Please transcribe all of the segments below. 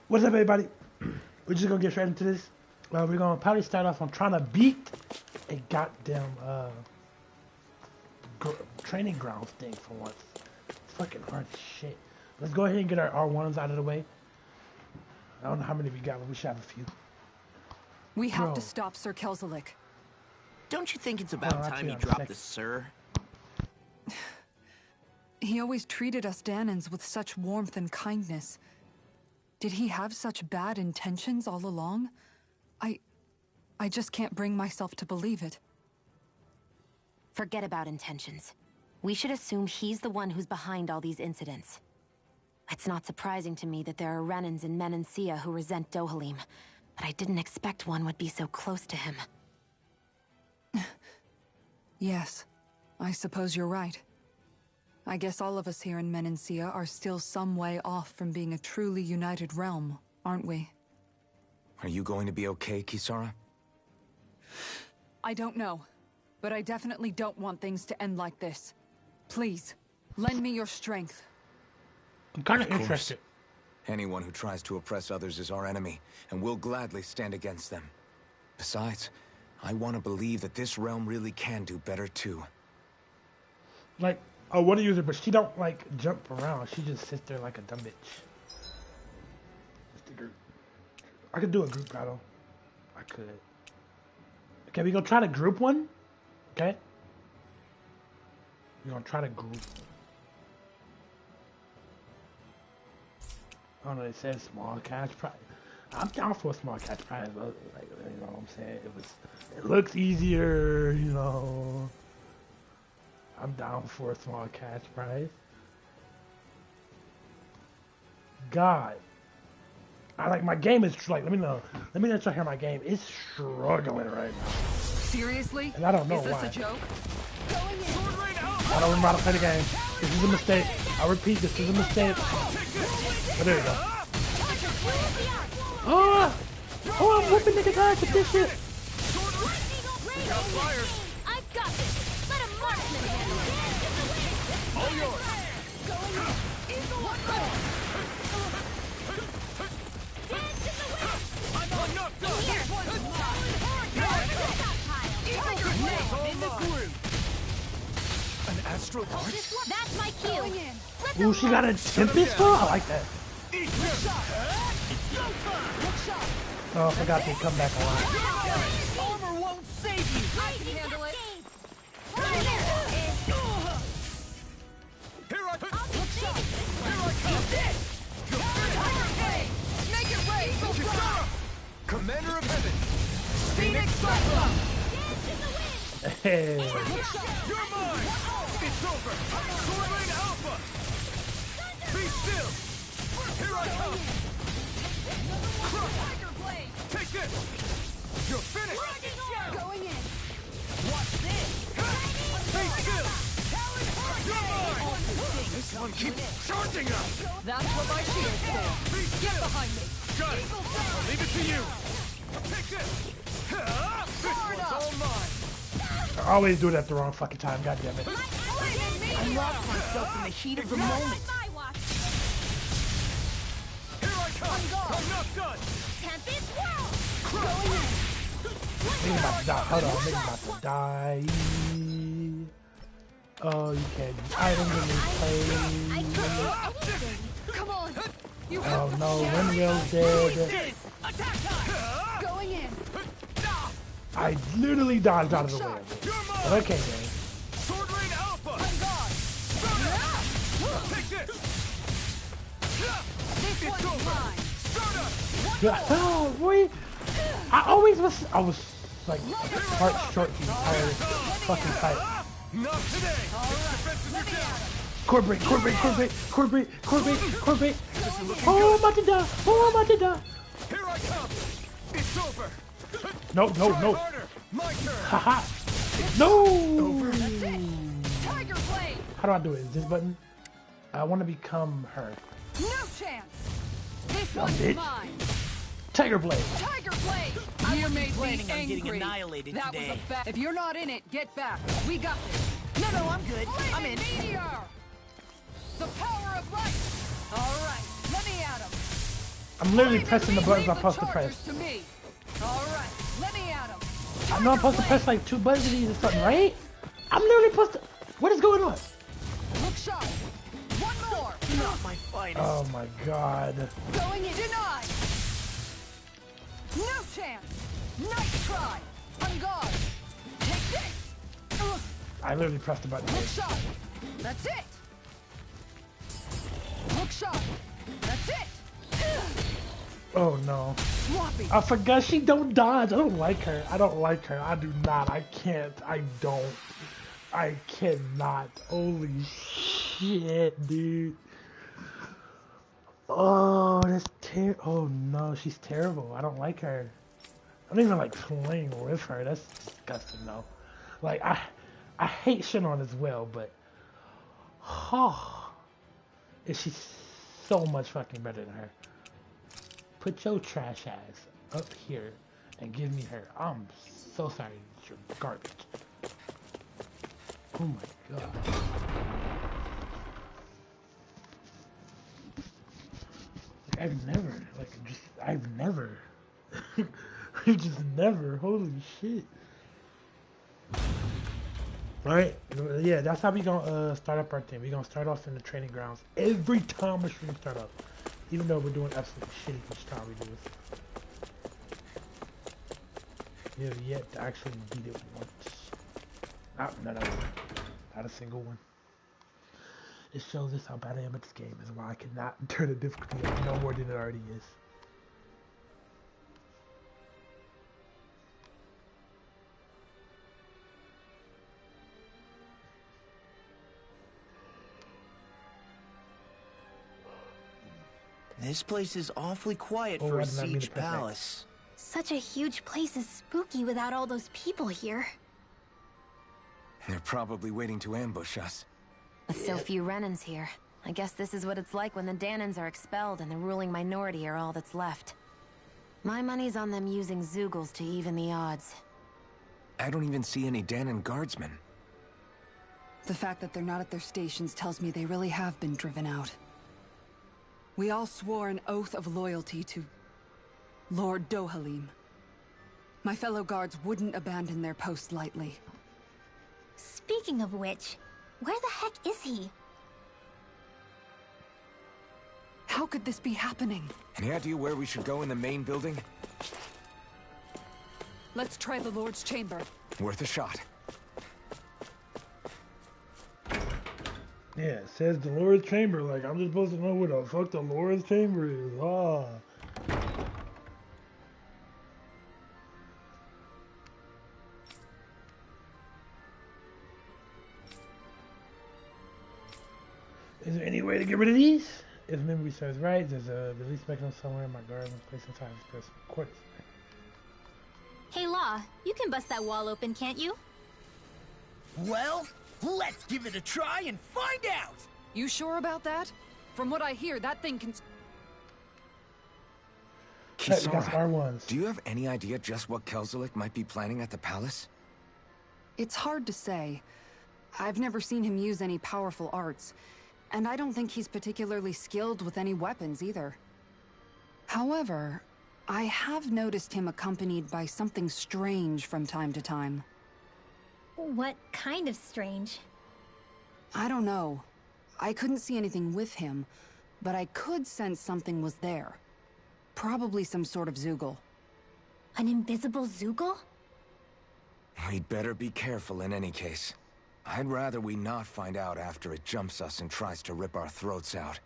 What's up, everybody? We're just gonna get straight into this. We're gonna probably start off on trying to beat a goddamn training grounds thing for once. It's fucking hard as shit. Let's go ahead and get our R1s out of the way. I don't know how many we got, but we should have a few. We have to stop Sir Kelzelik. Don't you think it's about time you dropped the sir? He always treated us Danans with such warmth and kindness. Did he have such bad intentions all along? I just can't bring myself to believe it. Forget about intentions. We should assume he's the one who's behind all these incidents. It's not surprising to me that there are Renans in Menancia who resent Dohalim, but I didn't expect one would be so close to him. Yes, I suppose you're right. I guess all of us here in Menancia are still some way off from being a truly united realm, aren't we? Are you going to be okay, Kisara? I don't know, but I definitely don't want things to end like this. Please, lend me your strength. I'm kind of interested. Anyone who tries to oppress others is our enemy, and we'll gladly stand against them. Besides, I want to believe that this realm really can do better too. Like, I want to use her, but she don't like jump around. She just sits there like a dumb bitch. Just a group. I could do a group battle. I could. Okay, we gonna try to group one. Okay. We're gonna try to group. I don't know. It says small cash prize. I'm down for a small cash prize, but like, you know what I'm saying? It looks easier, you know. I'm down for a small cash prize. God. I like my game is like, let me let y'all hear my game. It's struggling right now. Seriously? And I don't know why. Is this a joke? I don't remember how to play the game. This is a mistake. I repeat, this is a mistake. Oh, there you go. Oh, I'm whooping niggas' ass with this shit. I've got this. Let a marksman handle it. All yours. I'm all knocked up. An astral arch? That's my cue. Ooh, she got a Tempest though? I like that. Oh, I forgot they come back alive. Armor won't save you. I can handle it. Here I come. Here I come. Make it rain! Commander of Heaven. Phoenix Cyclone! Hey. You're mine. It's over. Sword Lane Alpha. Be still. Here I come. Take this. You're finished. Going in! Watch this. Be still. You're mine. This one keeps charging us. That's what my shield says. Be still. Get behind me! Got it. I'll leave it to you. Take this. This one's all mine. I always do it at the wrong fucking time, god damn it. I lost myself in the heat of the moment. Here I come. I'm not done. Tempest Whirl. Nigga about to die. Hold on, nigga about to die. Oh, you can't use items in this place. Come on! You Oh no, Windmill's dead. Going in! I literally dodged out of the way of it. But okay, man. Sword Rain Alpha. Take this. This one's mine! Stardust. Oh, boy. I was like heart short the entire fucking fight. Not today. Core break. Oh, I'm about to die. Here I come. It's over. No. Harder. My turn. Haha. No. Tiger Blade! How do I do it? Is this button? I want to become her. No chance! This Dumb one's bitch. mine! Tiger Blade. Tiger Blade! You made me planning on angry. getting annihilated that today. Was a bad. If you're not in it, get back. We got this. No, I'm good. I'm in. Meteor! The power of light! All right, let me at him. I'm literally pressing the buttons I'm supposed to press. To me. All right, let me at him. I know I'm supposed to press like 2 buttons of these or something, right? I'm literally supposed to. What is going on? Look sharp. One more. Not my finest. Oh my god. Going in. Denied. No chance. Nice try. On guard. Take this. I literally pressed the button. Look sharp. That's it. Look sharp. That's it. Oh no. Sloppy. I forgot she don't dodge. I don't like her. I don't like her. I do not. I can't. I don't. I cannot. Holy shit, dude. Oh, that's oh no, she's terrible. I don't like her. I don't even like playing with her. That's disgusting though. Like I hate Shinon as well, but is she so much fucking better than her? Put your trash ass up here and give me her. I'm so sorry, you're garbage. Oh my god. I've never, just never, holy shit. Alright, yeah, that's how we gonna start up our thing. We gonna start off in the training grounds every time we start up. Even though we're doing absolute shit each time we do this. We have yet to actually beat it once. Not a single one. It shows us how bad I am at this game, is why I cannot turn the difficulty up no more than it already is. This place is awfully quiet for a siege palace. Such a huge place is spooky without all those people here. They're probably waiting to ambush us. With so few Renans here, I guess this is what it's like when the Danans are expelled and the ruling minority are all that's left. My money's on them using Zeugles to even the odds. I don't even see any Danan guardsmen. The fact that they're not at their stations tells me they really have been driven out. We all swore an oath of loyalty to Lord Dohalim. My fellow guards wouldn't abandon their post lightly. Speaking of which, where the heck is he? How could this be happening? Any idea where we should go in the main building? Let's try the Lord's chamber. Worth a shot. Yeah, it says the Lord's chamber. Like, I'm just supposed to know what the fuck the Lord's chamber is. Ah. Is there any way to get rid of these? If memory serves right, there's a release mechanism somewhere in my guard and place inside this person. Of course. Hey, Law, you can bust that wall open, can't you? Well, let's give it a try and find out! You sure about that? From what I hear, that thing can... Check, we got some Kisara, R1s. do you have any idea just what Kelzelik might be planning at the palace? It's hard to say. I've never seen him use any powerful arts, and I don't think he's particularly skilled with any weapons either. However, I have noticed him accompanied by something strange from time to time. What kind of strange? I don't know. I couldn't see anything with him, but I could sense something was there. Probably some sort of Zeugl. An invisible Zeugl? We'd better be careful in any case. I'd rather we not find out after it jumps us and tries to rip our throats out.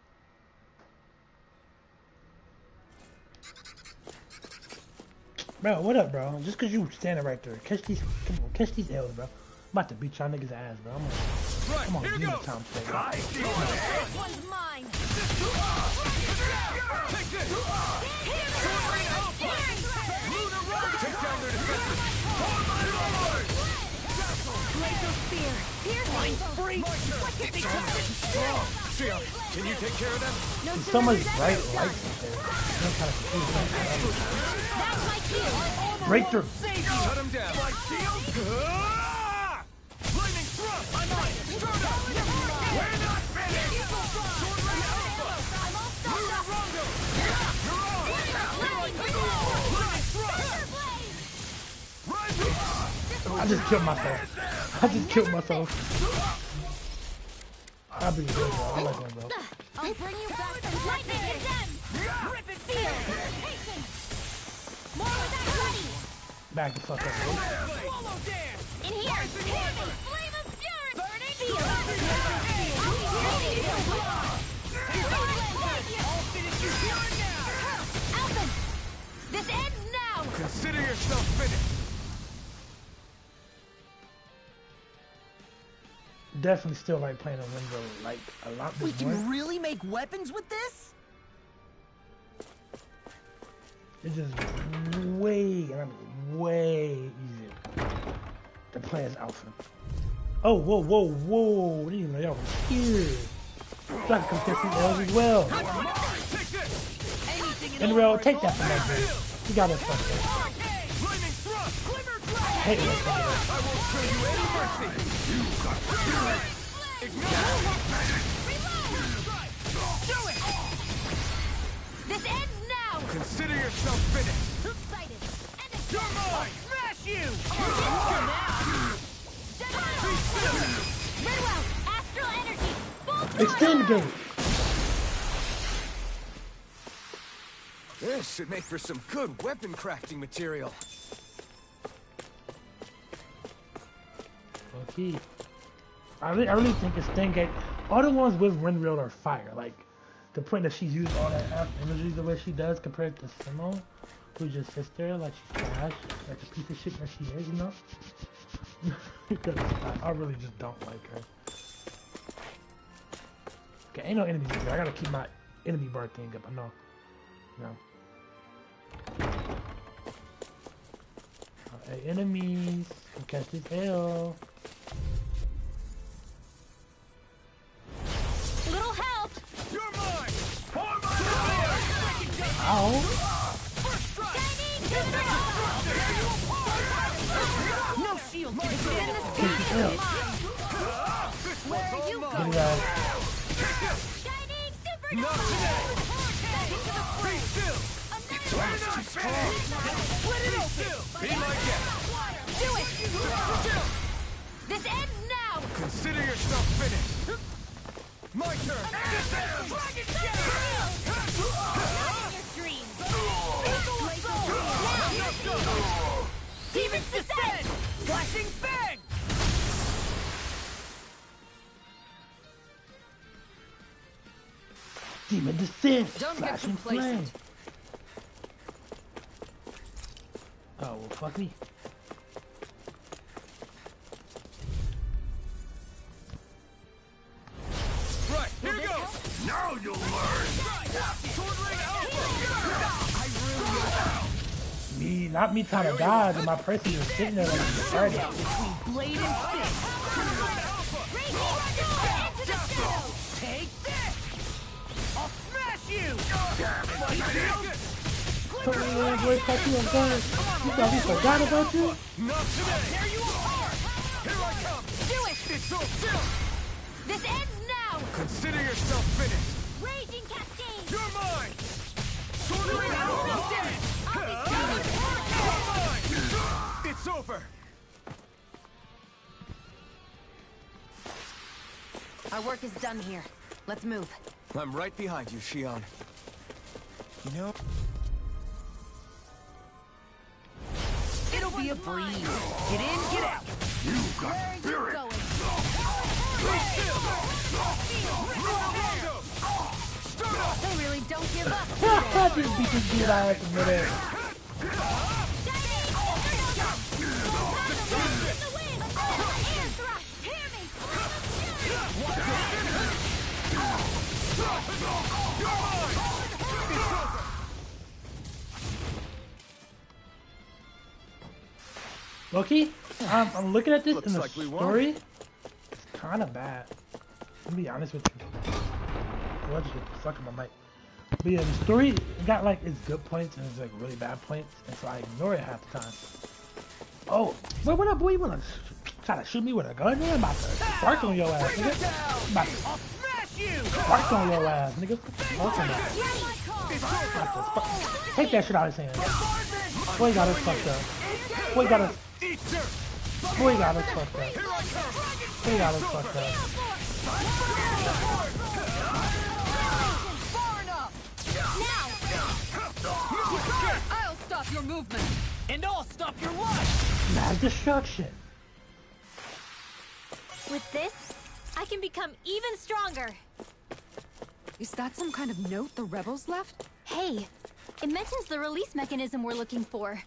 Bro, what up, bro? Just cause you standing right there. Catch these, come on, catch these L's, bro. I'm about to beat y'all niggas' ass, bro. I'm on demon time today, bro. This one's mine! Take this! Take down their defenses! For my lord! Laser spear! Piercing! Free! Sia, can you take care of them? No There's so sooner much is that bright done. lights up there. I'm kind of confused. That's my cue! Breakthrough! Cut him down! My shield! Lightning thrust! I'm on! Start up! We're not finished! Sword Ray Alpha! Lunar Rondo! You're on! I just killed myself. I just killed myself. I'll be good, bro. I like one, bro. I'll bring you back to lightning condemned! Rip it fear! Patience! More with that ready! Back the fuck up, bro. Swallow dance! In here! Hear me! Flame of fury! Burning fear! I'll finish you here and now! Alvin! This ends now! Consider yourself finished! Definitely still like playing a window like a lot We more. can really make weapons with this? It's just way, and I mean way easier to play as Alpha. Oh, whoa, whoa, whoa! I didn't even know y'all was here. So I can come get some L's as well. Take this! And Rail, take that from that dude. You got us fucked up. Flaming thrust! Glimmer I hate when they do that. I won't show you any mercy! You got ignore! Do it! This ends now! Consider yourself finished! Hook sighted! And a You're mine! Smash you! Redwell! Astral energy! Full throttle! Extend the game. This should make for some good weapon crafting material. Okay. I really think it's Stingate. All the ones with Renreal are fire. Like, the point that she's used all that energy the way she does compared to Simo, who just sits there like she's trash, like a piece of shit that she is, you know? Because I really just don't like her. Okay, ain't no enemies in there. I gotta keep my enemy bar thing up. I know. No. Hey, enemies. Come catch this L. Little help! You're mine! For my Ow. No shield to Catch this L. Where are you Get going? it out. Shining Not supernova! today! Be Another still! Split it open! Be my guest! Do it! This ends now! Consider yourself finished! My turn! Dragon your dreams! Demons descend! Flashing bang! Demon descent. Don't get Flashing complacent. flame. Oh, well, fuck me. Right, here goes! Now you'll learn! Sword Ring Alpha! Me, not me trying to dodge, and my person just sitting there like he's started. blade and stick. Take this! I'll smash you! Boy, caught you on guard. You thought we forgot about you? Not today! Tear you apart! Here I come! Do it! It's so still! This ends now! Consider yourself finished! Raging cascade! You're mine! Sword Ring Alpha! You're mine! It's over! Our work is done here. Let's move. I'm right behind you, Shion. You know, It'll be a breeze. Get in, get out. Where are you going? They really don't give up. I just beat this dude out in the middle. Loki, I'm looking at this Looks in the like we won. story. It's kind of bad. I'm gonna be honest with you. Well, I just hit the fuck on my mic. But yeah, the story got like its good points and its like really bad points, and so I ignore it half the time. Oh, wait, what up, boy? You wanna try to shoot me with a gun? Man, I'm about to spark on your ass, nigga. I'm about to spark on your ass, nigga. Take that shit out of his hand. Boy got us fucked up. Boy got us. We got us fucked up. We got us fucked up. Far enough! Now! I'll stop your movement! And I'll stop your life! Mad destruction. With this, I can become even stronger. Is that some kind of note the rebels left? Hey, it mentions the release mechanism we're looking for.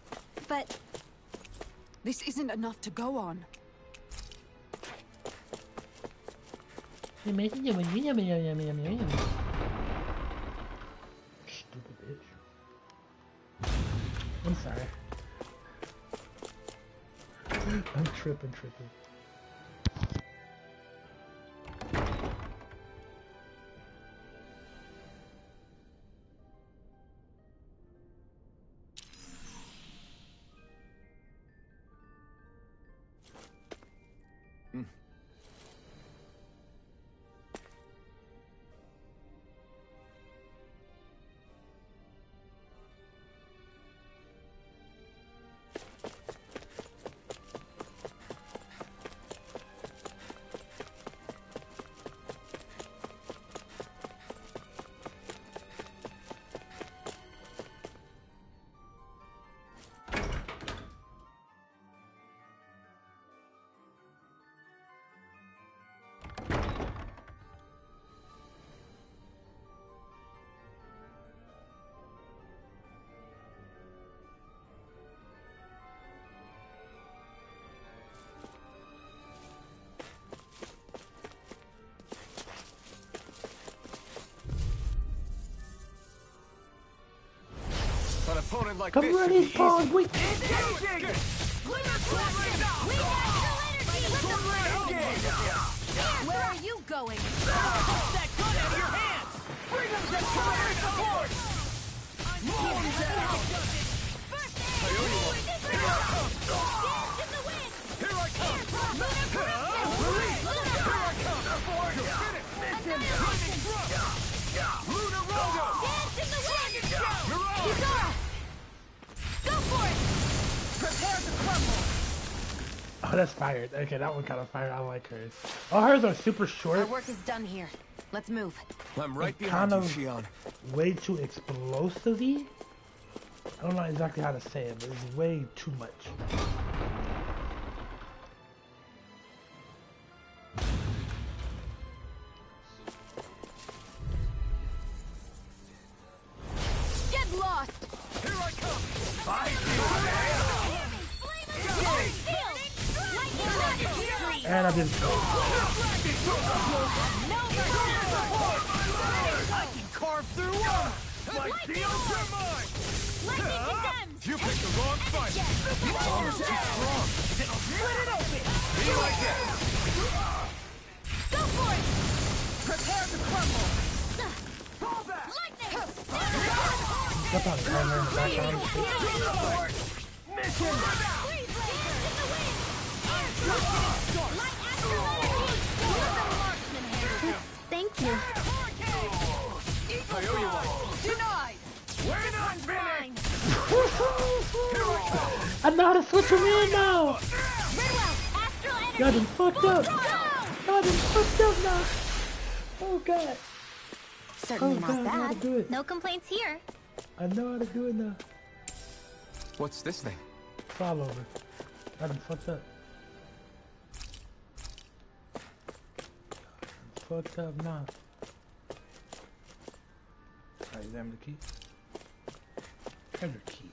But This isn't enough to go on. Stupid bitch. I'm sorry. I'm tripping. An opponent like Come this on should be in, easy. Paul. Wait. Where are you going? Pop that gun out of your hands! Bring them to fire support! Here I come! Release! Here I come! You're finished! Lightning thrust! Lunar Rondo! You're on! go for it! Prepare to crumble! Oh, that's fired. Okay, that one kind of fired. I like hers. Oh, hers are super Our short. work is done here. Let's move. I'm right Kind behind you, of- Shion. Way too explosive-y. I don't know exactly how to say it, but it's way too much. Get lost! Here I come! And I did. I can carve through one! Like steel turbine! You picked the wrong fight! Your armor's too strong! Split it open! Be like that! Go for it! Prepare to crumble! Fall back! That's not timer in the background. Mission! Thank you. I owe you one! Denied! We're not finished! I know how to switch them in now. Y'all done fucked up. Y'all done fucked up now. Oh god. Certainly Oh, not God, I know how to do bad. it. No complaints here. I know how to do it now. What's this thing? Fall over. I done fucked up. Fucked up now. Alright, examine the key. There's your key.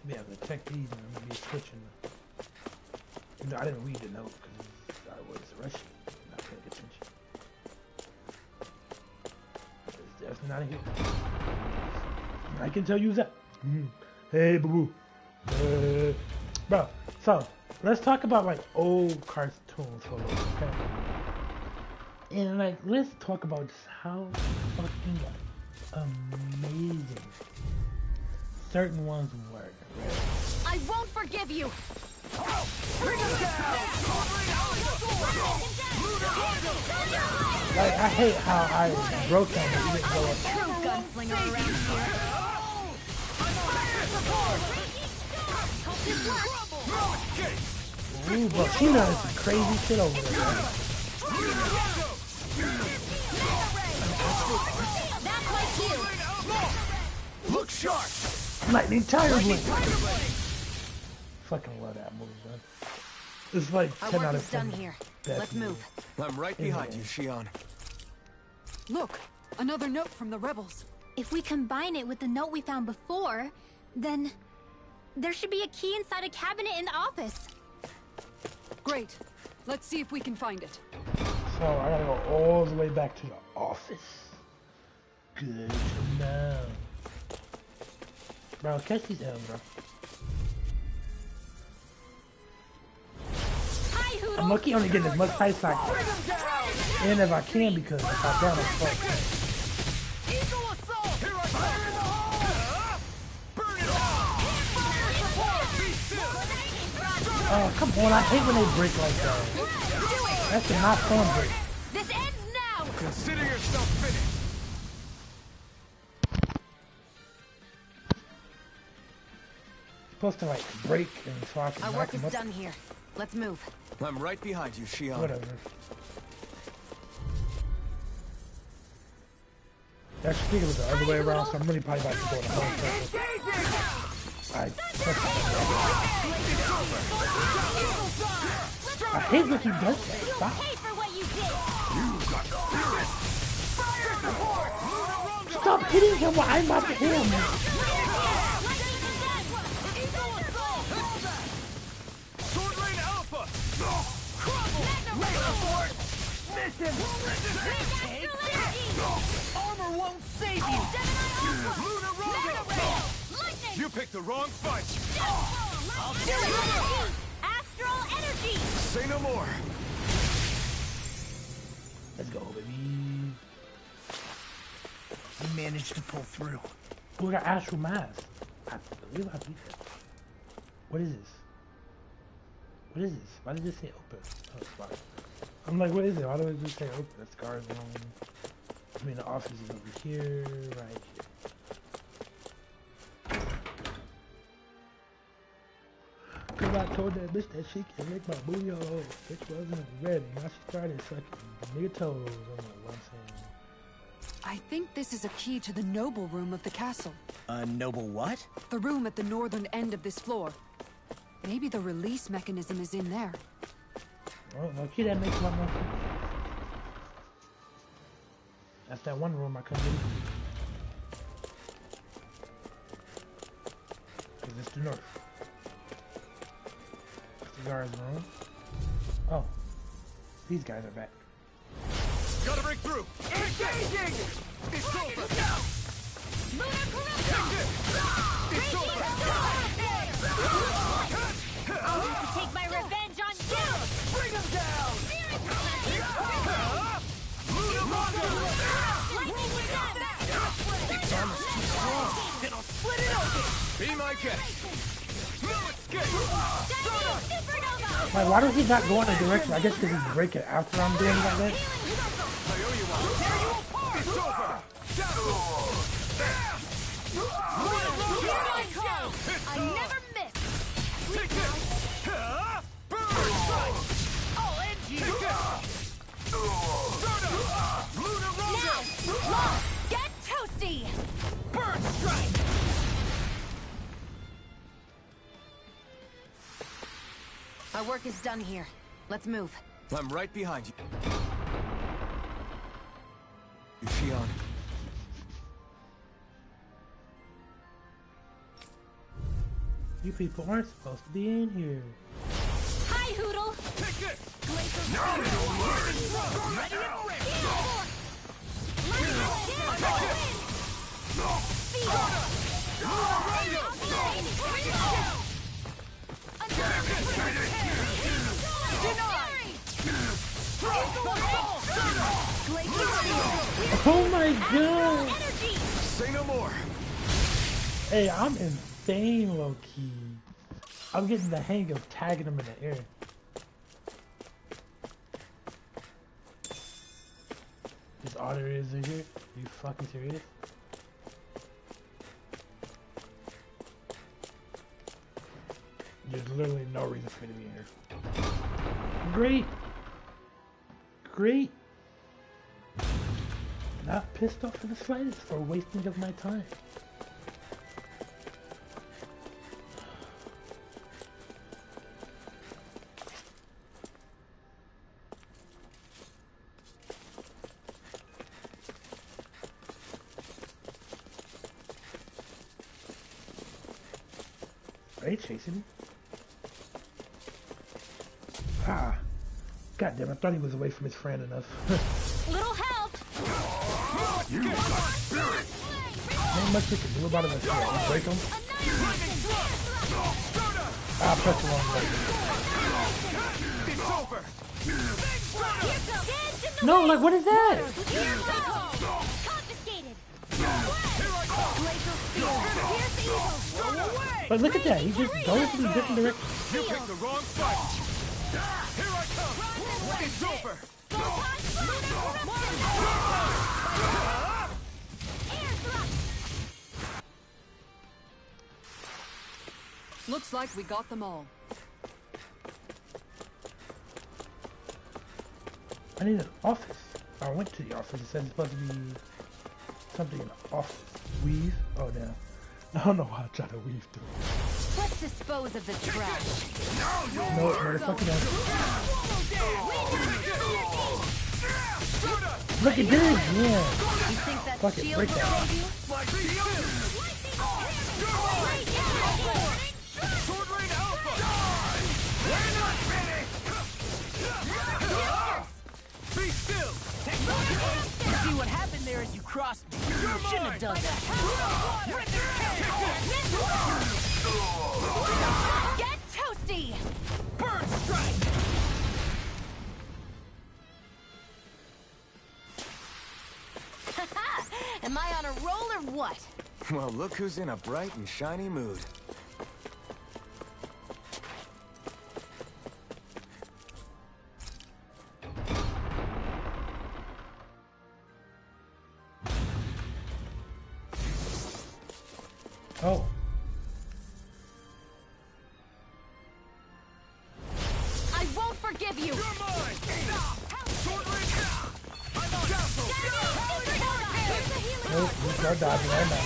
Be able to check these and I'm gonna be switching them. You know, I didn't read the note because I was rushing, not paying attention. It's definitely not here. I can tell you that. Hey, boo boo. Bro, so let's talk about like old cartoons for a little, okay? And like, let's talk about just how fucking amazing certain ones were. Right? I won't forgive you. Like, I hate how I broke them and didn't go up. True gunslinger around here. Ooh, bro, she done some crazy shit over there. Man. Look sharp. Lightning Tire Blade. Fucking love that movie, man. It's like 10 out of 10. Done here. Let's move. I'm right behind you, Shion. Look, another note from the rebels. If we combine it with the note we found before, then there should be a key inside a cabinet in the office. Great. Let's see if we can find it. So I gotta go all the way back to the office. Good to know. Bro, catch these L's, bro. Hi, Hoodle. I'm lucky only getting as much height as I can. And if I can, because if I don't, I'm fucked. Eagle assault. Here I fire in the hole. Burn it all. Oh, come on. I hate when they break like that. That's a not fun break. This ends now. Consider yourself finished. Supposed to like break and so I can Our knock work is them up. done here. Let's move. I'm right behind you, Shion. Whatever. That speaker was the other way around, so I'm really probably about to go in the whole circle. I hate when he does that. Stop. Pay for what you did. Stop hitting him while I'm about to hit him. Sword Lane Alpha. Mission. Armor won't save you. Lunar Rondo. You picked the wrong fight. Astral energy. Say no more. Let's go, baby. We managed to pull through. We got Astral Mass. I believe I beat that. What is this? What is this? Why did it say open? Oh, it's fine. I'm like, what is it? Why do it just say open? That's guard room. I mean, the office is over here, right here. Cause I told that bitch that she can make my booty hole. Bitch wasn't ready. Now she started sucking nigga toes. I'm like, what I'm saying. I think this is a key to the noble room of the castle. A noble what? The room at the northern end of this floor. Maybe the release mechanism is in there. Oh, okay, that makes a lot more sense. That's that one room I couldn't do. Cause it's the north. That's the guard's room. Oh, these guys are back. Gotta break through. Engaging. It's over. Lunar corruption. It's over. I'll have to take my revenge on you. Bring him down. Lunar Rondo. Lightning Its armor's too strong. Then I'll split it open. Be my guest. No escape. Supernova. Like, why does he not go in a direction? I guess because he's breaking after I'm doing like that. I owe you one. Tear you apart. It's over. I never miss. Take this. Burn strike. I'll end you. Take this. Lunar Rondo. Now, get toasty. Burn strike. Our work is done here. Let's move. I'm right behind you. Shion. You people aren't supposed to be in here. Hi, Hoodle. Take this. Now you'll learn. Ready and ready. Oh my god! Say no more. Hey, I'm insane low key. I'm getting the hang of tagging them in the air. This all there is in here? Are you fucking serious? there's literally no reason for me to be in here. Great! Great! Not pissed off in the slightest for wasting of my time. Are they chasing me? Ah. God damn, I thought he was away from his friend enough. Little help! You got spirit! Ain't much we can do about it until I break him. Ah, press the wrong button. It's over! No, like, what is that? Confiscated! But look at that, he just goes in a different direction. You picked the wrong fight! Here I come! It's over! Looks like we got them all. I need an office. I went to the office. It said it's supposed to be something in the office. Weave? Oh, damn. I don't know why I tried to weave through. Let's dispose of the trash. No, motherfucking ass. Look at this! Yeah. You think that Fuck it, shield break will that. save you? Sword Rain Alpha! We're not finished! Be still! See what happened there as you crossed me. Shouldn't have done that. Get toasty! Bird strike! Am I on a roll or what? Well, look who's in a bright and shiny mood. Oh. I won't forgive you! You're mine! Sword Rain! I'm on Castle! Nope, we start dodging right now.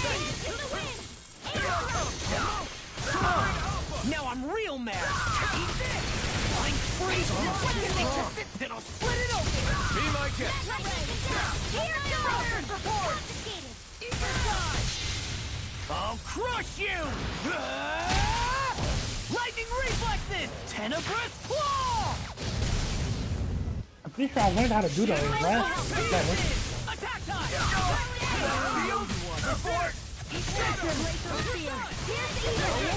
Now I'm real mad. Eat this! Flying freeze! Then I'll split it open! Be my guest! I'll crush you! Lightning reflexes! Tenebrous claw! I'm pretty sure I learned how to do those last. That was Attack time! Report!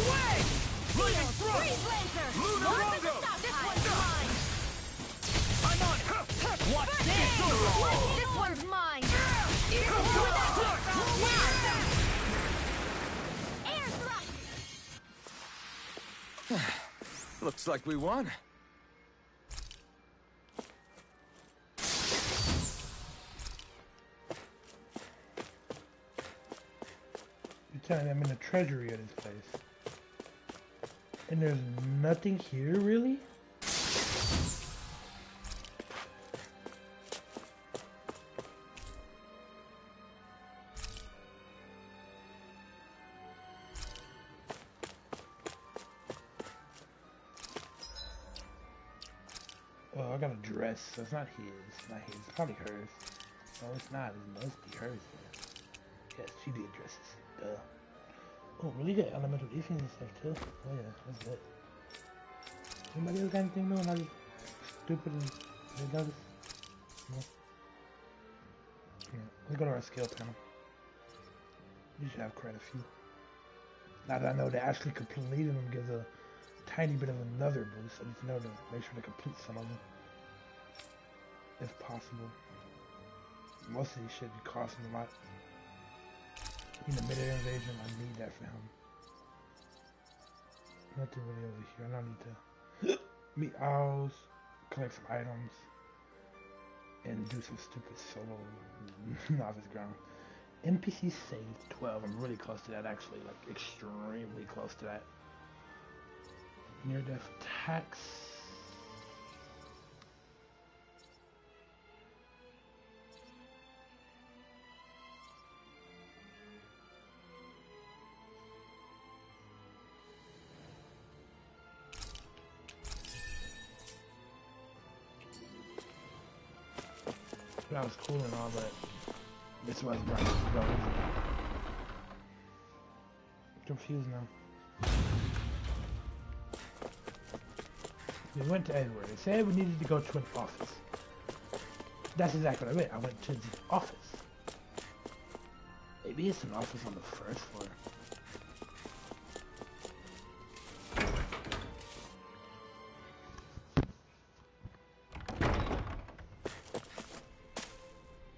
Away! Lightning thrust! Lunar Rondo! I'm on it! Watch this! This one's mine! Looks like we won. You're telling me I'm in the treasury of this place. And there's nothing here, really? Oh, I got a dress, so it's not his. It's not his. It's probably hers. No, it's not. It must be hers. Yes, she did dresses. Duh. Oh, really good elemental defense and stuff too. Oh yeah, that's good. Anybody else got anything new? Not just stupid and they does? No. Yeah. Let's go to our skill panel. You should have quite a few. Now that I know that actually completing them gives a tiny bit of another boost. I need to know to make sure to complete some of them. If possible. Most of these should be costing a lot. In the mid-air invasion, I need that for him. Nothing really over here. I don't need to meet owls, collect some items, and do some stupid solo novice ground. NPC save 12. I'm really close to that actually, like extremely close to that. Near death attacks. That was cool and all, but this was right. Go easy. Confused now. We went to everywhere. They said we needed to go to an office. That's exactly what I meant. I went to the office. Maybe it's an office on the first floor.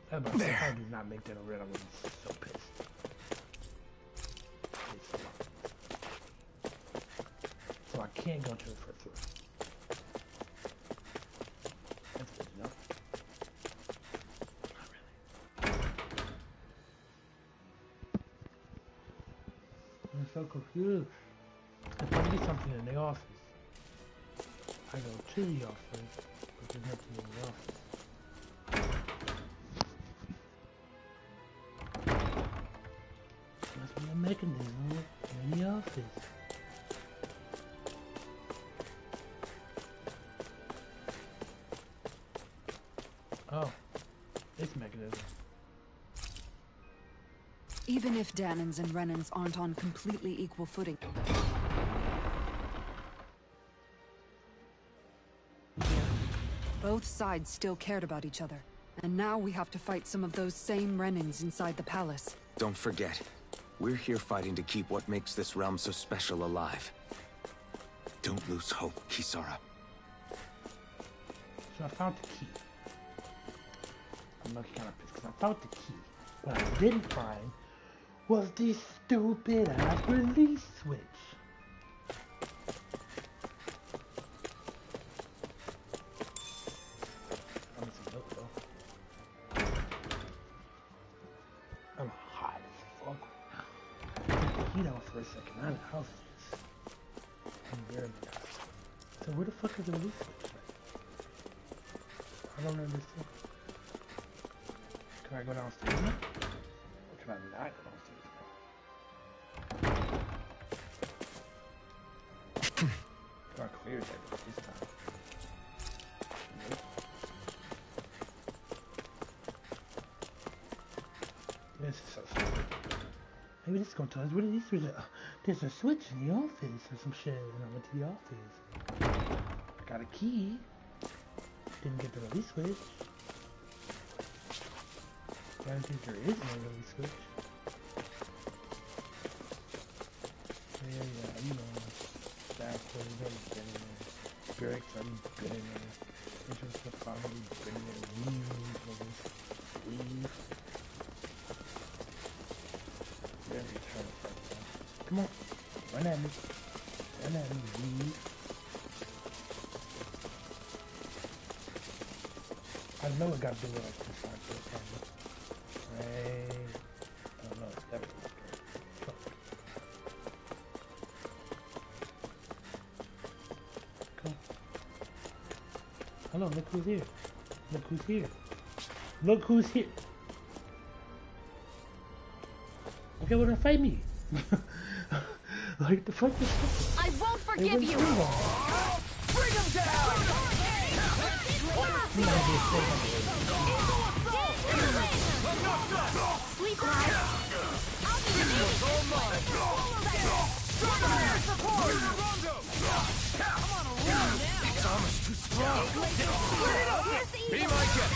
If I did not make that over, I would be so pissed. So I can't go to the first floor. That's good enough. Not really. I'm so confused. There's supposed to be something in the office. I go to the office, but there's nothing in the office. A mechanism in the office. Oh, this mechanism. Even if Danins and Renans aren't on completely equal footing, both sides still cared about each other. And now we have to fight some of those same Renans inside the palace. Don't forget, we're here fighting to keep what makes this realm so special alive. Don't lose hope, Kisara. So I found the key. I'm looking kind of pissed because I found the key. What I didn't find was this stupid ass release switch. I'm some milk though. I'm hot as fuck right now. Took the heat out for a second. I'm in the house. I'm barely out. So where the fuck is the release switch? I don't understand. Can I go downstairs now? Or can I not go downstairs now? Do I clear that this time? Nope. This is so stupid. Maybe this is gonna tell us what it is. There's a switch in the office or some shit, and I went to the office. Got a key. Didn't get the release switch. I don't think there is no release switch. Yeah, you know. Backwards, I've been in there. Bricks, I've been in there. Entrance to probably been in there. Leave. Very turn it. Come on. Run at me. Leave. I know it got to do it like this side for the camera. Right. I don't know, it's definitely good. Come. Hello, look who's here. Look who's here. Okay, wanna fight me? Like the fuck is this? I won't forgive you! Bring him down! Sleep tight! I'll be with you! It's almost too strong. Be my guest.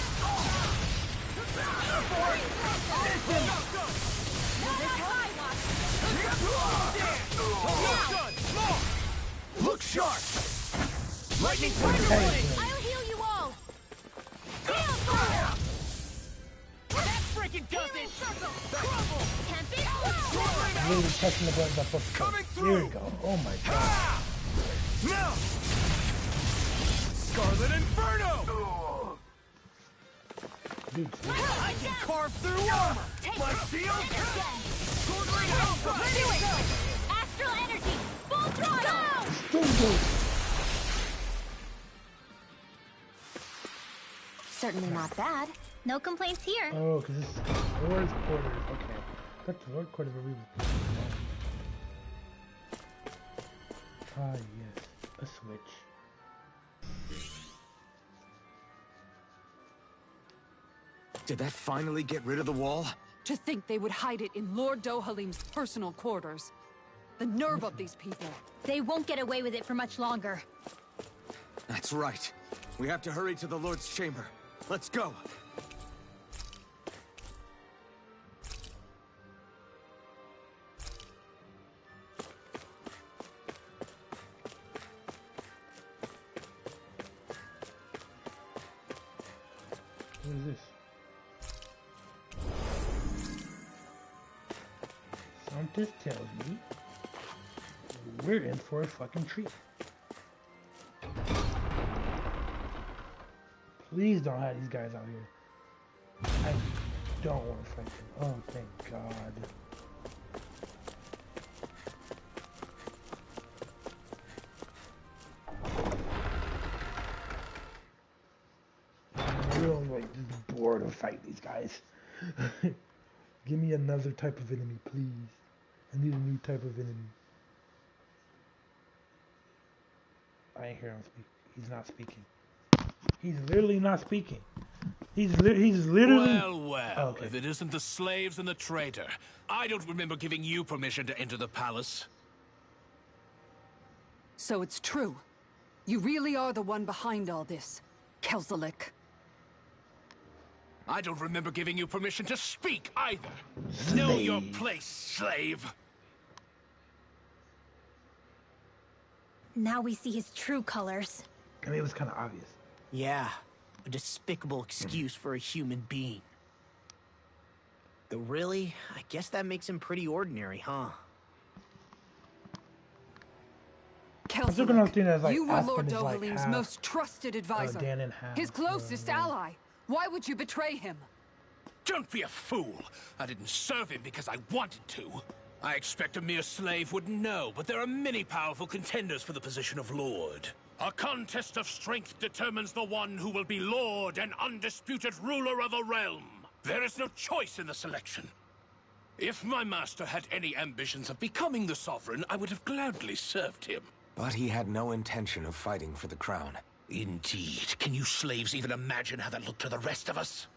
Look sharp! Lightning I'll heal you all! That freaking does it! Crumble! Can't be I'm really touching the buttons I'm supposed to touch. Here we go. Oh my god. Now! Scarlet Inferno! Dude, I can carve through armor! My shield! Do it! Astral energy! Full throttle! Stingo! Certainly not bad. No complaints here. Oh, because it's Lord's quarters. Okay. That's the Lord quarters where we was. Ah, yes. A switch. Did that finally get rid of the wall? To think they would hide it in Lord Dohalim's personal quarters. The nerve of these people. They won't get away with it for much longer. That's right. We have to hurry to the Lord's chamber. Let's go. What is this? Something tells me we're in for a fucking treat. Please don't hide these guys out here. I don't want to fight them. Oh, thank God. I'm really like just bored of fighting these guys. Give me another type of enemy, please. I need a new type of enemy. I ain't hear him speak. He's not speaking. He's literally not speaking. He's literally... Well, oh, okay. If it isn't the slaves and the traitor. I don't remember giving you permission to enter the palace. So it's true. You really are the one behind all this, Kelzelik. I don't remember giving you permission to speak either. Know your place, slave. Now we see his true colors. I mean, it was kind of obvious. Yeah, a despicable excuse for a human being. Though really, I guess that makes him pretty ordinary, huh? I'm still gonna think that, like, you were Aspen Lord is, like, Dohalim's half, most trusted advisor. Dan and half, his closest ally. Why would you betray him? Don't be a fool. I didn't serve him because I wanted to. I expect a mere slave wouldn't know, but there are many powerful contenders for the position of Lord. A contest of strength determines the one who will be Lord and undisputed ruler of a realm. There is no choice in the selection. If my master had any ambitions of becoming the sovereign, I would have gladly served him. But he had no intention of fighting for the crown. Indeed. Can you slaves even imagine how that looked to the rest of us?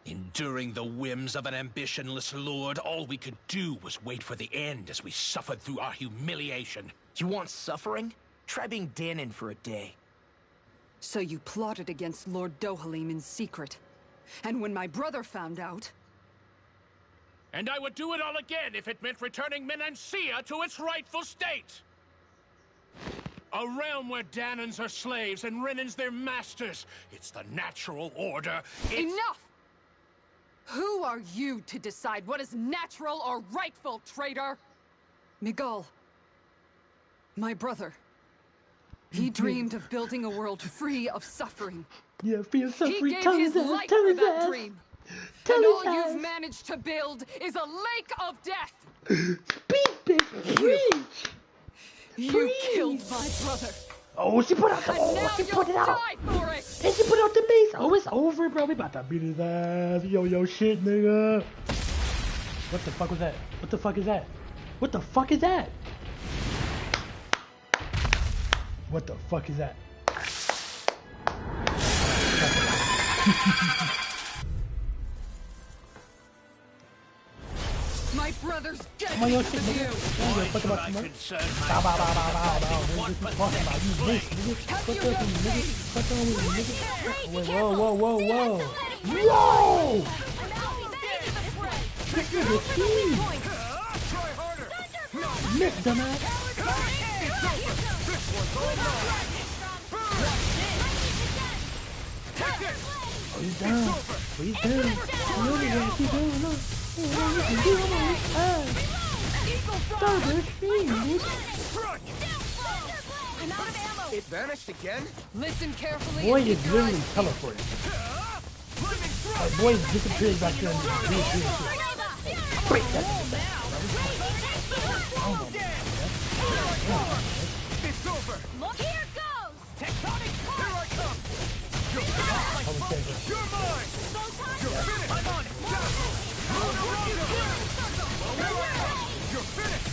Enduring the whims of an ambitionless lord, all we could do was wait for the end as we suffered through our humiliation. You want suffering? Try being Danon for a day. So you plotted against Lord Dohalim in secret. And when my brother found out... And I would do it all again if it meant returning Menancia to its rightful state! A realm where Danons are slaves and Renans their masters. It's the natural order. Enough! Who are you to decide what is natural or rightful, traitor? Miguel. My brother. He dreamed of building a world free of suffering. Yeah, free of suffering. He gave his life for that dream. And all you've managed to build is a lake of death. Speak, bitch. Preach. You killed my brother. Oh, she put out the... Oh, she put it out. And she put out the mace. Oh, it's over, bro. We about to beat his ass. Yo, shit, nigga. What the fuck was that? What the fuck is that? What the fuck is that? What the fuck is that? My brother's dead Come on, yo, because shit, of nigga. you. Don't give a fuck about you, man. Bow, bow, bow, bow, bow, bow. What are you talking about? You bitch, nigga. Fuck up with me, nigga. Fuck on with me, nigga. Wait, whoa. Whoa! This nigga cheese. Try harder! Miss, dumbass. Oh, he's down. Oh, he's down. You know you're gonna keep going, no. Oh, you can do it on his ass. Starburst fiend, bitch. It vanished again? Listen carefully. Boy and is keep your literally eyes teleporting. Like, boy disappears back there and just reappears. Break that shit. It's over! Look, here goes! Tectonic! Here I come! You're mine! You're finished! I'm on it! You're finished!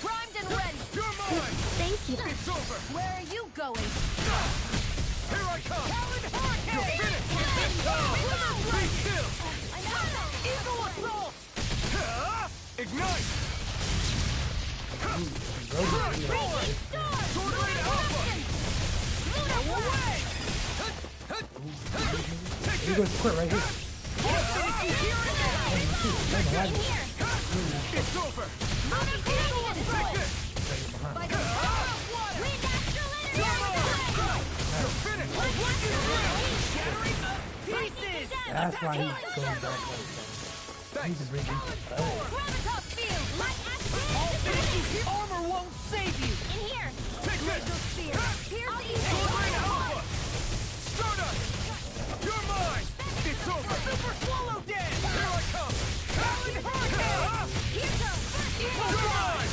Primed and ready. You're mine! Thank you. It's over! Where are you going? Here I come! Talon Hurricane! You're finished! Be still! I know. Eagle assault. Ignite! Sword Rain Alpha! Away! You go quit right here. It's over! Take this. By the power of water. Wind astral energy. You're finished! Shattering of pieces. That's why he's going back like that. He's just bringing Gravitas field. Light action. All finishes armor won't save you. In here. Take this! Spear. Pierce the Sword Rain Alpha! Stardust! You're mine! It's over! Super swallow dead. Here I come! Talon Hurricane. Here comes. You're mine!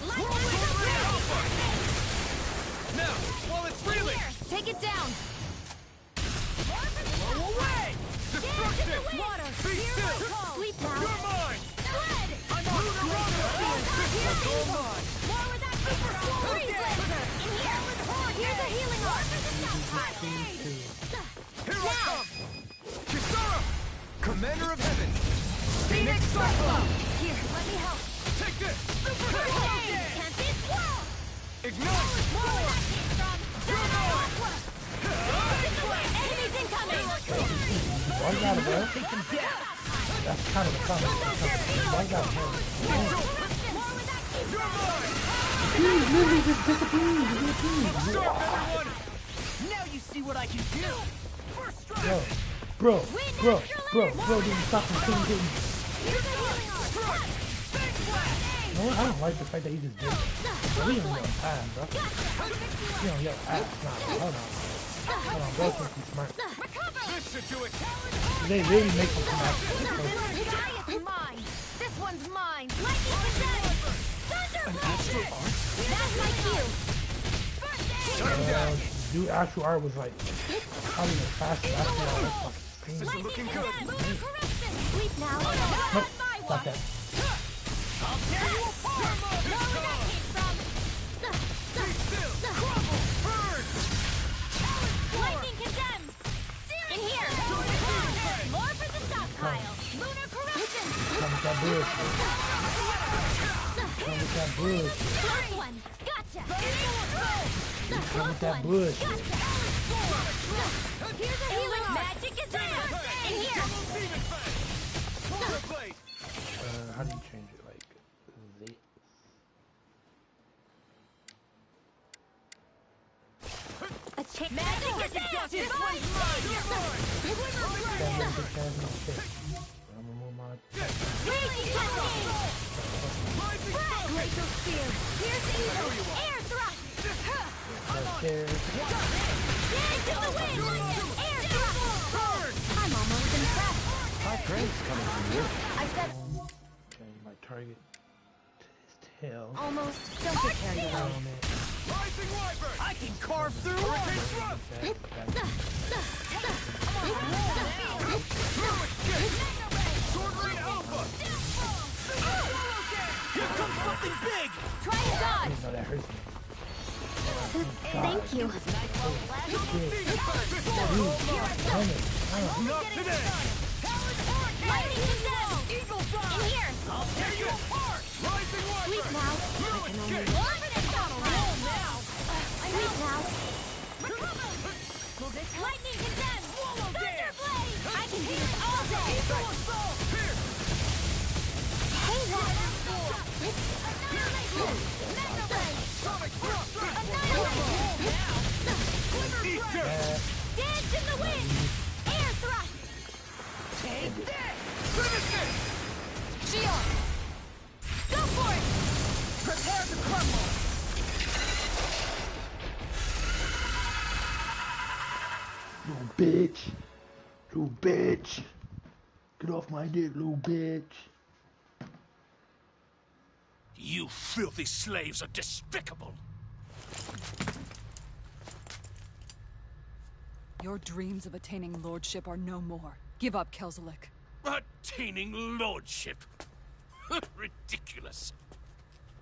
Light Sword Rain Alpha! action. Now, while it's reeling! Here. Take it down. Blow away! Destruction! Water. Be still! Sleep now. You're mine! Sled. I'm on the run! This one's all mine! More with that super freeze laser. In here. Here's a healing arm. Here I come! Kisara! Commander of Heaven! Phoenix Cyclone. Here, let me help. Take this! Can't be swirl. Ignite! More where that came from. Aqua. Enemies incoming. Why you gotta go? That's kind of the problem. Why you gotta go? More where that came You're mine! He's literally just disappearing. Stop, everyone! Now you see what I can do. Bro, did you stop him from getting... Here's a healing arm. You know what? I don't like the fact that he just did it. Bro, he don't yell ass, bro. He don't yell ass. Nah, hold on, bro, think he's smart. This should do it! They really make him come out. It's mine. This one's mine. Lightning condemned. Thunderbolt. That's my cue. Shut him down! Dude, actual art was like probably the fastest actual art. That's fucking crazy. This is looking good! Sleep now. Nope, stop that. I'll tear you apart! More where that came from. Be still! Crumble! Burn! Lightning condemns. In here. More for the stockpile. Lunar corruption. Come with that bullshit. Come with that bullshit. First one. Gotcha. Come with that bullshit. Here's a healing magic is in here. Polar blade! How do you change it? Like this? Magic is in. This one's mine. I'm gonna move my... Glacial spear. Here's evil. Air thrust. Right there. Dance in the wind. Air thrust. I'm almost impressed. High praise coming from you. I said Change my target to his tail. almost. Don't get carried away. Down it. Rising Wyvern! I can carve through Hurricane armor. Sword Rain Alpha! Here comes something big. Try to dodge. No, that hurts me. Thank you. Not today! Lightning condemned. Eagle fly. In here. I'll tear you apart! Rising Sleep Wyvern! now. Through escape! More for the stockpile. Sleep now. Lightning condemned. Thunderblade. I can do it all day. Here! Hey, Sonic thrust! Eat dirt! Dance in the wind. Air thrust. Take this. Finish it! Shield. Go for it. Prepare to crumble. Little bitch. Little bitch. Get off my dick, little bitch. You filthy slaves are despicable. Your dreams of attaining lordship are no more. Give up, Kelzelik. Attaining lordship? Ridiculous.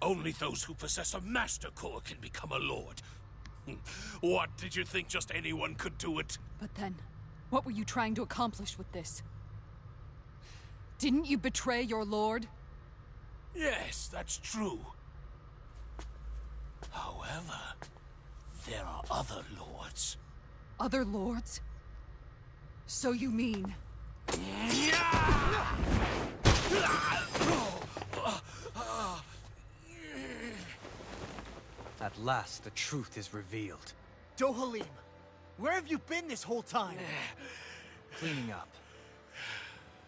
Only those who possess a master core can become a lord. What, did you think just anyone could do it? But then, what were you trying to accomplish with this? Didn't you betray your lord? Yes, that's true. However, there are other lords. Other lords? So you mean... At last, the truth is revealed. Dohalim, where have you been this whole time? Cleaning up.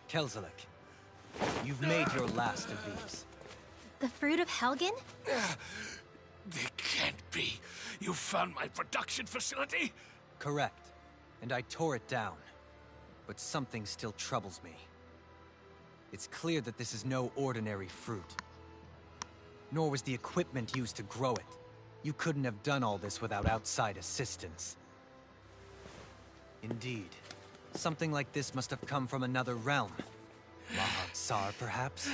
Kelzelik, you've made your last of these. The fruit of Helgen? It can't be. You found my production facility? Correct. And I tore it down. But something still troubles me. It's clear that this is no ordinary fruit. Nor was the equipment used to grow it. You couldn't have done all this without outside assistance. Indeed. Something like this must have come from another realm. Mahag-Sar, perhaps?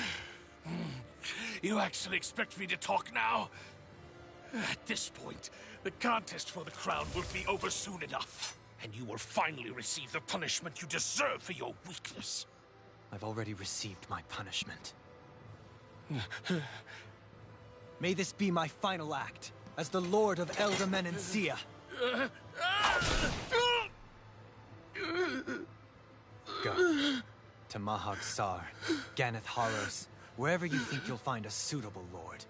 You actually expect me to talk now? At this point, the contest for the crown will be over soon enough. And you will finally receive the punishment you deserve for your weakness. I've already received my punishment. May this be my final act, as the Lord of Elder Menancia. Go. To Mahag-Sar, Ganeth Haros, wherever you think you'll find a suitable lord.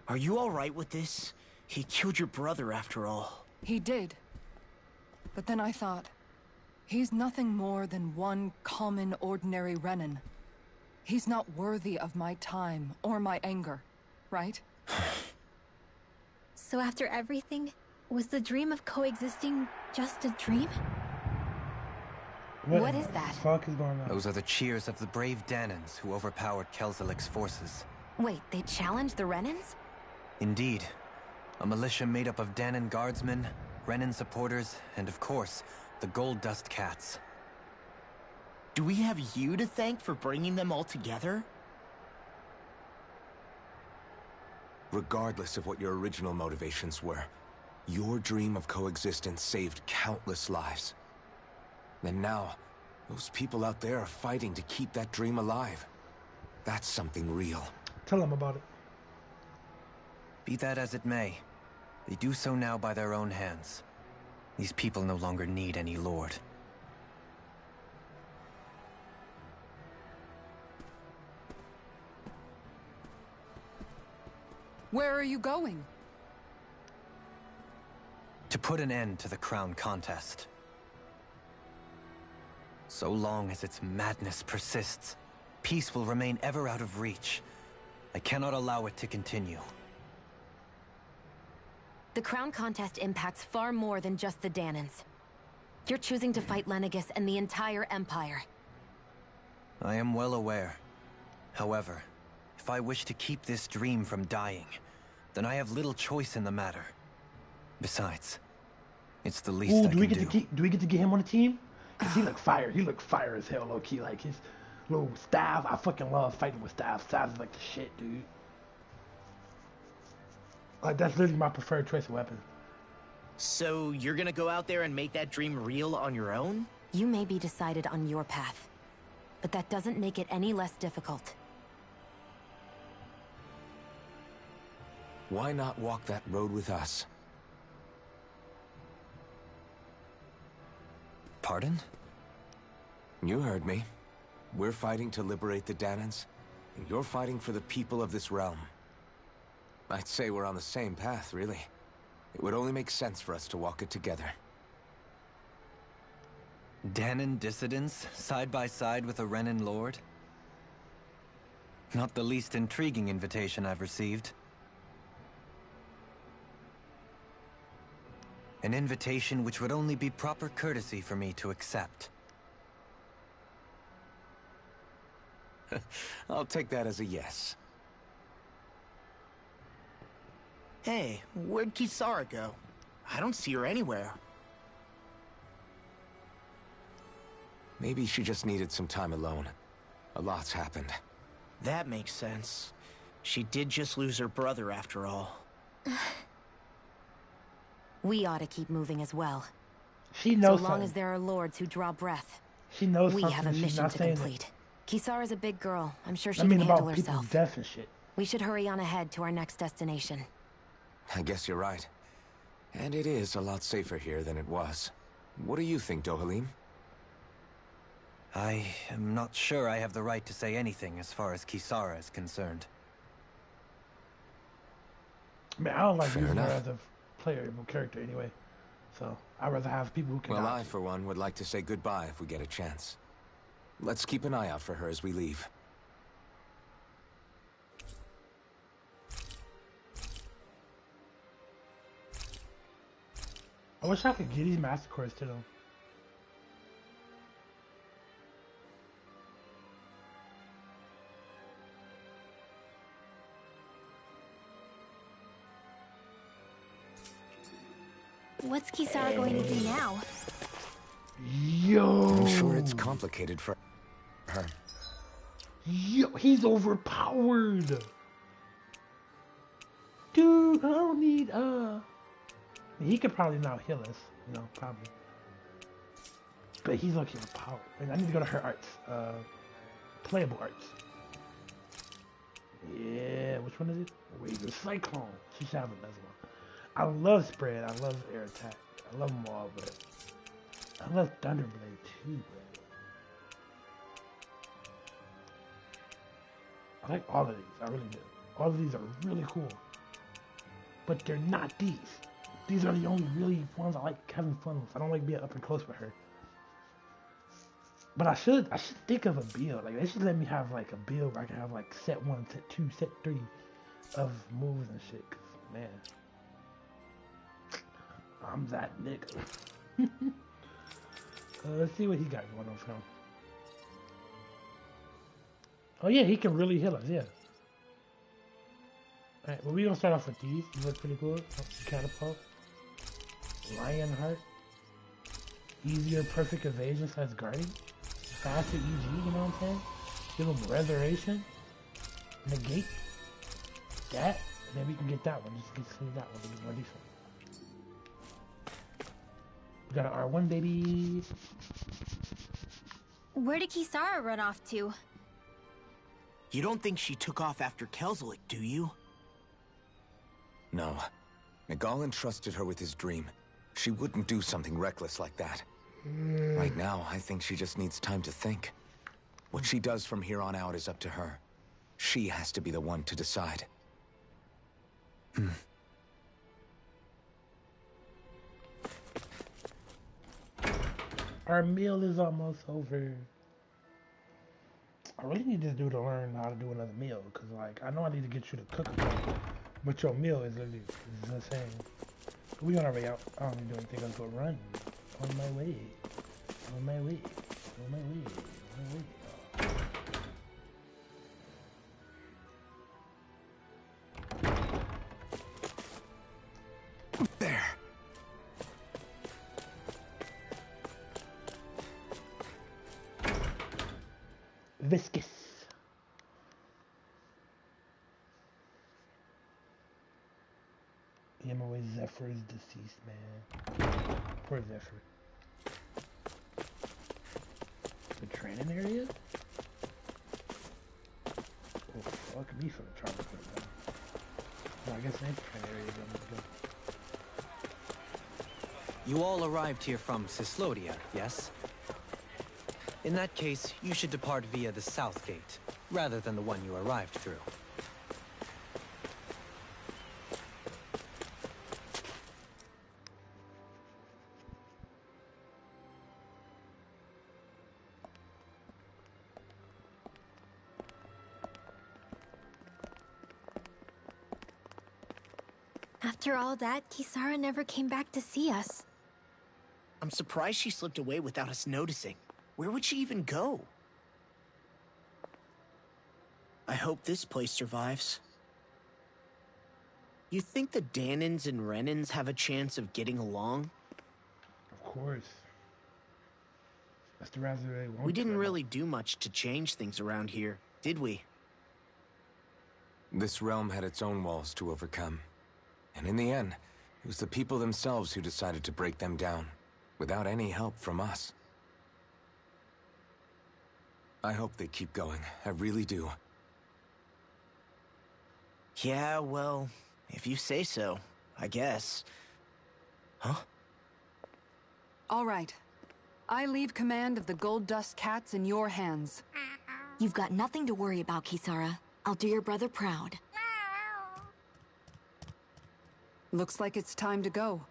Are you all right with this? He killed your brother after all. He did. But then I thought, he's nothing more than one common, ordinary Renan. He's not worthy of my time or my anger, right? So after everything, was the dream of coexisting just a dream? What is that? Fuck is going on? Those are the cheers of the brave Danans who overpowered Kelzelik's forces. Wait, they challenged the Renans? Indeed. A militia made up of Danan guardsmen, Renan supporters, and of course, the Gold Dust Cats. Do we have you to thank for bringing them all together? Regardless of what your original motivations were, your dream of coexistence saved countless lives. And now, those people out there are fighting to keep that dream alive. That's something real. Tell them about it. Be that as it may, they do so now by their own hands. These people no longer need any lord. Where are you going? To put an end to the crown contest. So long as its madness persists, peace will remain ever out of reach. I cannot allow it to continue. The crown contest impacts far more than just the Danans. You're choosing to fight Lenegis and the entire Empire. I am well aware. However, if I wish to keep this dream from dying, then I have little choice in the matter. Besides, it's the least I do we can get do. to do we get to get him on the team? Cause he look fire. He look fire as hell, low key. Like his little staff. I fucking love fighting with staff. Staff is like the shit, dude. Like that's literally my preferred choice of weapon. So you're gonna go out there and make that dream real on your own? You may be decided on your path, but that doesn't make it any less difficult. Why not walk that road with us? Pardon? You heard me. We're fighting to liberate the Danans, and you're fighting for the people of this realm. I'd say we're on the same path, really. It would only make sense for us to walk it together. Danan dissidents, side by side with a Renan lord? Not the least intriguing invitation I've received. An invitation which would only be proper courtesy for me to accept. I'll take that as a yes. Hey, where'd Kisara go? I don't see her anywhere. Maybe she just needed some time alone. A lot's happened. That makes sense. She did just lose her brother after all. We ought to keep moving as well. She knows So long something. as there are lords who draw breath. She knows We something. have a She's mission not to saying complete. Kisara's a big girl. I'm sure she I mean can about handle people's herself. death and shit. We should hurry on ahead to our next destination. I guess you're right. And it is a lot safer here than it was. What do you think, Dohalim? I am not sure I have the right to say anything as far as Kisara is concerned. I mean, I don't like Fair using her enough. as a playable character anyway. So I'd rather have people who can. Well, dodge I, it. for one, would like to say goodbye if we get a chance. Let's keep an eye out for her as we leave. I wish I could get these master cores to them. What's Kisara going to do now? Yo. I'm sure it's complicated for her. Yo, he's overpowered. Dude, I don't need he could probably now heal us, you know, probably. But he's looking overpowered. And I need to go to her arts. Playable arts. Yeah, which one is it? Wait, the Cyclone. She should have another one. I love Spread. I love Air Attack. I love them all, but I love Thunderblade too, bro. I like all of these. I really do. All of these are really cool. But they're not these. These are the only really ones I like having fun with. I don't like being up and close with her. But I should think of a build. Like, they should let me have like a build where I can have like set 1, set 2, set 3 of moves and shit. Cause man, I'm that nigga. Let's see what he got going on for him. Oh yeah, he can really heal us, yeah. Alright, well, we're gonna start off with these. These look pretty cool. Catapult. Lionheart. Easier perfect evasion / guarding. Faster EG, you know what I'm saying? Give him resurrection. Negate. That. And then we can get that one. Just get that one to get more decent. We got an R1, baby. Where did Kisara run off to? You don't think she took off after Kelzelik, do you? No. Nagal entrusted her with his dream. She wouldn't do something reckless like that. Right now, I think she just needs time to think. What she does from here on out is up to her. She has to be the one to decide. Our meal is almost over. I really need this dude to learn how to do another meal, because, like, I know I need to get you to cook a couple, but your meal is literally insane. We on our way out. I don't need to do anything else but run. On my way. On my way. On my way. On my way. There. Viscous. Yeah, my way Zephyr is deceased, man. Poor Zephyr. The training area? Oh, fuck me for the trauma put down. Well, I guess any training area is gonna go. You all arrived here from Cislodia, yes? In that case, you should depart via the south gate, rather than the one you arrived through. After all that, Kisara never came back to see us. I'm surprised she slipped away without us noticing. Where would she even go? I hope this place survives. You think the Danins and Renins have a chance of getting along? Of course. That's the reason they won't. We didn't really do much to change things around here, did we? This realm had its own walls to overcome. And in the end, it was the people themselves who decided to break them down, without any help from us. I hope they keep going. I really do. Yeah, well, if you say so, I guess. Huh? All right. I leave command of the Gold Dust Cats in your hands. You've got nothing to worry about, Kisara. I'll do your brother proud. Looks like it's time to go.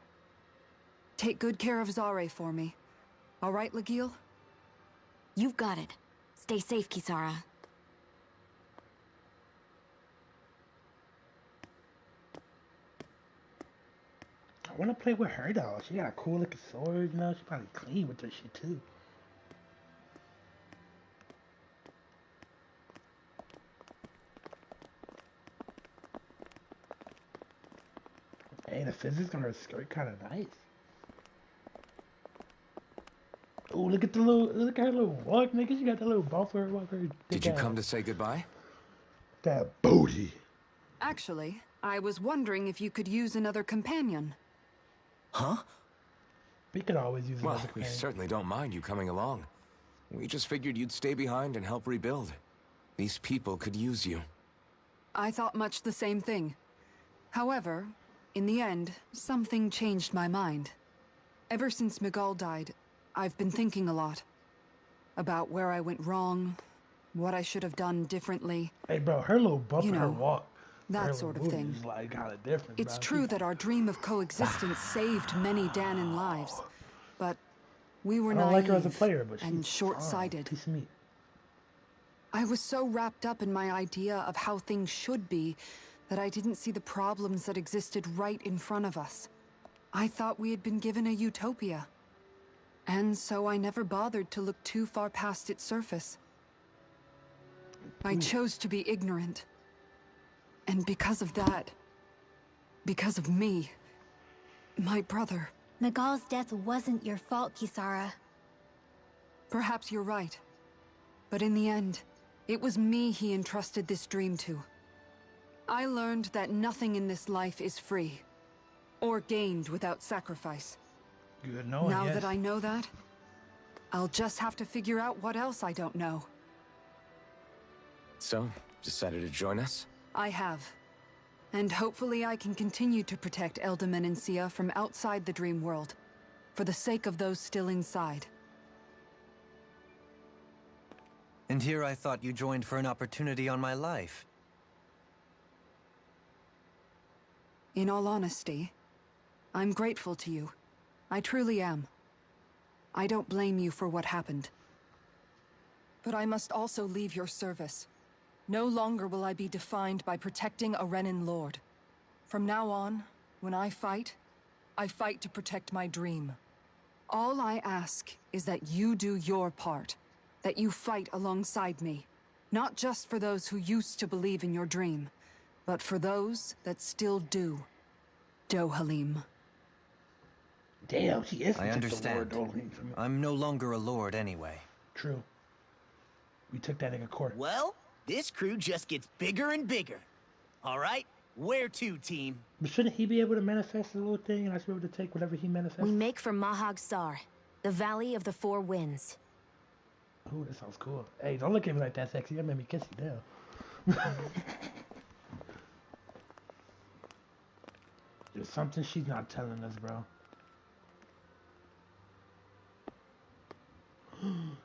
Take good care of Zare for me. All right, Legil? You've got it. Stay safe, Kisara. I want to play with her though. She got a cool looking sword, you know. She probably clean with her shit too. Hey, the physics on her skirt kind of nice. Oh, look at look at her little walk, nigga. She got that little buffer walker. Did you come to say goodbye? That booty. Actually, I was wondering if you could use another companion. Huh? We could always use another Well, we companion. certainly don't mind you coming along. We just figured you'd stay behind and help rebuild. These people could use you. I thought much the same thing. However, in the end, something changed my mind. Ever since Miguel died, I've been thinking a lot. About where I went wrong, what I should have done differently. Hey, bro, her little bump in her walk. That her sort of booty thing. is like kind of different, It's bro. true that our dream of coexistence saved many Danin lives, but we were I don't like her as a naive player, but she's and short-sighted. Piece of meat. I was so wrapped up in my idea of how things should be that I didn't see the problems that existed right in front of us. I thought we had been given a utopia. And so I never bothered to look too far past its surface. I chose to be ignorant. And because of that, because of me, my brother... Miguel's death wasn't your fault, Kisara. Perhaps you're right. But in the end, it was me he entrusted this dream to. I learned that nothing in this life is free, or gained without sacrifice. Good knowing, Now yes. that I know that, I'll just have to figure out what else I don't know. So, decided to join us? I have. And hopefully I can continue to protect Elda Menencia from outside the dream world, for the sake of those still inside. And here I thought you joined for an opportunity on my life. In all honesty, I'm grateful to you. I truly am. I don't blame you for what happened. But I must also leave your service. No longer will I be defined by protecting a Renin lord. From now on, when I fight to protect my dream. All I ask is that you do your part, that you fight alongside me. Not just for those who used to believe in your dream, but for those that still do. Dohalim. Damn, she is I such a understand. lord, Dohalim, from it. I'm no longer a lord anyway. True. We took that nigga court. Well, this crew just gets bigger and bigger. All right, where to, team? But shouldn't he be able to manifest a little thing, and I should be able to take whatever he manifests? We make for Mahag Sar, the Valley of the Four Winds. Ooh, that sounds cool. Hey, don't look at me like that, sexy. That made me kiss you down. There's something she's not telling us, bro.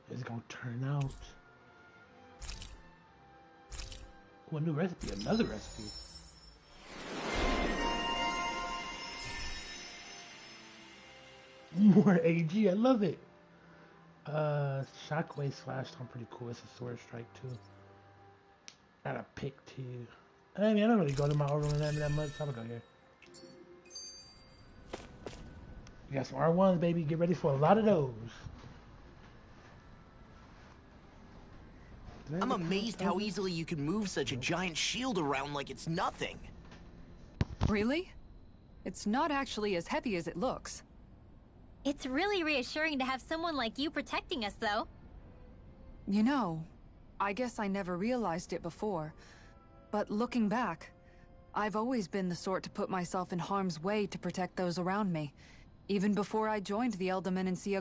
It's gonna turn out. Ooh, a new recipe, another recipe. More AG, I love it. Shockwave slash sound pretty cool. It's a sword strike too. And a pick too. I mean, I don't really go to my overland that much. So I'm gonna go here. We got some R1s, baby. Get ready for a lot of those. I'm amazed how easily you can move such a giant shield around like it's nothing. Really? It's not actually as heavy as it looks. It's really reassuring to have someone like you protecting us, though. You know, I guess I never realized it before. But looking back, I've always been the sort to put myself in harm's way to protect those around me, even before I joined the Elder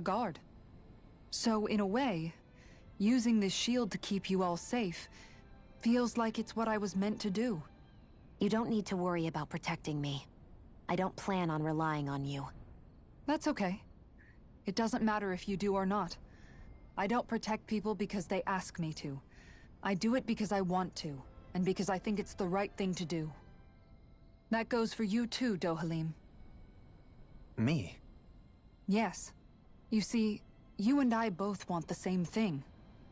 Guard. So, in a way, using this shield to keep you all safe feels like it's what I was meant to do. You don't need to worry about protecting me. I don't plan on relying on you. That's okay. It doesn't matter if you do or not. I don't protect people because they ask me to. I do it because I want to, and because I think it's the right thing to do. That goes for you too, Dohalim. Me? Yes. You see, you and I both want the same thing.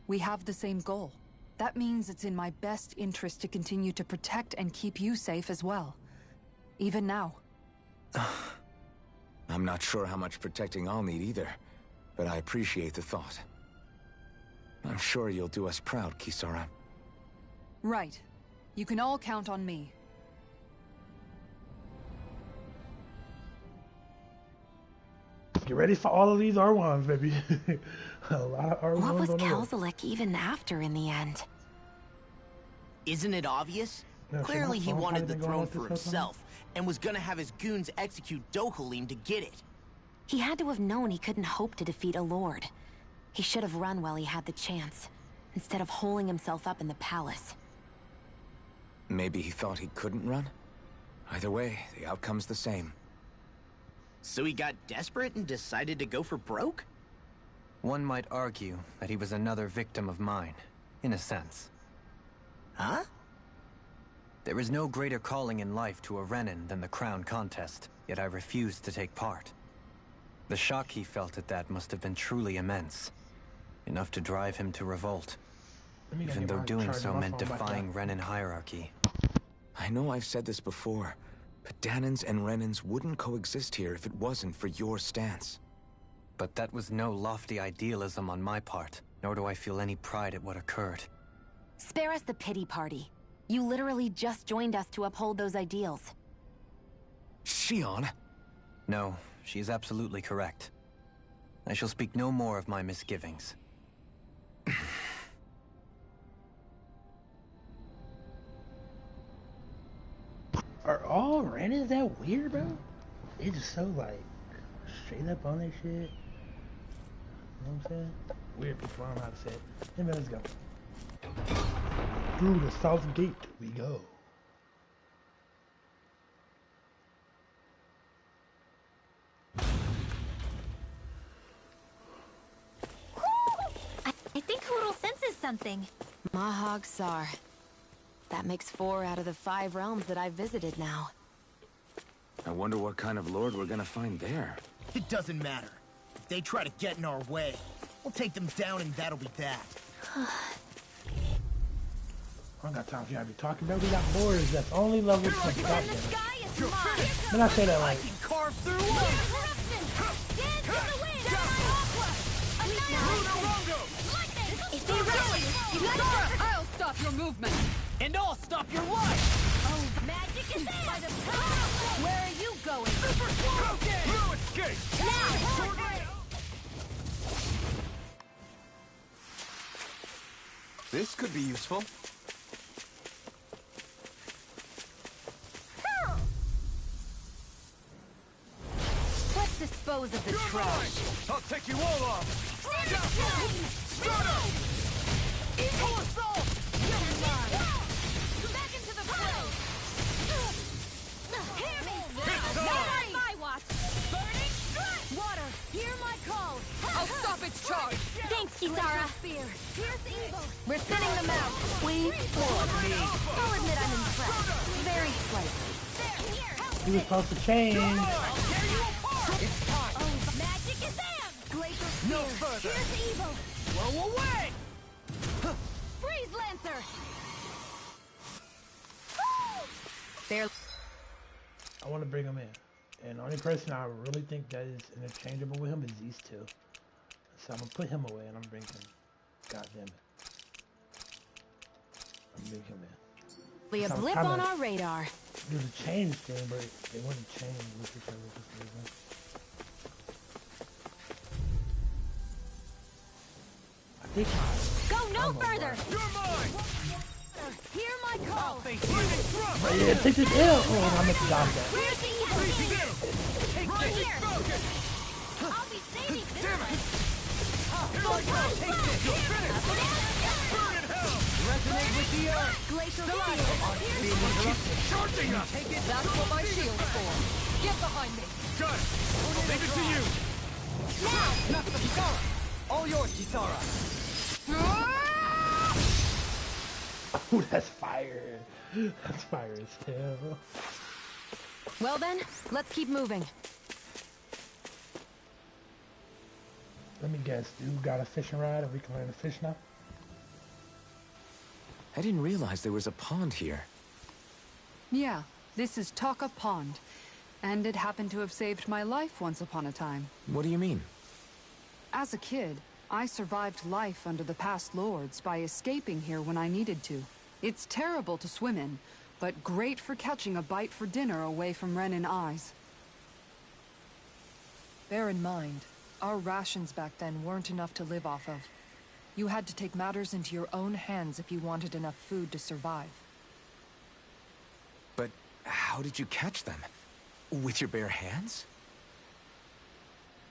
We have the same goal. That means it's in my best interest to continue to protect and keep you safe as well. Even now. I'm not sure how much protecting I'll need either, but I appreciate the thought. I'm sure you'll do us proud, Kisara. Right. You can all count on me. Get ready for all of these R1s, baby. A lot of R1s. What was on the way. Kelzalik even after in the end? Isn't it obvious? No, Clearly he Phone wanted probably the been going throne on for this whole time. himself, and was gonna have his goons execute Dohalim to get it. He had to have known he couldn't hope to defeat a lord. He should have run while he had the chance, instead of holding himself up in the palace. Maybe he thought he couldn't run? Either way, the outcome's the same. So he got desperate and decided to go for broke? One might argue that he was another victim of mine, in a sense. Huh? There is no greater calling in life to a Renin than the crown contest, yet I refused to take part. The shock he felt at that must have been truly immense. Enough to drive him to revolt. Even though doing so meant defying Renin hierarchy. I know I've said this before, but Danans and Renins wouldn't coexist here if it wasn't for your stance. But that was no lofty idealism on my part, nor do I feel any pride at what occurred. Spare us the pity party. You literally just joined us to uphold those ideals. Shion? No, she is absolutely correct. I shall speak no more of my misgivings. Are all Renins that weird, bro? They just so like straight up on their shit. You know what I'm saying? Weird people, I don't know how to say it. Anyway, let's go. Through the south gate we go. I think Hoodle senses something. Mahag Sar. That makes 4 out of the 5 realms that I've visited now. I wonder what kind of lord we're gonna find there. It doesn't matter. If they try to get in our way, we'll take them down and that'll be that. I don't got time for y'all to be talking about. We got borders that's only level 6. The sky is mine. Then I say that like, Carve through Corruption. Dance in the wind. Aqua. Annihilation. Lightning. If they rally, you gotta... I'll stop your movement! and I'll stop your life! Oh, magic is there. By the power. Where are you going? Super slow! No escape! Now. This could be useful. Let's dispose of the trash. I'll take you all off! Equal assault! Back into the fray! Hear me! Not on my watch! Burning strike! Water, hear my call! I'll stop its charge! Thanks, Kisara! Fear! Here's evil! We're thinning them out. We I'll admit I'm impressed. Very slightly. There, here! he was supposed to change. Oh, magic is them! Glacial spear! No further. Here's evil! Blow away! Freeze Lancer! They're... I want to bring him in. And the only person I really think that is interchangeable with him is these two. So I'm gonna put him away and I'm bringing him. God damn it. I'm bringing him in. A blip on our radar. There's a change thing, but they wouldn't change with each other for some reason. I think Go no further! Right. You're mine! Hear my call! Lightning thrust! But yeah, take this L! Oh, I meant to dodge that. Where's the Freezing cascade? down! Right here! Falcon! I'll be saving this Damn it! Go time flash! You're finished! Burn in hell! Resonate with the earth! Glacial Being field! interrupted. Charging us! Take it. That's what my shield's for. Get behind me. Got it! I'll leave it to you! Now! Not the Kisara! All yours, Kisara! Ooh, that's fire. That's fire as hell. Well then, let's keep moving. Let me guess, dude got a fishing rod and we can learn to fish now? I didn't realize there was a pond here. Yeah, this is Taka Pond. And it happened to have saved my life once upon a time. What do you mean? As a kid, I survived life under the past lords by escaping here when I needed to. It's terrible to swim in, but great for catching a bite for dinner away from Ren and eyes. Bear in mind, our rations back then weren't enough to live off of. You had to take matters into your own hands if you wanted enough food to survive. But how did you catch them? With your bare hands?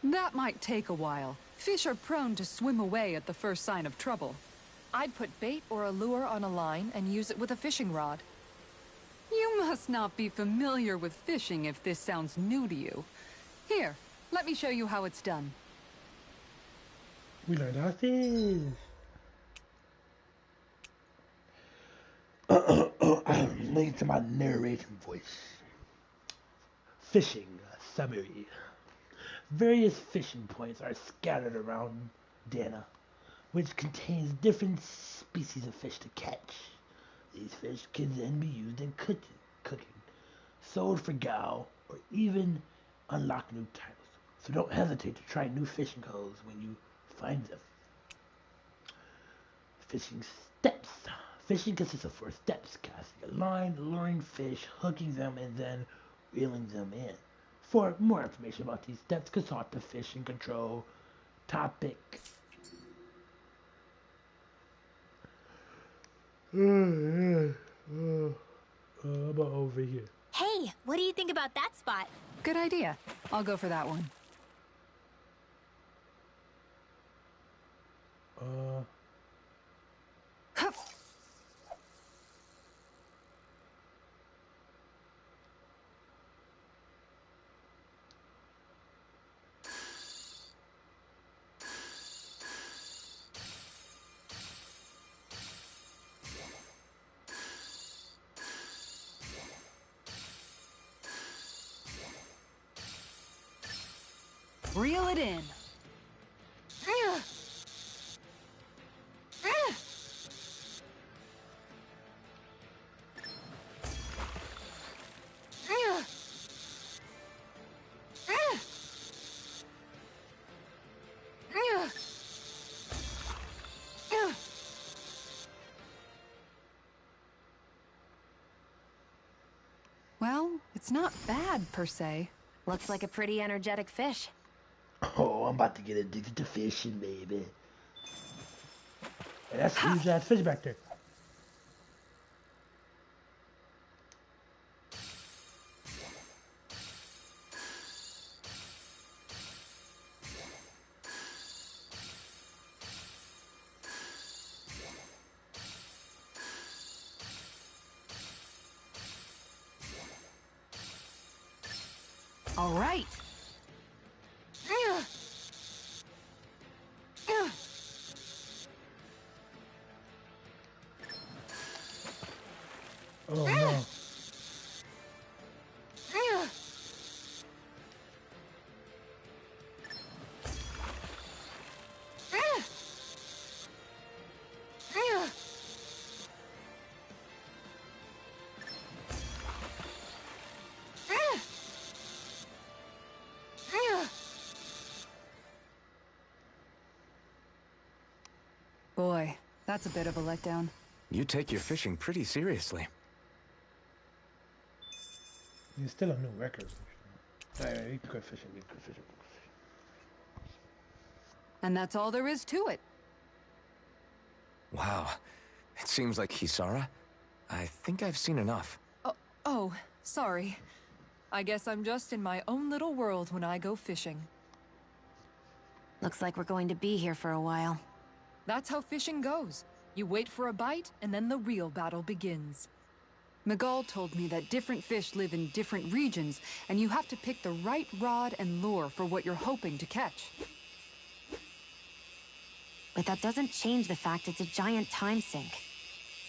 That might take a while. Fish are prone to swim away at the first sign of trouble. I'd put bait or a lure on a line and use it with a fishing rod. You must not be familiar with fishing if this sounds new to you. Here, let me show you how it's done. We learned how to fish. Link to my narrating voice. Fishing summary. Various fishing points are scattered around Dana, which contains different species of fish to catch. These fish can then be used in cooking, sold for gao, or even unlock new titles. So don't hesitate to try new fishing codes when you find them. Fishing steps. Fishing consists of 4 steps: casting a line, luring fish, hooking them, and then reeling them in. For more information about these steps, consult the fishing control topic. I'm over here. Hey, what do you think about that spot? Good idea. I'll go for that one. Huff. Reel it in. Well, it's not bad, per se. Looks like a pretty energetic fish. Oh, I'm about to get addicted to fishing, baby. Hey, that's a huge ass fish back there. All right. Oh no. That's a bit of a letdown. You take your fishing pretty seriously. It's still a new record. Hey, you can go fishing, you can go fishing. And that's all there is to it. Wow. It seems like Kisara. I think I've seen enough. Oh, sorry. I guess I'm just in my own little world when I go fishing. Looks like we're going to be here for a while. That's how fishing goes. You wait for a bite, and then the real battle begins. Miguel told me that different fish live in different regions, and you have to pick the right rod and lure for what you're hoping to catch. But that doesn't change the fact it's a giant time sink.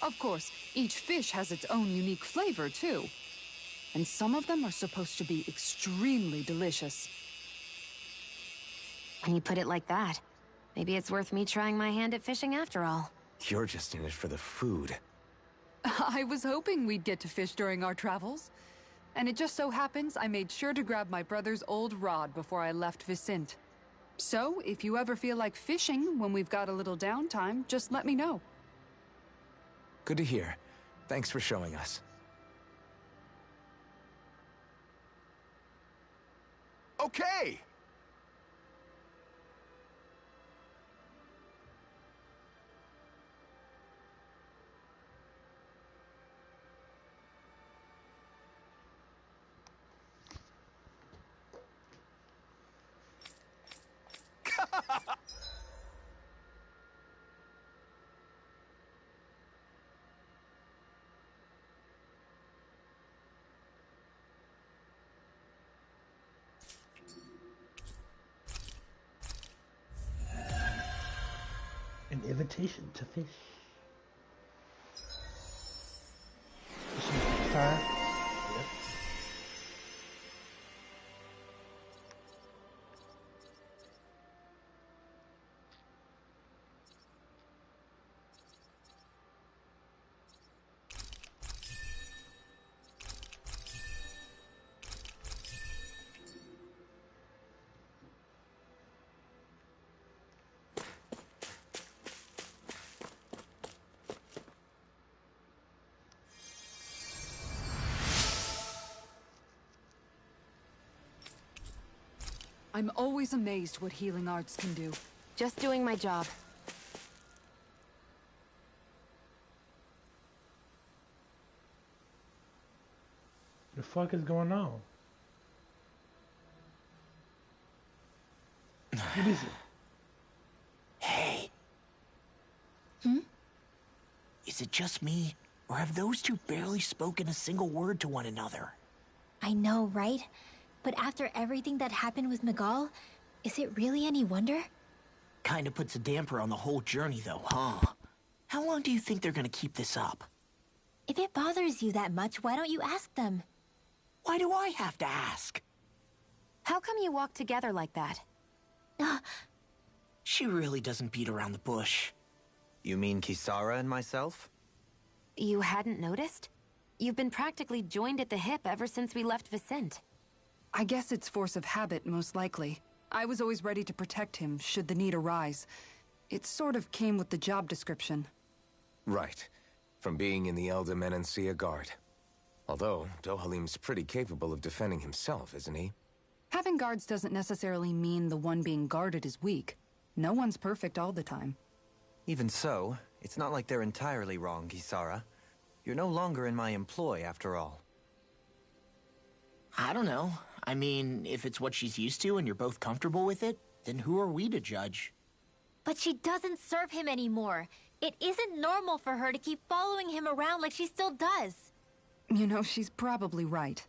Of course, each fish has its own unique flavor, too. And some of them are supposed to be extremely delicious. When you put it like that, maybe it's worth me trying my hand at fishing after all. You're just in it for the food. I was hoping we'd get to fish during our travels. And it just so happens I made sure to grab my brother's old rod before I left Vicente. So, if you ever feel like fishing when we've got a little downtime, just let me know. Good to hear. Thanks for showing us. Okay! An invitation to fish. Fishing star. Yep. I'm always amazed what healing arts can do. Just doing my job. The fuck is going on? What is it? Hey. Is it just me, or have those two barely spoken a single word to one another? I know, right? But after everything that happened with Miguel, is it really any wonder? Kinda puts a damper on the whole journey, though, huh? How long do you think they're gonna keep this up? If it bothers you that much, why don't you ask them? Why do I have to ask? How come you walk together like that? She really doesn't beat around the bush. You mean Kisara and myself? You hadn't noticed? You've been practically joined at the hip ever since we left Vicente. I guess it's force of habit, most likely. I was always ready to protect him, should the need arise. It sort of came with the job description. Right. From being in the Elda Menancia Guard. Although, Dohalim's pretty capable of defending himself, isn't he? Having guards doesn't necessarily mean the one being guarded is weak. No one's perfect all the time. Even so, it's not like they're entirely wrong, Kisara. You're no longer in my employ, after all. I don't know. I mean, if it's what she's used to and you're both comfortable with it, then who are we to judge? But she doesn't serve him anymore. It isn't normal for her to keep following him around like she still does. You know, she's probably right.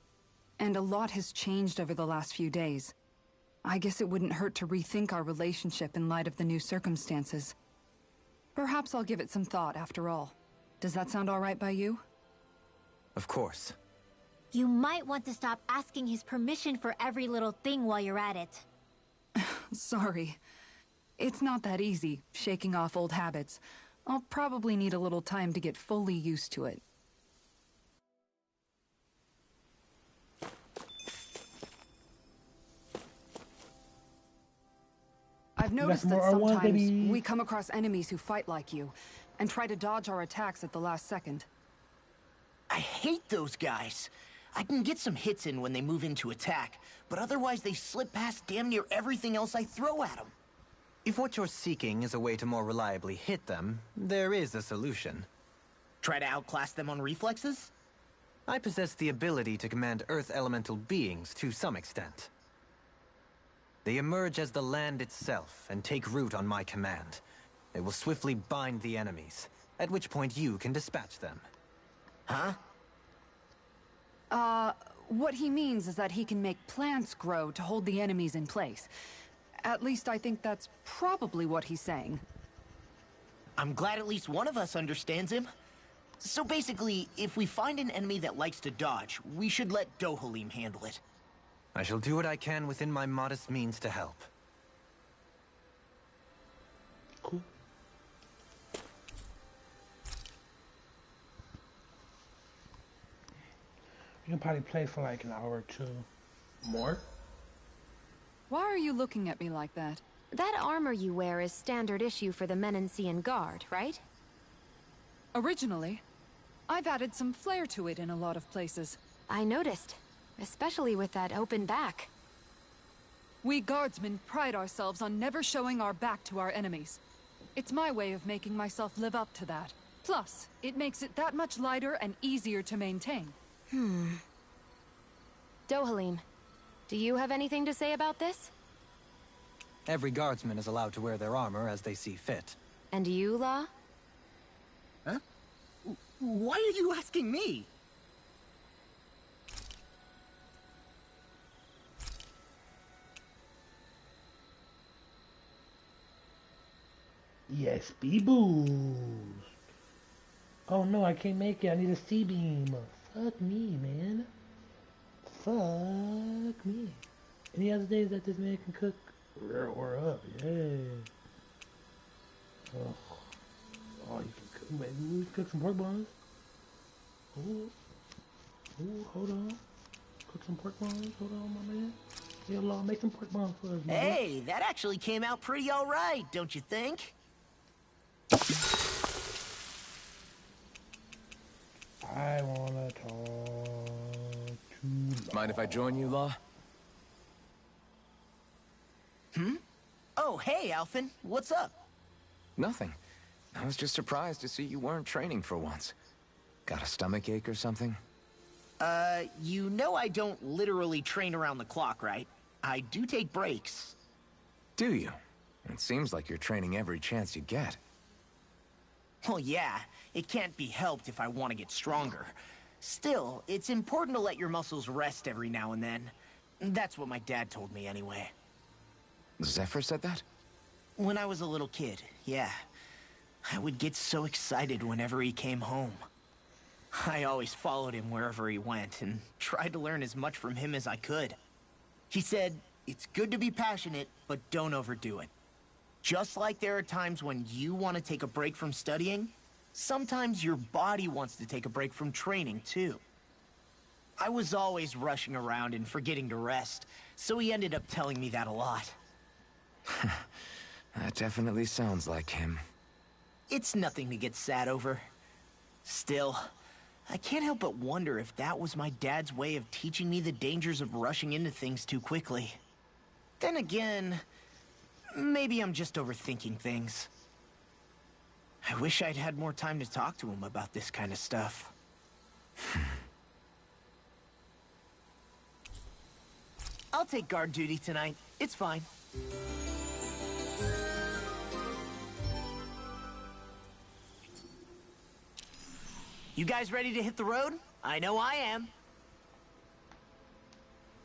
And a lot has changed over the last few days. I guess it wouldn't hurt to rethink our relationship in light of the new circumstances. Perhaps I'll give it some thought after all. Does that sound all right by you? Of course. You might want to stop asking his permission for every little thing while you're at it. Sorry. It's not that easy, shaking off old habits. I'll probably need a little time to get fully used to it. I've noticed that sometimes we come across enemies who fight like you, and try to dodge our attacks at the last second. I hate those guys. I can get some hits in when they move into attack, but otherwise they slip past damn near everything else I throw at them. If what you're seeking is a way to more reliably hit them, there is a solution. Try to outclass them on reflexes? I possess the ability to command Earth elemental beings to some extent. They emerge as the land itself and take root on my command. They will swiftly bind the enemies, at which point you can dispatch them. Huh? What he means is that he can make plants grow to hold the enemies in place. At least I think that's probably what he's saying. I'm glad at least one of us understands him. So basically, if we find an enemy that likes to dodge, we should let Dohalim handle it. I shall do what I can within my modest means to help. Cool. You can probably play for like an hour or two more. Why are you looking at me like that? That armor you wear is standard issue for the Menencean Guard, right? Originally, I've added some flair to it in a lot of places. I noticed, especially with that open back. We guardsmen pride ourselves on never showing our back to our enemies. It's my way of making myself live up to that. Plus, it makes it that much lighter and easier to maintain. Dohalim, do you have anything to say about this? Every guardsman is allowed to wear their armor as they see fit. And you, Law? Huh? Why are you asking me? Yes, boo. Oh no, I can't make it. I need a C-beam. Fuck me, man. Fuck me. Any other days that this man can cook? We're up, yeah. Oh, you can cook. Maybe we cook some pork buns. Ooh, hold on. Cook some pork buns. Hold on, my man. Yeah, Law, make some pork buns for us, man. Hey, that actually came out pretty alright, don't you think? I wanna talk to Law. Mind if I join you, Law? Oh, hey, Alphen. What's up? Nothing. I was just surprised to see you weren't training for once. Got a stomachache or something? You know I don't literally train around the clock, right? I do take breaks. Do you? It seems like you're training every chance you get. Well, yeah, it can't be helped if I want to get stronger. Still, it's important to let your muscles rest every now and then. That's what my dad told me anyway. Zephyr said that? When I was a little kid, yeah. I would get so excited whenever he came home. I always followed him wherever he went and tried to learn as much from him as I could. He said, it's good to be passionate, but don't overdo it. Just like there are times when you want to take a break from studying, sometimes your body wants to take a break from training, too. I was always rushing around and forgetting to rest, so he ended up telling me that a lot. That definitely sounds like him. It's nothing to get sad over. Still, I can't help but wonder if that was my dad's way of teaching me the dangers of rushing into things too quickly. Then again, maybe I'm just overthinking things. I wish I'd had more time to talk to him about this kind of stuff. I'll take guard duty tonight. It's fine. You guys ready to hit the road? I know I am.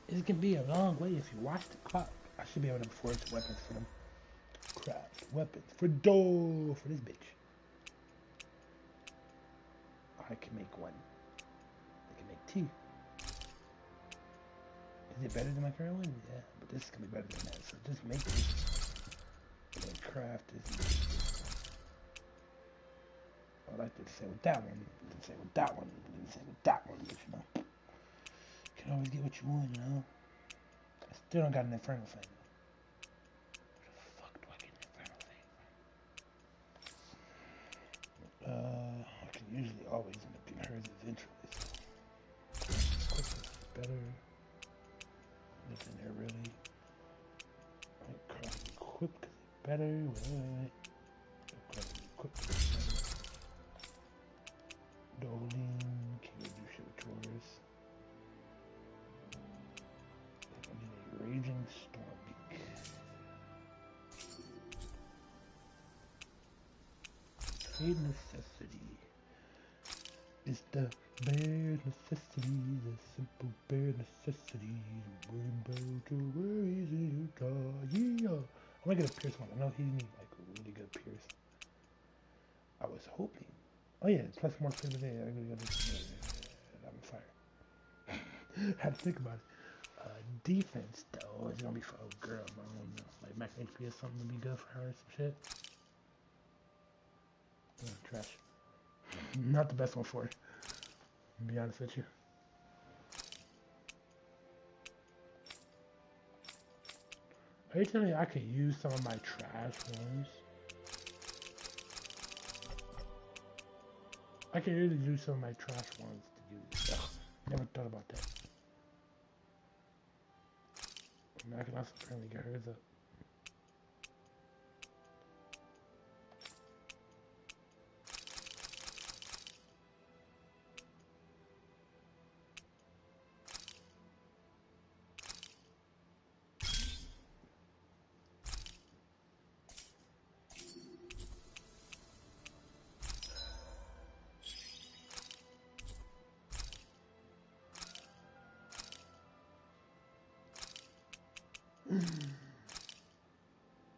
It can be a long way if you watch the clock. I should be able to afford some weapons for them. Craft weapons for dough for this bitch. I can make one. I can make two. Is it better than my current one? Yeah, but this is gonna be better than that. So just make this. And then craft this. I like to say with that one. Didn't say with that one. Didn't say with that one. But you know, you can always get what you want. You know. I still don't got an infernal thing. Where the fuck do I get an infernal thing? usually always making hers eventually. So quick is better. Nothing there really. Like craft equip because it's better. Wait. Craft equip because it's better. Doling, can't really do shit with chores. I need a raging storm beak. Trade necessity. It's the bare necessities, the simple bare necessities. Worrying about your worries and your God. Yeah. I'm gonna get a Pierce one. I know he needs like a really good Pierce. I was hoping. Oh yeah, it's plus 1 for the day. I'm gonna go this. I'm fire. Had to think about it. Defense though, it's gonna be for a girl. I don't know. Like max HP is something to be good for her or some shit. Trash. Not the best one for it. To be honest with you. Are you telling me I could use some of my trash ones? I can really use some of my trash ones to do this. Ugh, never thought about that. I mean, I can also apparently get hers up.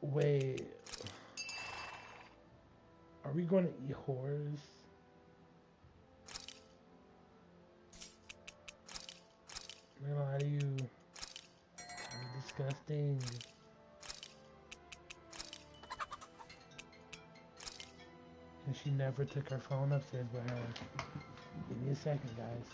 Wait. Are we going to eat whores? I'm not gonna lie to you. It's disgusting. And she never took her phone upstairs with her. Give me a second, guys.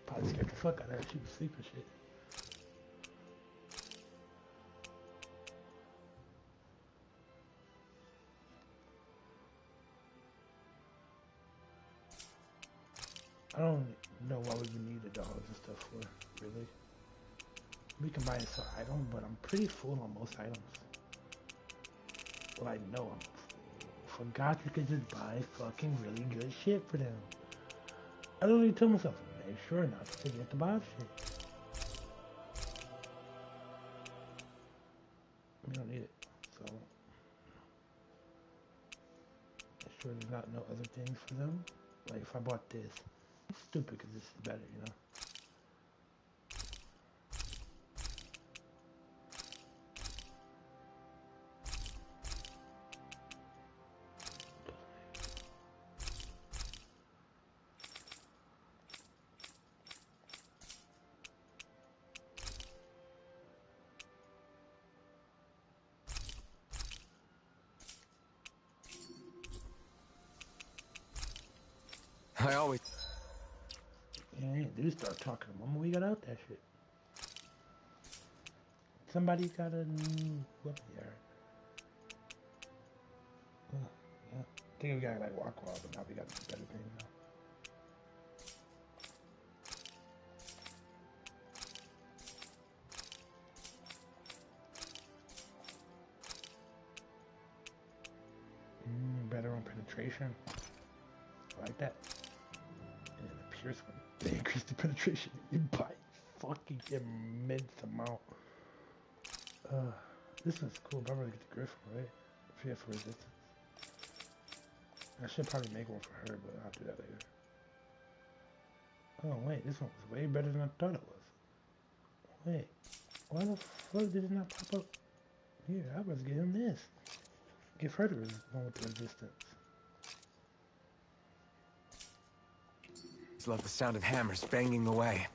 Probably scared the fuck out of her. She was sleeping shit. I don't know what we would need the dogs and stuff for, really. We can buy some items, but I'm pretty full on most items. Well, I know I'm full. Forgot you could just buy fucking really good shit for them. I literally told myself, make sure not to forget to buy shit. We don't need it, so make sure there's not no other things for them. Like if I bought this, it's stupid because this is better, you know. I always... Yeah, dude, start talking the moment we got out that shit. Somebody got a new weapon here. Yeah. I think we got like walk wall, but now we got better things now. Better on penetration. I like that. And the Pierce one. They increase the penetration by fucking immense amount. This one's cool, but I'm gonna get the Griffin, right? Fear for resistance. I should probably make one for her, but I'll do that later. Oh wait, this one was way better than I thought it was. Wait, why the fuck did it not pop up here? I was getting this. Give her the one with the resistance. I love the sound of hammers banging away.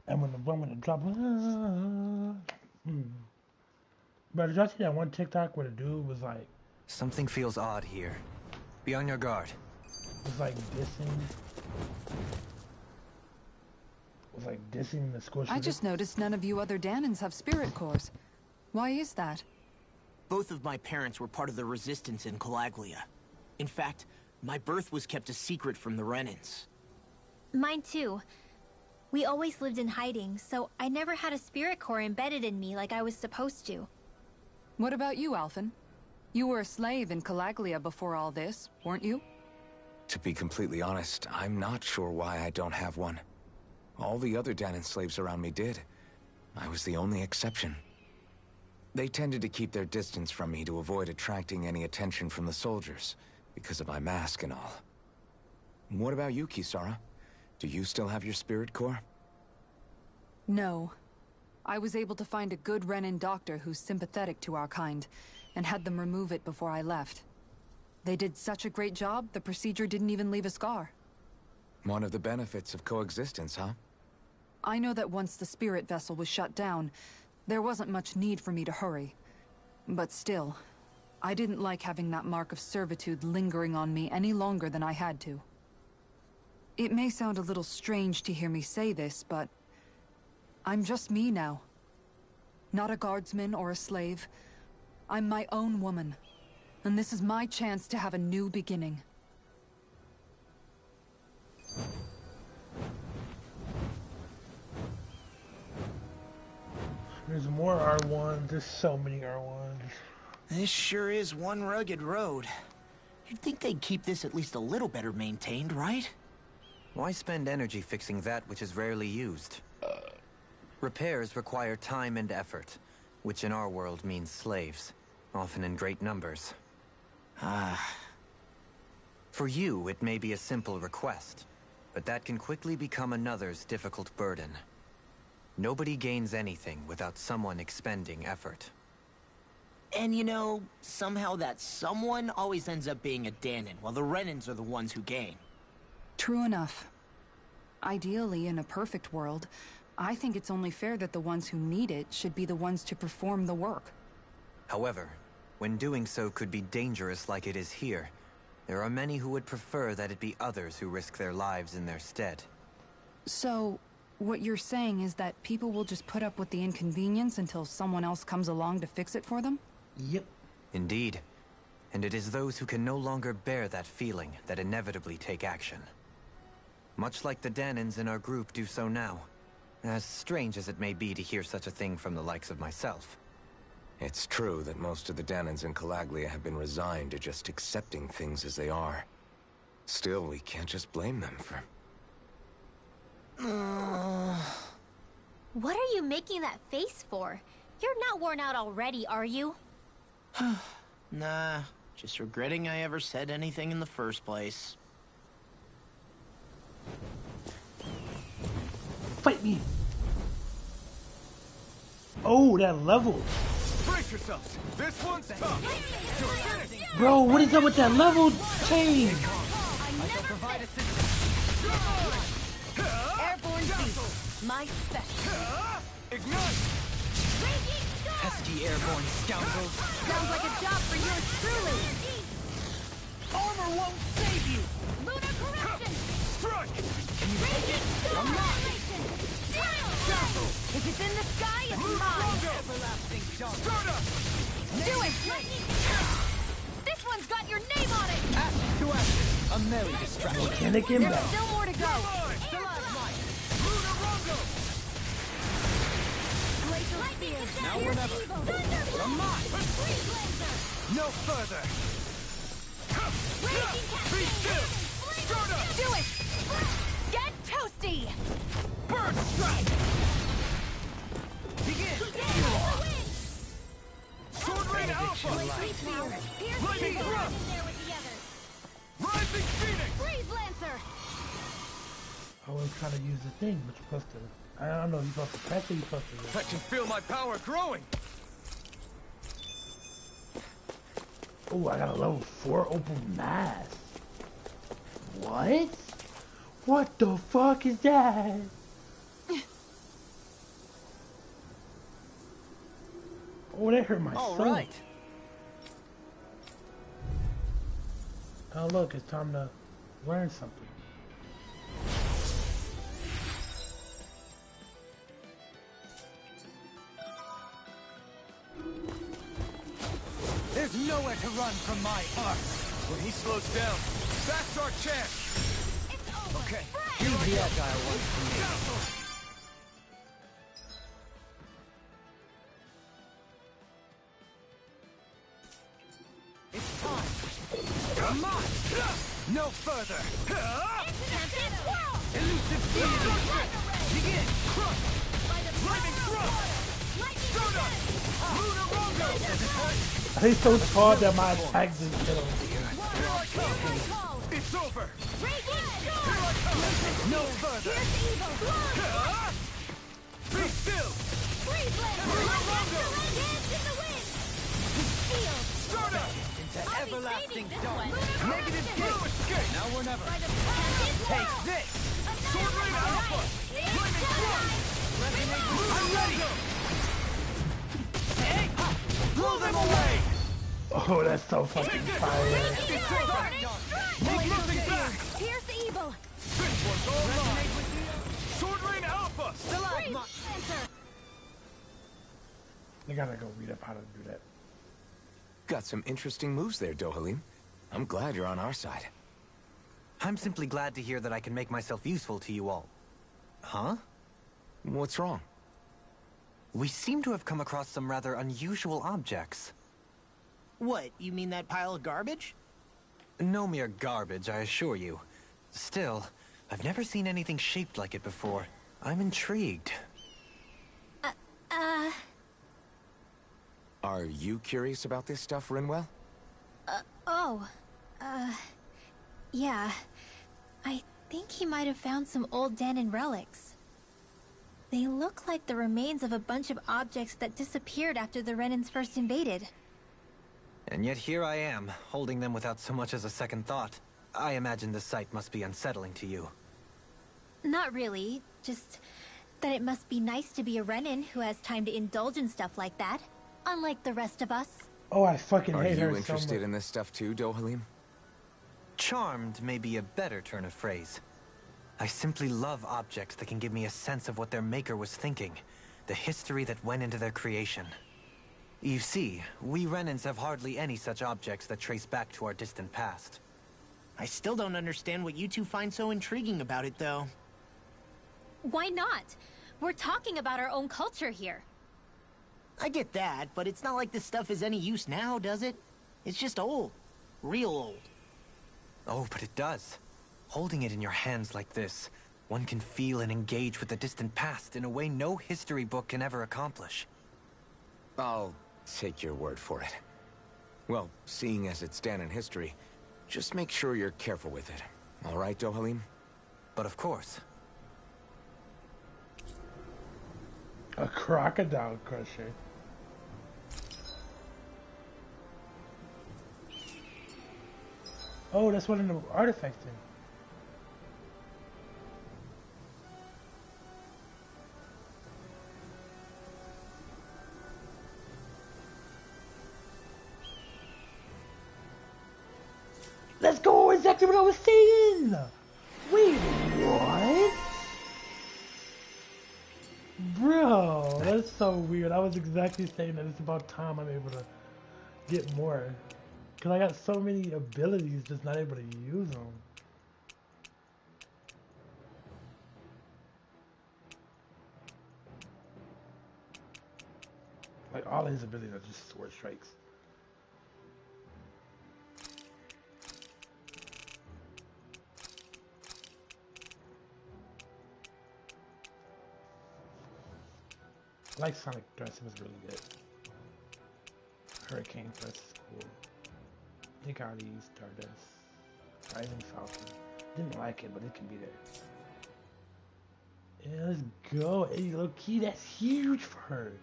And when the one with the drop, But did y'all see that one TikTok where the dude was like, Something feels odd here. Be on your guard. was like dissing the school shooter? I just noticed none of you other Danans have spirit cores. Why is that? Both of my parents were part of the resistance in Calaglia. In fact, my birth was kept a secret from the Renans. Mine too. We always lived in hiding, so I never had a spirit core embedded in me like I was supposed to. What about you, Alphen? You were a slave in Calaglia before all this, weren't you? To be completely honest, I'm not sure why I don't have one. All the other Danan slaves around me did. I was the only exception. They tended to keep their distance from me to avoid attracting any attention from the soldiers, because of my mask and all. What about you, Kisara? Do you still have your spirit core? No. I was able to find a good Renan doctor who's sympathetic to our kind, and had them remove it before I left. They did such a great job, the procedure didn't even leave a scar. One of the benefits of coexistence, huh? I know that once the spirit vessel was shut down, there wasn't much need for me to hurry. But still, I didn't like having that mark of servitude lingering on me any longer than I had to. It may sound a little strange to hear me say this, but I'm just me now. Not a guardsman or a slave. I'm my own woman, and this is my chance to have a new beginning. There's more R1s. There's so many R1s. This sure is one rugged road. You'd think they'd keep this at least a little better maintained, right? Why spend energy fixing that which is rarely used? Repairs require time and effort, which in our world means slaves, often in great numbers. For you, it may be a simple request, but that can quickly become another's difficult burden. Nobody gains anything without someone expending effort. And you know, somehow that someone always ends up being a Danan, while the Renans are the ones who gain. True enough. Ideally, in a perfect world, I think it's only fair that the ones who need it should be the ones to perform the work. However, when doing so could be dangerous like it is here, there are many who would prefer that it be others who risk their lives in their stead. So, what you're saying is that people will just put up with the inconvenience until someone else comes along to fix it for them? Yep. Indeed. And it is those who can no longer bear that feeling that inevitably take action. Much like the Danans in our group do so now. As strange as it may be to hear such a thing from the likes of myself. It's true that most of the Danans in Calaglia have been resigned to just accepting things as they are. Still, we can't just blame them for... What are you making that face for? You're not worn out already, are you? Nah, just regretting I ever said anything in the first place. Fight me! Oh, that level! Brace yourselves! This one's tough! You're finished! Bro, what is up with that level change? I shall provide assistance. Airborne beast, my special. Ignite! Pesky airborne scoundrels. Sounds like a job for yours truly. Armor won't save you! Lunar correction! Strike! Can you take it? I'm not! If it's in the sky, it's mine! Everlasting dark. Stardust! Do it! This one's got your name on it! Ashes to ashes. A merry distraction. Mechanic There's inbound. still more to go! Lunar Rondo! Glacial Spear! Now or never. I'm mine! No further. Raging Cascade! Be still! Stardust! Do it! Get Get toasty! Bird strike! Begin! Sword Rain Alpha! Lightning Thrust! Rising Phoenix! Freeze Lancer! I was trying to use the thing, but you're supposed to. I don't know, you're supposed to press it, you're supposed to. I can feel my power growing! Oh, I got a level 4 open mask. What? What the fuck is that? Oh, that hurt my soul. Alright. Oh, look, it's time to learn something. There's nowhere to run from my art. When he slows down, that's our chance! Okay, here's the agile one for me. It's time. Come on! No further! Elusive fusion! Begin! Crush! Lightning Thrust! Soda! Lunar Rondo! He's so tall that my attack just hit him. Here I come! It's over! Here I come! No further! Be still! Lunar Rondo! Soda! Into everlasting dark. Negative gate! Escape! Now or never. Take this! Sword Rain Alpha! Lightning Thrust! I'm ready! Hey! Blow them away! Oh, that's so fucking fire. It's over! Make nothing back! Here's the evil! This one's all mine! Sword Rain Alpha! Freeze Lancer! I gotta go read up how to do that. Got some interesting moves there, Dohalim. I'm glad you're on our side. I'm simply glad to hear that I can make myself useful to you all. Huh? What's wrong? We seem to have come across some rather unusual objects. What, you mean that pile of garbage? No mere garbage, I assure you. Still, I've never seen anything shaped like it before. I'm intrigued. Are you curious about this stuff, Rinwell? Yeah. I think he might have found some old Danon relics. They look like the remains of a bunch of objects that disappeared after the Renans first invaded. And yet here I am, holding them without so much as a second thought. I imagine the sight must be unsettling to you. Not really, just that it must be nice to be a Renan who has time to indulge in stuff like that, unlike the rest of us. Oh, I fucking Are hate her you so interested much. in this stuff too, Dohalim? Charmed may be a better turn of phrase. I simply love objects that can give me a sense of what their maker was thinking, the history that went into their creation. You see, we Renans have hardly any such objects that trace back to our distant past. I still don't understand what you two find so intriguing about it, though. Why not? We're talking about our own culture here. I get that, but it's not like this stuff is any use now, does it? It's just old. Real old. Oh, but it does. Holding it in your hands like this, one can feel and engage with the distant past in a way no history book can ever accomplish. I'll take your word for it. Well, seeing as it's Danon history, just make sure you're careful with it. All right, Dohalim? But of course. A crocodile crusher. Oh, that's one of the artifacts thing. Let's go! Exactly what I was saying! Wait, what? Bro, that's so weird. I was exactly saying that it's about time I'm able to get more. Because I got so many abilities, just not able to use them. Like, all his abilities are just sword strikes. like Sonic Thrust. It was really good. Hurricane Thrust is cool. I think I already used Stardust. Rising Falcon. Didn't like it, but it can be there. Yeah, let's go. Hey, low key, that's huge for her.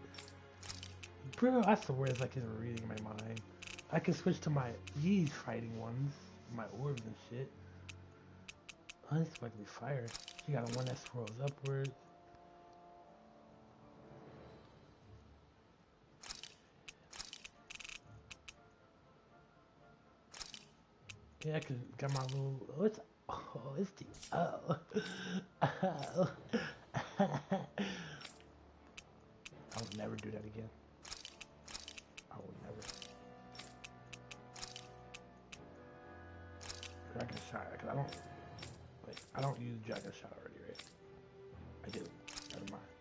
Bro, I swear it's like it's reading my mind. I can switch to my these fighting ones, my orbs and shit. Oh, this is about to be fire. She got a one that swirls upwards. Yeah, I could got my little. What's it's the oh. I would never do that again. I would never. Dragon shot. Cause I don't. Wait, I don't use dragon shot already, right? I do. Never mind.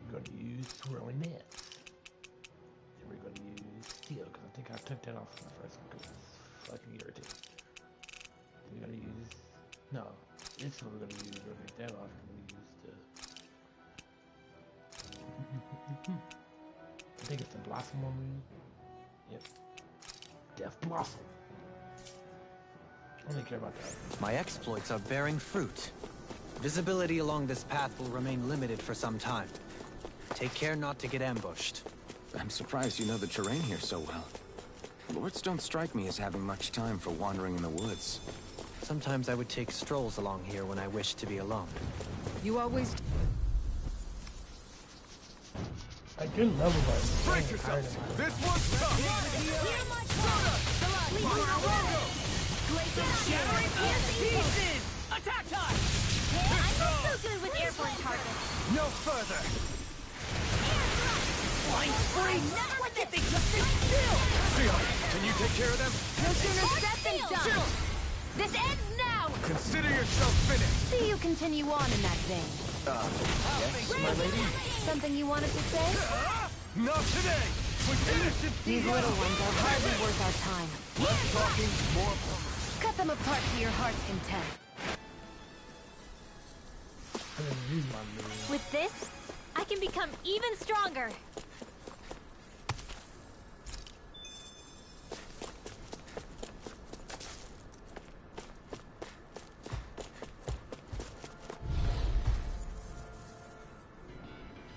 I'm going to use swirling nets. And we're going to use steel because I think I took that off in the first one because it's fucking irritating. We're going to use. No, this is what we're going to use. We're going to take that off. We're going to use the. I think it's the blossom one we use. Yep. Death Blossom. I don't care about that. My exploits are bearing fruit. Visibility along this path will remain limited for some time. Take care not to get ambushed. I'm surprised you know the terrain here so well. Lords don't strike me as having much time for wandering in the woods. Sometimes I would take strolls along here when I wish to be alone. You always... I good level, but Brace yourself! This one's tough! Shattering pieces! Attack time! I'm not so good with airborne targets. No further! Flying spree! Never let that thing just sit still! Zio, can you take care of them? No sooner said than done! This ends now! Consider yourself finished! See you continue on in that vein. Yes, my lady? Something you wanted to say? Not today! We finished it! These little ones are hardly worth our time. Less talking, more fun. Cut them apart to your heart's content. I didn't use my move. With this, I can become even stronger.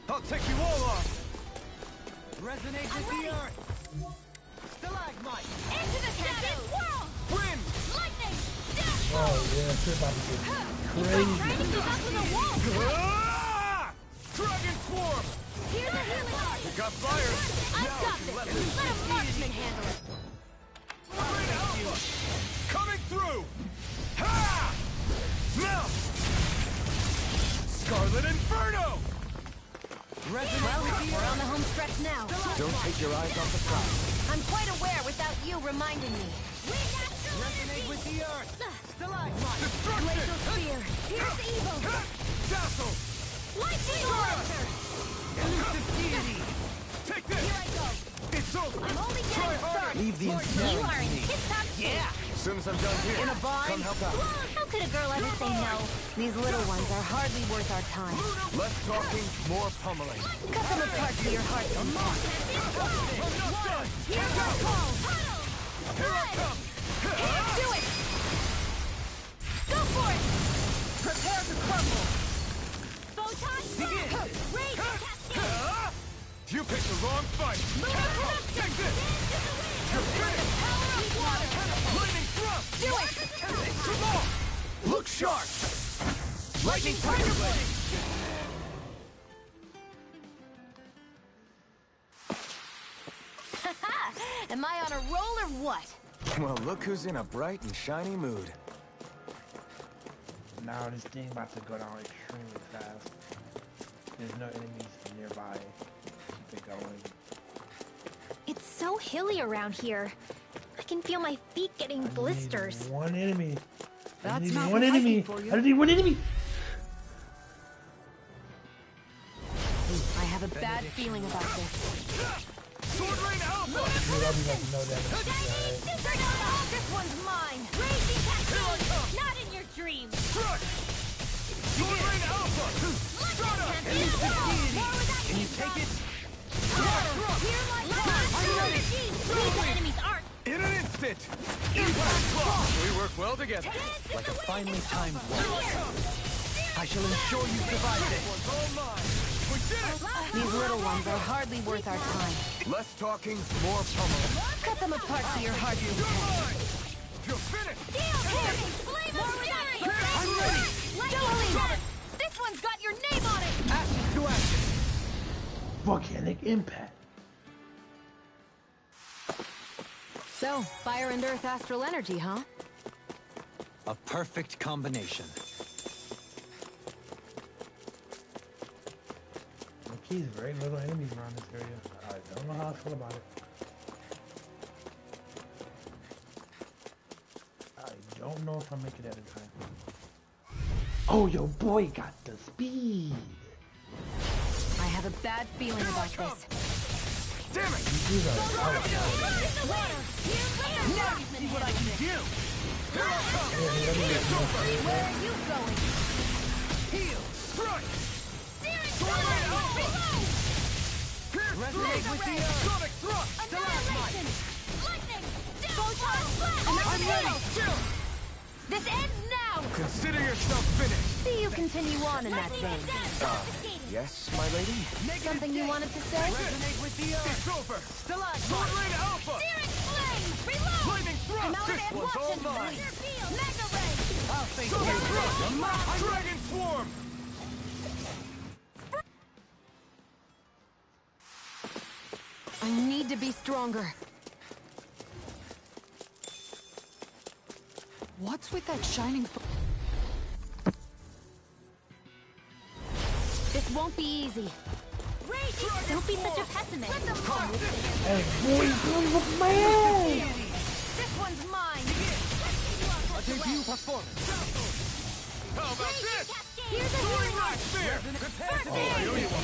I'll take you all off! Resonate with the earth! Stalagmite! Into the shadows! Whirl! Wind! Lightning! Death! Oh yeah, shit about to get Trying crazy. to keep up with the wall! Ah! Dragon Swarm! Here's a healing art! You got fire! I've got this! Let a marksman handle it! Marine Alpha! Coming through! Ha! Now! Scarlet Inferno! Well, we're on the home stretch now. Don't take your eyes off the prize. I'm quite aware without you reminding me. Resonate with the earth! Stalagmite! Destruction! Glacial Spear! Here's evil! Dazzle! Lightning Lancer! Elusive deity! Take this! Here I go! It's over! I'm only Try getting harder! started! Leave the You ensnaring are to in me. tip-top shape! As soon as I'm done here, In a bind? come help out. How could a girl ever say no? These little ones are hardly worth our time. Less talking, more pummeling. Cut them apart to your heart's content. I'm not done! Here's our call! Here I come! Do it! Go for it! Prepare to crumble! Photon Blast! Rage Cascade! You picked the wrong fight! Take this! You're finished! Power of water! Lightning thrust! Do it! Come on! Look sharp! Lightning Tiger Blade! Am I on a roll or what? Well, look who's in a bright and shiny mood. Now this thing about to go down extremely fast. There's no enemies nearby. Keep it going. It's so hilly around here. I can feel my feet getting blisters. Need one enemy. I That's need not one what I enemy. need for you. I need one enemy. I have a bad feeling about this. Sword Rain Alpha! Dude, I'll be like, no damage. Alright. This one's mine! Raging Cascade! Not in your dreams! Crush! Sword Rain Alpha! Start up! Can you take it? Leave the enemy's arc. In an instant! Impact block! We work well together. Like a finely timed one. I shall ensure you survive this. One's all mine. We did it! These little ones are hardly worth our time. Less talking, more pummeling. Cut them apart to your heart's You're content. mine! You're finished! I'm ready! This one's got your name on it! Action to action. Volcanic impact. So, fire and earth astral energy, huh? A perfect combination. There's very little enemies around this area. I don't know how I feel about it. I don't know if I'll make it at a time. Oh, your boy got the speed. I have a bad feeling about this. Damn it! These are Now you see what I can do! Where are you going? Heal! Strike! Resonate with the earth. Sonic thrust! Annihilation! Lightning! Photon blast! I'm ready! This ends now! Consider yourself finished! See you continue on in that vein. Yes, my lady? Something you wanted to say? Resonate with the earth. It's over! Stalagmite. Sword Rain Alpha! Searing flame! Reload! Lightning thrust! This one's all mine! Mega ray! I'll face Sonic you. thrust! Dragon swarm! I need to be stronger. What's with that shining This won't be easy. Don't be such a pessimist. Hey, boy, look my ass. This one's mine. A debut performance. How about this? Here's a healing arc. Sphere! The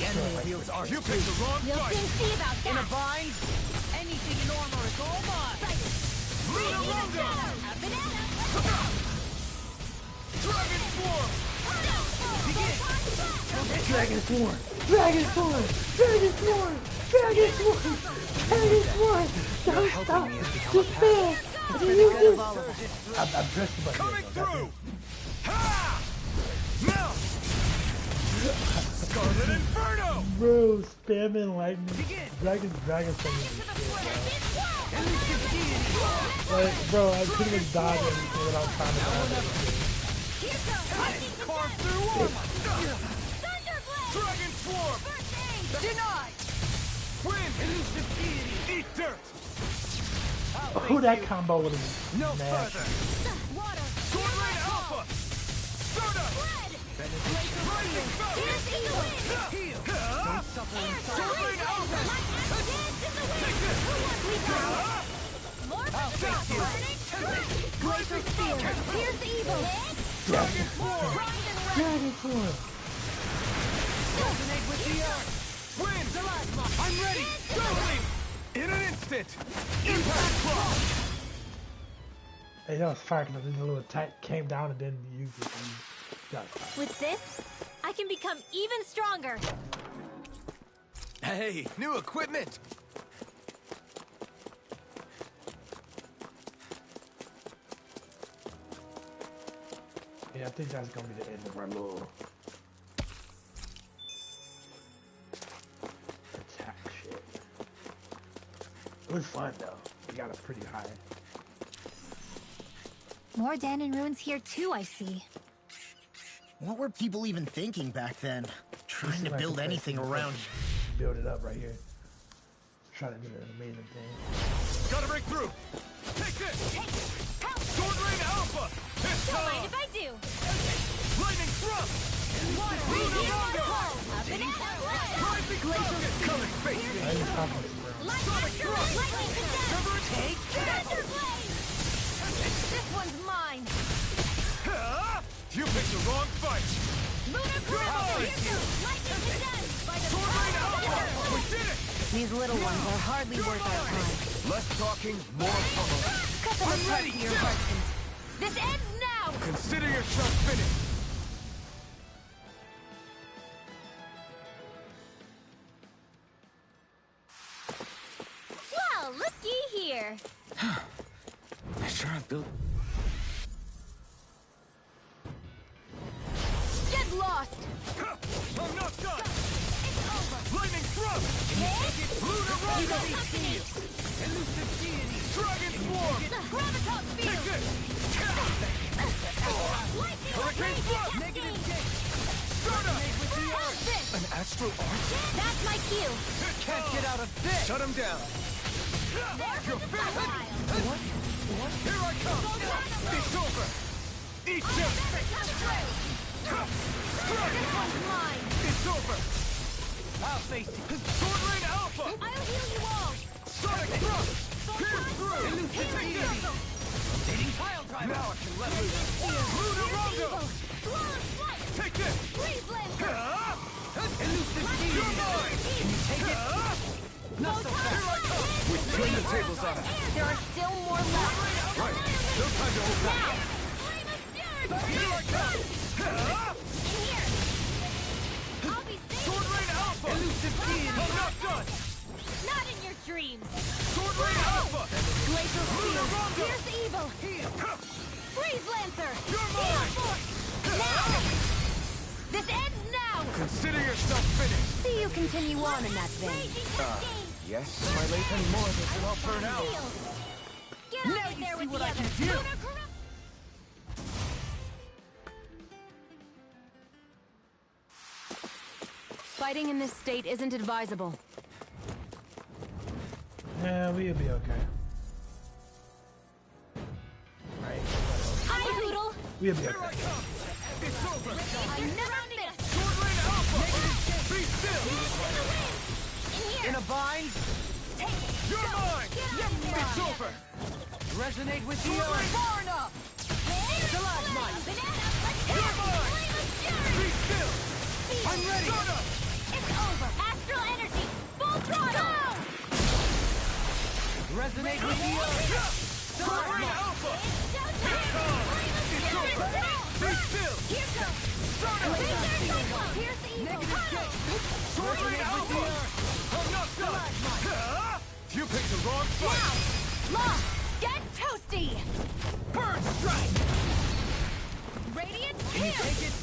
enemy wields art. You picked the wrong You'll fight! soon see about In a that. bind, anything in armor is all mine. Dragon swarm! Dragon Swarm! Dragon Swarm! Dragon Swarm! Dragon Swarm! Dragon Swarm! Don't stop! Just fail! I didn't use this! I'm pressed the button. Coming through! Ha! Now! Scarlet Inferno! Bro, spamming lightning. Dragon Swarm is shit, bro. Like, bro, I pretty much dodged everything without trying to dodge it. Carve through armor! Dragon swarm! Denied. Wind! Eat dirt! Oh, that combo would have been No nasty. further. Sword Rain Alpha! Start up! Rising Fountain! Heal. Ha! Don't suffer in Sword silence. Rain Alpha! Take this! Glacier Spear. Here's evil. Dragon swarm! Dragon Swarm! Resonate with the earth. Wind! I'm ready! Doubling! In an instant! Impact block! Hey, that was fire because this little attack came down and then used it. That was fire. With this, I can become even stronger. Hey, new equipment! Yeah, I think that's gonna be the end of our little attack shit. It was fun though. We got it pretty high. More Danon ruins here too, I see. What were people even thinking back then? Trying to Seems like build a anything place to around... build it up right here. Try to do an amazing thing. Gotta break through! Take this! Sword Rain Alpha! It's Don't mind time! if I do. Lightning thrust! Rising Fountain! Coming, face me! I just talking about Sonic thrust! Take Thunder Blade! This one's mine. Ha! You picked the wrong fight! Lunar Crystal! Lightning condensed by the Sword Rain Alpha! We did it! These little ones are hardly worth our time. Less talking, more pummeling. Cut them apart to your heart's content. This ends now! Consider yourself finished! here. I sure have built... Get lost! I'm not done! It's over. Lightning thrust! Lunar You Rondo! company. Elusive deity! Dragon swarm! Graviton Take field. this! Lightning Hurricane rage thrust! cascade. Stardust! How's this? An astral arc? That's my cue. Can't get out of this! Shut him down! You're finished! What? What? Here I come! It's over! Eat this! This one's mine. It's over! I'll face you. Sword Rain Alpha! I'll heal you all. Sonic thrust! Pierce through! Elusive deity! Dating pile driver! Now I can let loose! Lunar Rondo! Flawless flight. Take this! Freeze Lancer. Elusive deity! You're mine! Can you take it? Not so Here I fast! come! We turn the tables on it! There are still more left. Right! No time to hold back! Flame of Fury. Here I come! In here. I'll be safe. Sword Rain Alpha! Elusive deity! I'm not done! Not in your dreams. Sword Rain Alpha! Glacial Lunar Steel. Rondo! Here's evil. Freeze Lancer. You're Heal mine! Force. Now. This ends now. Consider yourself finished! See you continue on in that vein. Raging cascade. Yes? My late and more of this and I'll burn out! Get Now on in you there see with what the I can others. do. Lunar corrupt. Fighting in this state isn't advisable. Yeah, we'll be okay. Right. Hi, Poodle. We'll be Here I okay. come! It's over! I never miss. Sword Rain Alpha! Be still! In here. In a bind? You're mine! Get on. It's over! Resonate with the Sword earth! Rain! Far enough. Stalagmite! Banana. Let's You're go. mine! Flame of Fury. Be still! I'm ready! Stardust! It's over. Astral energy. Full throttle. Resonate with the earth! Sword Rain Alpha! It's over! Be still! Here goes. Stardust! Here's evil. Sword Rain Alpha! I'm not done! You picked the wrong fight! Lost. Get toasty. Burn strike! Radiant Can you pierce. take it?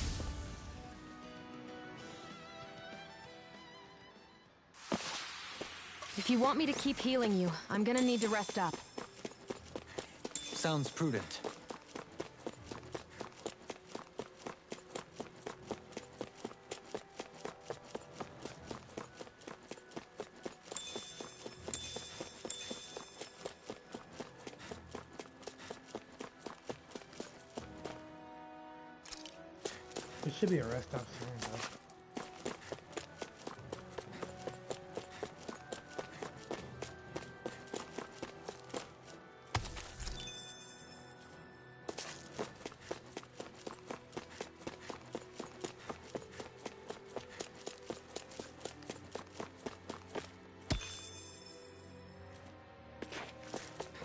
If you want me to keep healing you, I'm gonna need to rest up. Sounds prudent. There should be a rest stop soon, though.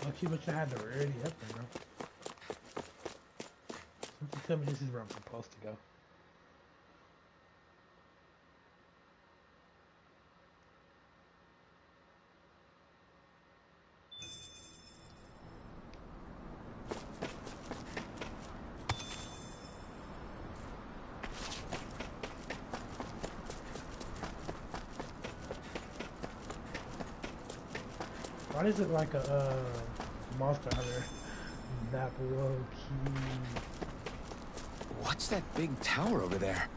Lucky, but you had the rarity up there, bro. Something tell me this is where I'm supposed to go. Why does it look like a Monster Hunter map low key? What's that big tower over there?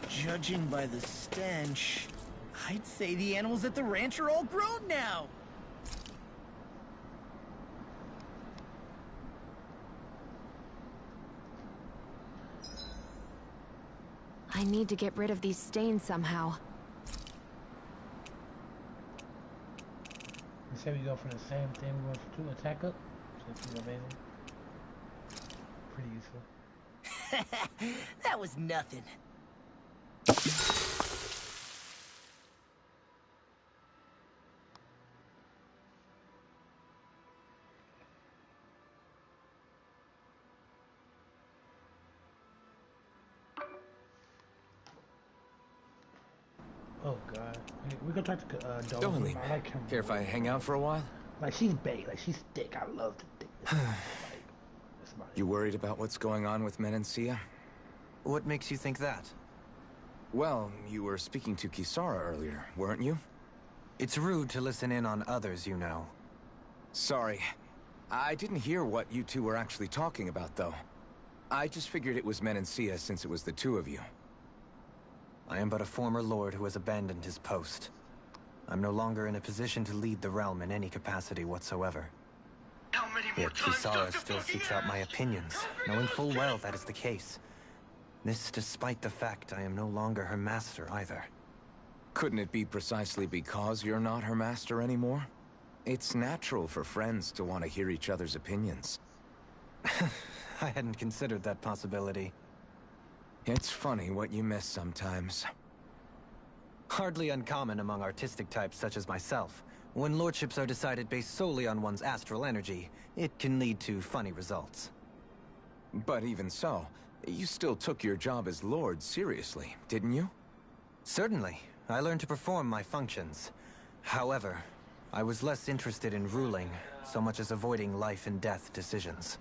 Judging by the stench, I'd say the animals at the ranch are all grown now. I need to get rid of these stains somehow. You say we go for the same thing we went for 2 attack up? So it's amazing. Pretty useful. That was nothing. We go talk to Dohalim. Dohalim, I like him. care if I hang out for a while? Like, she's baked. Like, she's thick. I love the thickness. Like, that's about it. You worried about what's going on with Menancia? What makes you think that? Well, you were speaking to Kisara earlier, weren't you? It's rude to listen in on others, you know. Sorry. I didn't hear what you two were actually talking about, though. I just figured it was Menancia since it was the two of you. I am but a former lord who has abandoned his post. I'm no longer in a position to lead the realm in any capacity whatsoever. Yet Kisara still seeks out my opinions, knowing full well that is the case. This despite the fact I am no longer her master either. Couldn't it be precisely because you're not her master anymore? It's natural for friends to want to hear each other's opinions. I hadn't considered that possibility. It's funny what you miss sometimes. Hardly uncommon among artistic types such as myself. When lordships are decided based solely on one's astral energy, it can lead to funny results. But even so, you still took your job as lord seriously, didn't you? Certainly. I learned to perform my functions. However, I was less interested in ruling, so much as avoiding life and death decisions.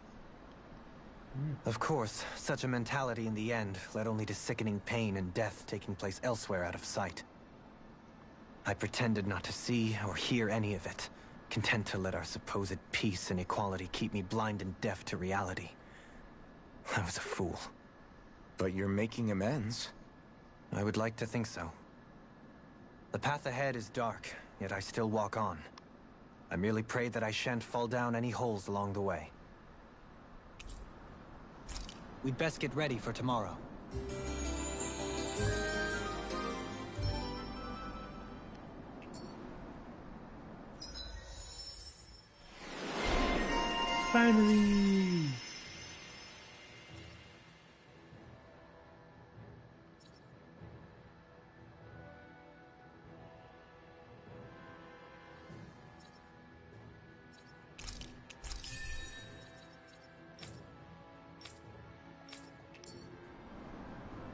Of course, such a mentality in the end led only to sickening pain and death taking place elsewhere out of sight. I pretended not to see or hear any of it, content to let our supposed peace and equality keep me blind and deaf to reality. I was a fool. But you're making amends. I would like to think so. The path ahead is dark, yet I still walk on. I merely pray that I shan't fall down any holes along the way. We'd best get ready for tomorrow. Finally!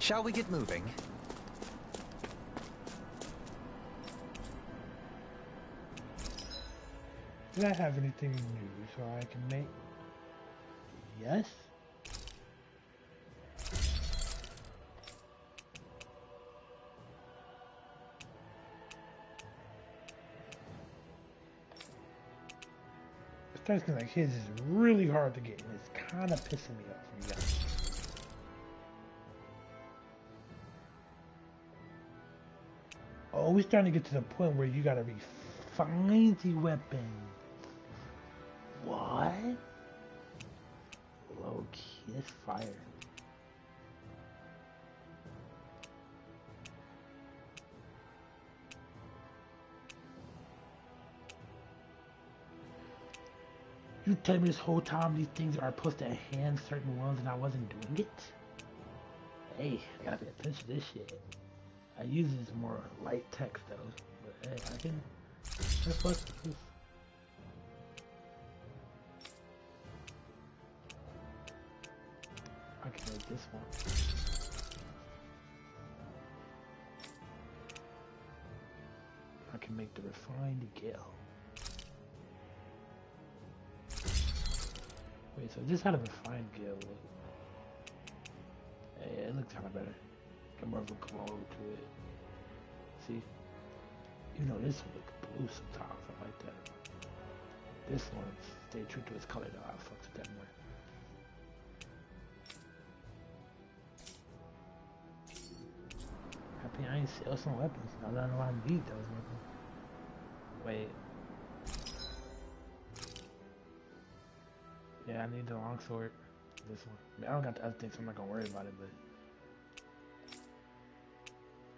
Shall we get moving? Did I have anything new so I can make? Yes? It strikes me like his is really hard to get and it's kind of pissing me off, you guys. Oh, we're starting to get to the point where you gotta refine the weapon. What? Low key, that's fire. You tell me this whole time these things are supposed to enhance certain ones and I wasn't doing it? Hey, I gotta pay attention to this shit. I use this more light text though, but hey, I can. That's what. I can make this one. I can make the refined gale. Wait, so this had a refined gale look. Hey, it looks kind of better. Got more of a glow to it. See? Even though this one look blue sometimes, I like that. This one stay true to its color though, I fucks with that more. Happy I ain't sell some weapons. Now that I know how to beat those weapons. Wait. Yeah, I need the longsword. This one. I mean, I don't got the other things, so I'm not gonna worry about it, but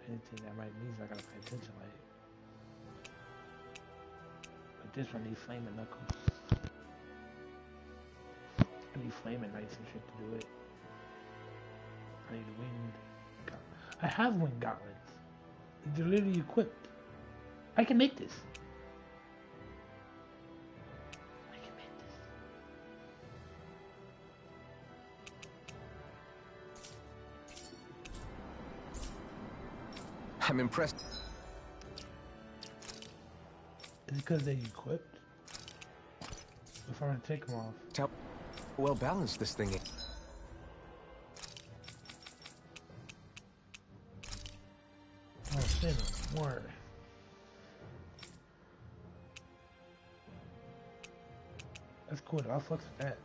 anything that might mean I gotta pay attention, like this one needs flaming knuckles. I need flaming knights and shit to do it. I need winged gauntlets. I have winged gauntlets. They're literally equipped. I can make this. I can make this. I'm impressed. Is it because they equipped? If I want to take them off. How well balanced this thing is. Oh, say no more. That's cool. I'll flex with that.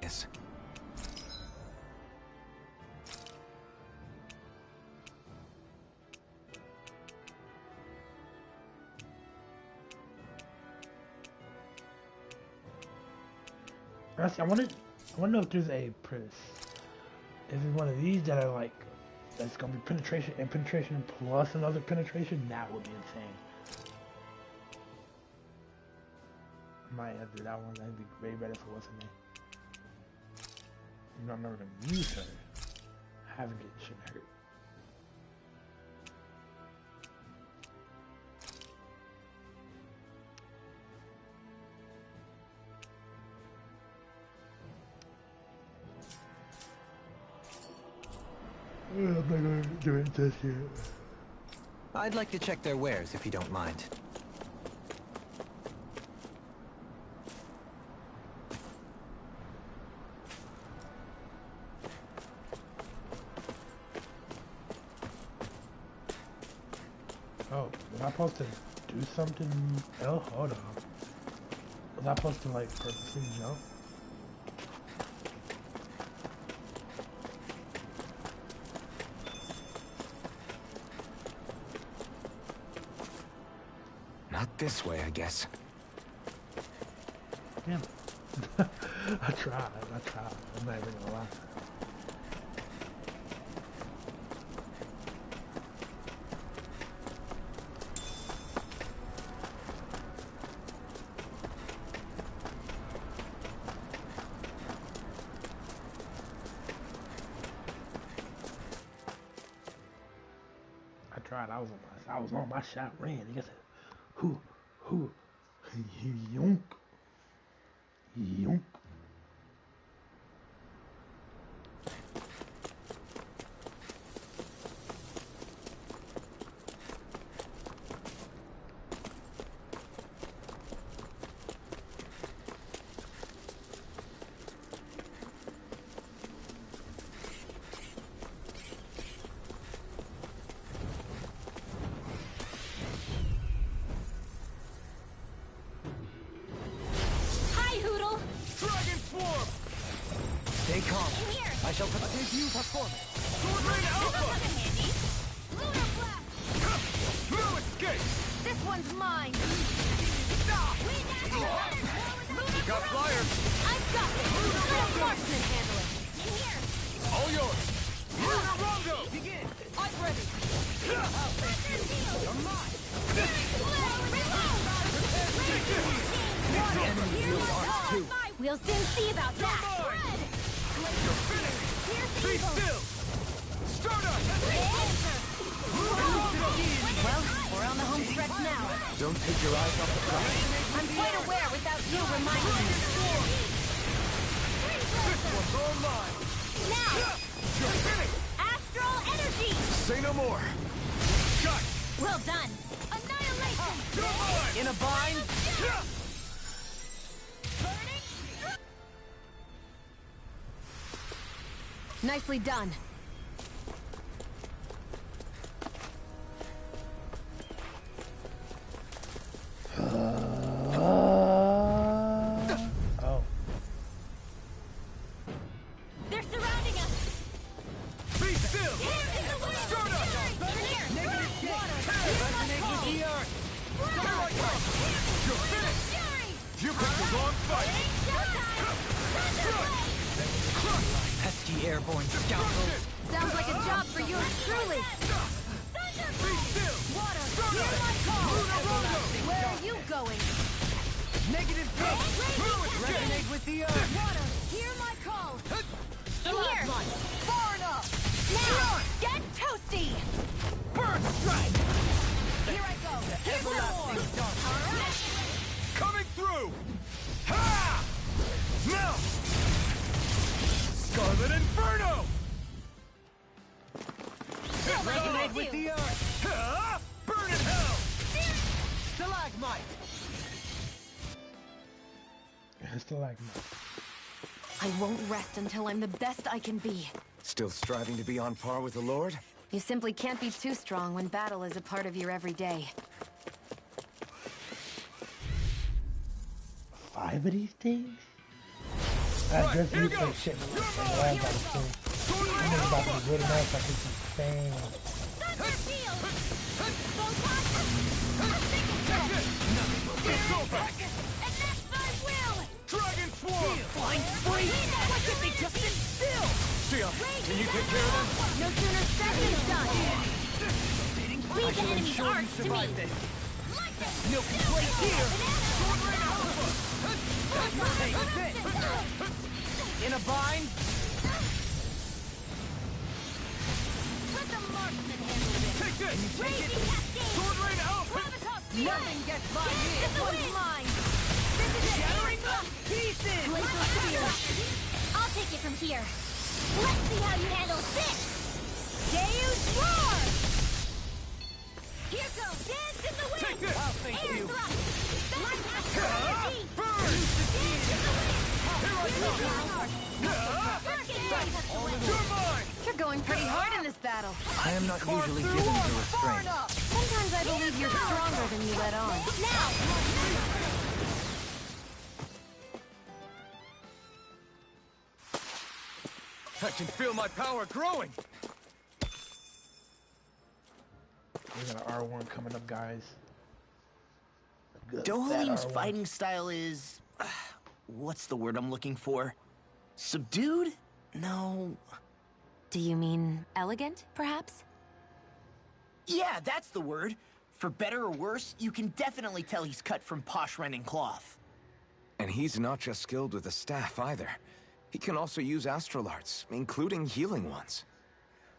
Yes. Actually, I want to know if there's a Pris. If it's one of these that are like, that's gonna be penetration and penetration plus another penetration, that would be insane. Might have to do that one. That'd be way better for what's in there. You know, I'm never gonna use her. Having it shouldn't hurt. I'm not gonna do it just yet. I'd like to check their wares, if you don't mind. Oh, was I supposed to do something else? Hold on. Was I supposed to, like, purposely jump? Not this way, I guess. Damn it. I tried. I'm not even gonna lie. I was on my shot ran. He said, who, yonk, yonk. Stay calm. I shall put you performance. Sword Rain Alpha! Lunar blast! No escape! This one's mine! You got flyers! I've got it! Let a marksman handle it! Here! All yours! Lunar Rondo! Begin! I'm ready! You're mine! The enemy wields arts too. We'll soon see about that! You're finished! Be still! Stardust! Well, we're on the home stretch now. Don't take your eyes off the prize. I'm quite aware without you reminding me. This one's all mine! Now! You're finished! Astral energy! Say no more. Shot! Well done! Annihilation! You're mine! In a bind? Nicely done. Oh. They're surrounding us! Be still! Stardust! Negative gate! Resonate with the earth. You're finished! You picked the wrong fight! Pesky airborne scoundrels. Sounds like a job for you truly. Be still! Water! Hear my call! Where are you going? Negative gate. Resonate with the earth. Water! Hear my call! In here! Far enough! Now! Get toasty! Burn strike! Here I go! Here's the more! Alright! Coming through! Ha! Now! Scarlet Inferno! Resonate with the earth. Ha! stalagmite! It's like I won't rest until I'm the best I can be. Still striving to be on par with the Lord? You simply can't be too strong when battle is a part of your everyday. 5 of these things? I just need some shit in my thing. I'm about to say. I'm about to be good enough. I think some fame. Dragon Swarm! Flying free! Why can't they just sit still? Sia, can you take care of them? No sooner said than done. Leave the enemy's arts to me. Milky plate here! Take this! In a bind? Let the marksman handle this. Take this! Raging cascade. Sword Rain out! Gravitas Nothing gets by me. Dance in the wind. This is it. Shattering the pieces! Glacial spear. I'll take it from here. Let's see how you handle this. Deus roar. Here goes. Dance in the wind. Take this! Air thrust. Light astral energy. Burn! Dance in the wind. Here I come! You're mine! You're going pretty hard in this battle. I am not usually given to restraint. Sometimes I believe you're stronger than you let on. Now. I can feel my power growing! We got an R1 coming up, guys. Good, fat Dohalim's R1. fighting style is... what's the word I'm looking for? Subdued? No... Do you mean elegant, perhaps? Yeah, that's the word. For better or worse, you can definitely tell he's cut from posh Renin cloth. And he's not just skilled with the staff either. He can also use astral arts, including healing ones.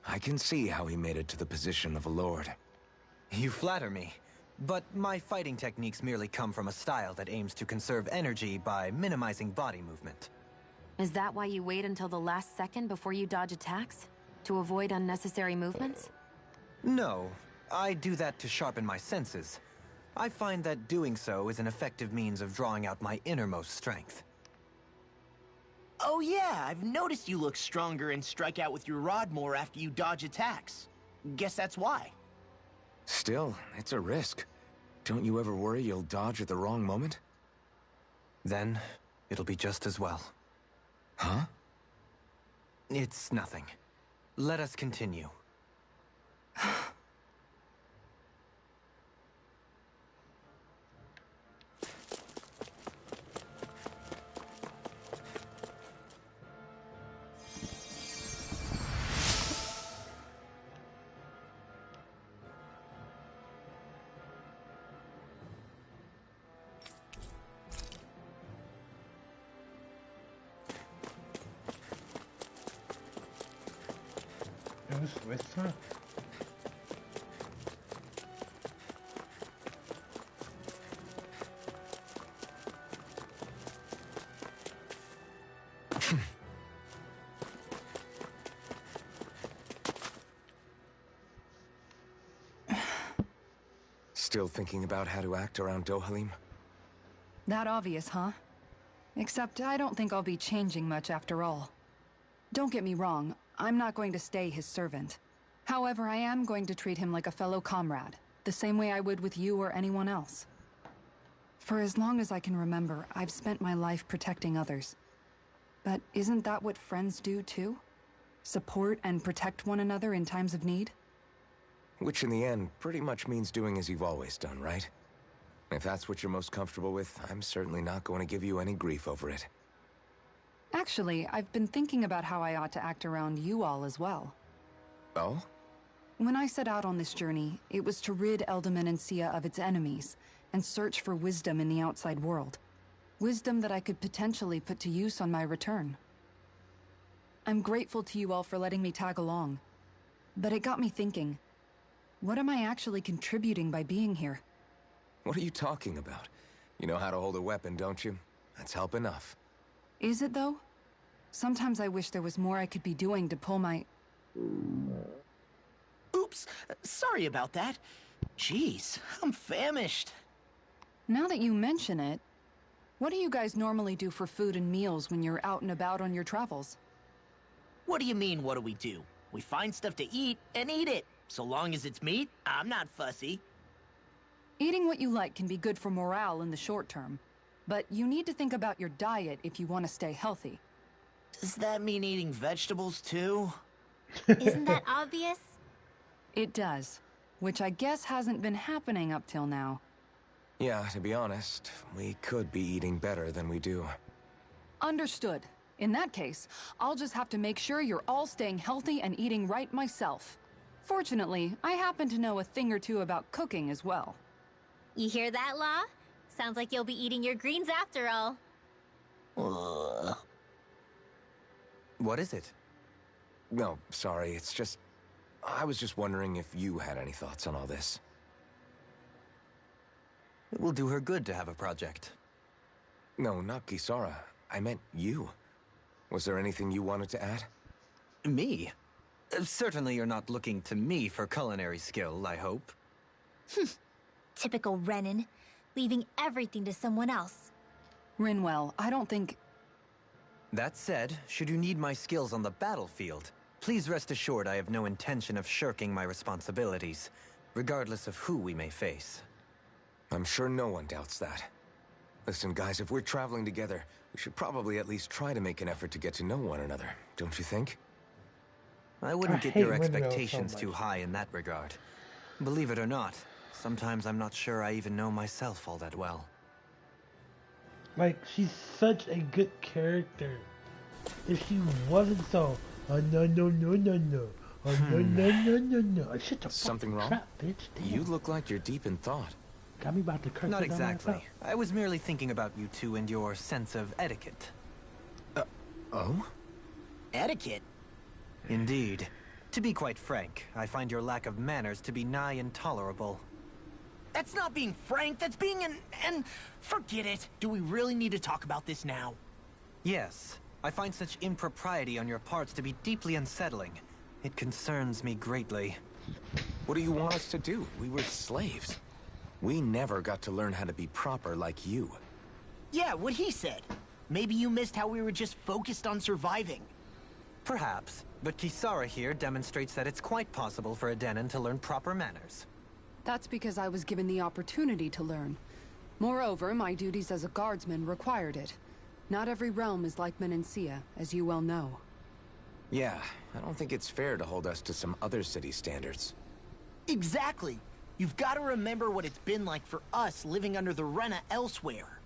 I can see how he made it to the position of a lord. You flatter me, but my fighting techniques merely come from a style that aims to conserve energy by minimizing body movement. Is that why you wait until the last second before you dodge attacks? To avoid unnecessary movements? No, I do that to sharpen my senses. I find that doing so is an effective means of drawing out my innermost strength. Oh yeah, I've noticed you look stronger and strike out with your rod more after you dodge attacks. Guess that's why. Still, it's a risk. Don't you ever worry you'll dodge at the wrong moment? Then, it'll be just as well. Huh? It's nothing. Let us continue. It was waste time. Still thinking about how to act around Dohalim? That obvious, huh? Except I don't think I'll be changing much after all. Don't get me wrong, I'm not going to stay his servant. However, I am going to treat him like a fellow comrade, the same way I would with you or anyone else. For as long as I can remember, I've spent my life protecting others. But isn't that what friends do too? Support and protect one another in times of need? Which in the end pretty much means doing as you've always done, right? If that's what you're most comfortable with, I'm certainly not going to give you any grief over it. Actually, I've been thinking about how I ought to act around you all as well. Oh? When I set out on this journey, it was to rid Eldaman and Sia of its enemies, and search for wisdom in the outside world. Wisdom that I could potentially put to use on my return. I'm grateful to you all for letting me tag along. But it got me thinking, what am I actually contributing by being here? What are you talking about? You know how to hold a weapon, don't you? That's help enough. Is it though? Sometimes I wish there was more I could be doing to pull my... Oops, sorry about that. Jeez, I'm famished. Now that you mention it, what do you guys normally do for food and meals when you're out and about on your travels? What do you mean, what do we do? We find stuff to eat and eat it. So long as it's meat, I'm not fussy. Eating what you like can be good for morale in the short term, but you need to think about your diet if you want to stay healthy. Does that mean eating vegetables too? Isn't that obvious? It does, which I guess hasn't been happening up till now. Yeah, to be honest, we could be eating better than we do. Understood. In that case, I'll just have to make sure you're all staying healthy and eating right myself. Fortunately, I happen to know a thing or two about cooking as well. You hear that, Law? Sounds like you'll be eating your greens after all. What is it? No, sorry, it's just... I was just wondering if you had any thoughts on all this. It will do her good to have a project. No, not Kisara. I meant you. Was there anything you wanted to add? Me? Certainly you're not looking to me for culinary skill, I hope. Typical Renan, leaving everything to someone else. Rinwell, I don't think... That said, should you need my skills on the battlefield, please rest assured I have no intention of shirking my responsibilities, regardless of who we may face. I'm sure no one doubts that. Listen, guys, if we're traveling together, we should probably at least try to make an effort to get to know one another, don't you think? I wouldn't I get hate your Windmill so expectations much. too high in that regard. Believe it or not, sometimes I'm not sure I even know myself all that well. Like, she's such a good character. If she wasn't so, oh no, oh no. Like, shut the Something fucking wrong? trap, bitch. Damn. You look like you're deep in thought. Got me about to curse Not her dumb ass exactly. out. I was merely thinking about you two and your sense of etiquette. Oh? Etiquette? Indeed. To be quite frank, I find your lack of manners to be nigh intolerable. That's not being frank, that's being and forget it. Do we really need to talk about this now? Yes, I find such impropriety on your parts to be deeply unsettling. It concerns me greatly. What do you want us to do? We were slaves. We never got to learn how to be proper like you. Yeah, what he said. Maybe you missed how we were just focused on surviving. Perhaps, but Kisara here demonstrates that it's quite possible for a Denon to learn proper manners. That's because I was given the opportunity to learn. Moreover, my duties as a guardsman required it. Not every realm is like Menancia, as you well know. Yeah, I don't think it's fair to hold us to some other city standards. Exactly. You've got to remember what it's been like for us living under the Rena elsewhere.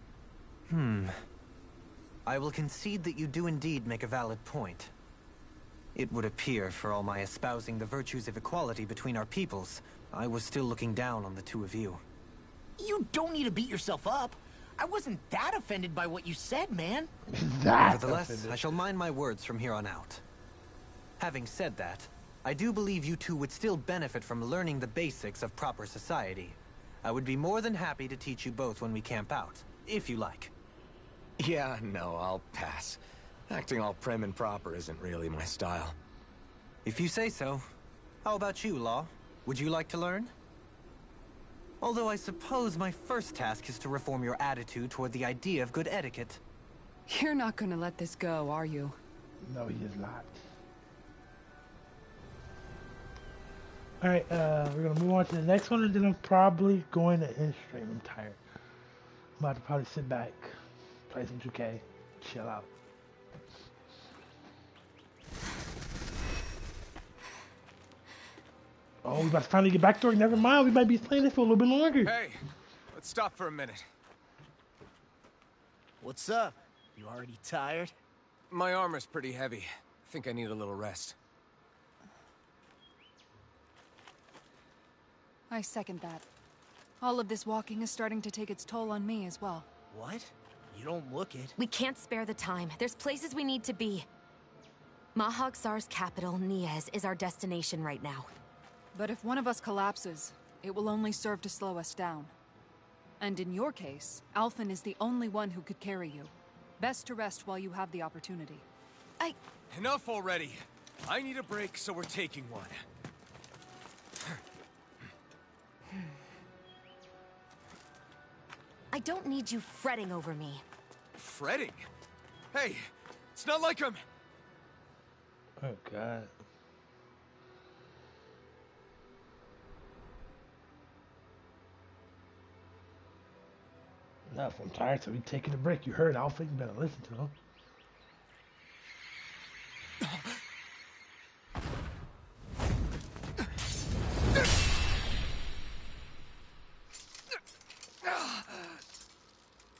I will concede that you do indeed make a valid point. It would appear, for all my espousing the virtues of equality between our peoples, I was still looking down on the two of you. You don't need to beat yourself up. I wasn't that offended by what you said, man. Nevertheless, I shall mind my words from here on out. Having said that, I do believe you two would still benefit from learning the basics of proper society. I would be more than happy to teach you both when we camp out, if you like. Yeah, no, I'll pass. Acting all prim and proper isn't really my style. If you say so. How about you, Law? Would you like to learn? Although I suppose my first task is to reform your attitude toward the idea of good etiquette. You're not gonna let this go, are you? No, he is not. Alright, we're gonna move on to the next one, and then I'm probably going to end stream. I'm tired. I'm about to probably sit back, play some 2K, chill out. Oh, we about to finally get back to it. Never mind, we might be playing this for a little bit longer. Hey, let's stop for a minute. What's up? You already tired? My armor's pretty heavy. I think I need a little rest. I second that. All of this walking is starting to take its toll on me as well. What? You don't look it. We can't spare the time. There's places we need to be. Mahagsar's capital, Niez, is our destination right now. But if one of us collapses, it will only serve to slow us down. And in your case, Alphen is the only one who could carry you. Best to rest while you have the opportunity. Enough already. I need a break, so we're taking one. I don't need you fretting over me. Fretting? Hey, it's not like I'm... Oh, God. Enough, I'm tired, so we taking a break. You heard Alpha, you better listen to him.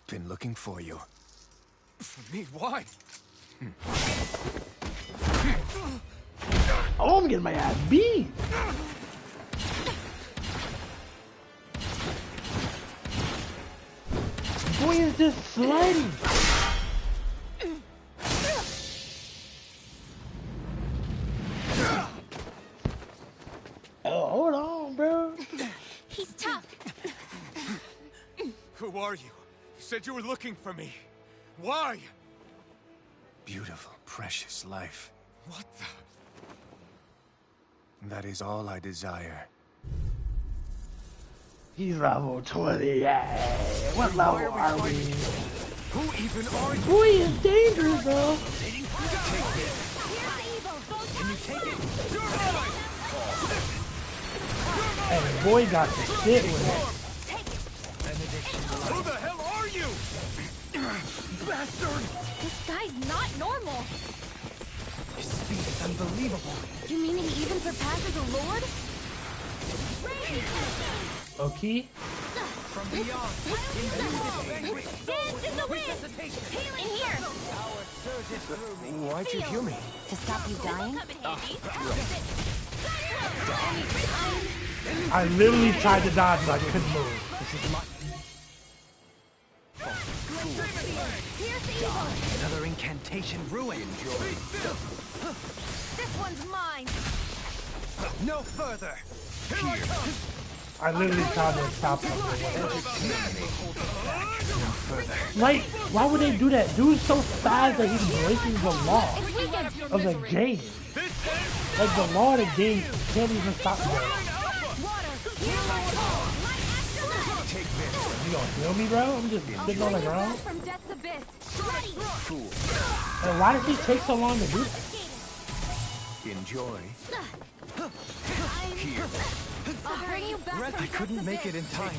Been looking for you. For me? Why? Oh, I'm getting my ass beat! Boy, is this sliding! Oh, hold on, bro. He's tough. Who are you? You said you were looking for me. Why? Beautiful, precious life. What the... That is all I desire. He's level 20. Yeah. What level are we? Who even are you? Boy, is dangerous, bro. Can you take it? And boy got the shit with it. Who the hell are you? Bastard! This guy's not normal. His speed is unbelievable. You mean he even surpasses a lord? Okay. From beyond, Dance in the wind! In here! Why'd you heal me? To stop you dying? I literally tried to dodge, but I couldn't move. this is my... Another incantation ruined. This one's mine! No further! I literally tried to stop him. Like, why would they do that? Dude's so fast that he's breaking the law of the game. Like, the law of the game can't even stop him. You gonna heal me, bro? I'm just sitting on the ground. From death's abyss. And why does he take so long to do that? Enjoy. I'll bring you back. I couldn't make it in time.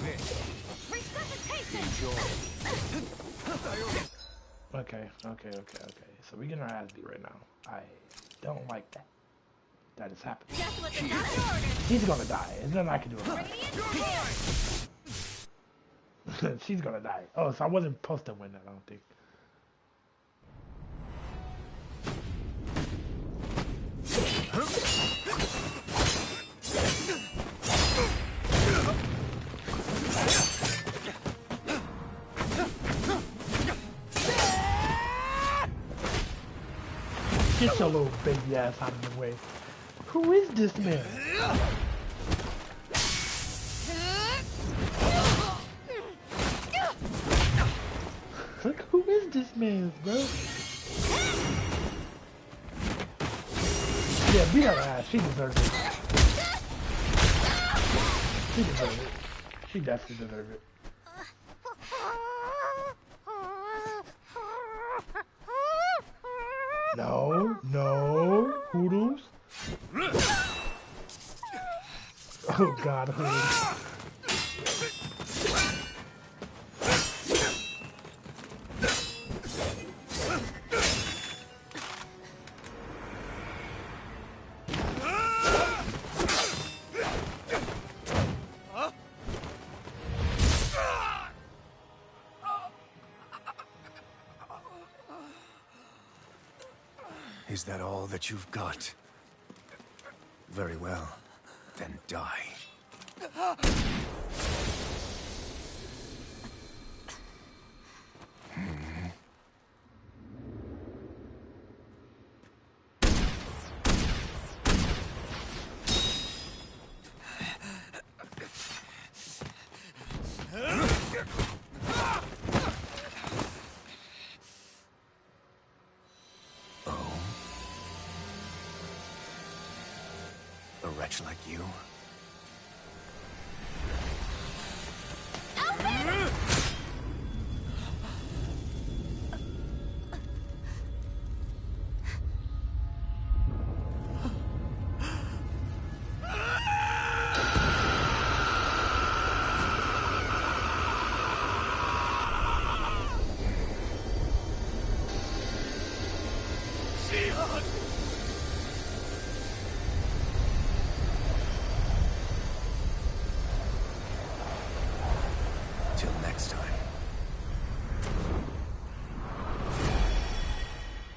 Okay. So we getting our ass beat right now. I don't like that. That is happening. He's gonna die. There's nothing I can do about it. She's gonna die. Oh, so I wasn't supposed to win that, I don't think. Get your little baby ass out of the way. Who is this man? Look, who is this man, bro? Yeah, beat her ass. She deserves it. She deserves it. She definitely deserves it. No, Hoodles. Oh God, Hoodles. Is that all that you've got? Very well. Then die. A wretch like you? Till next time.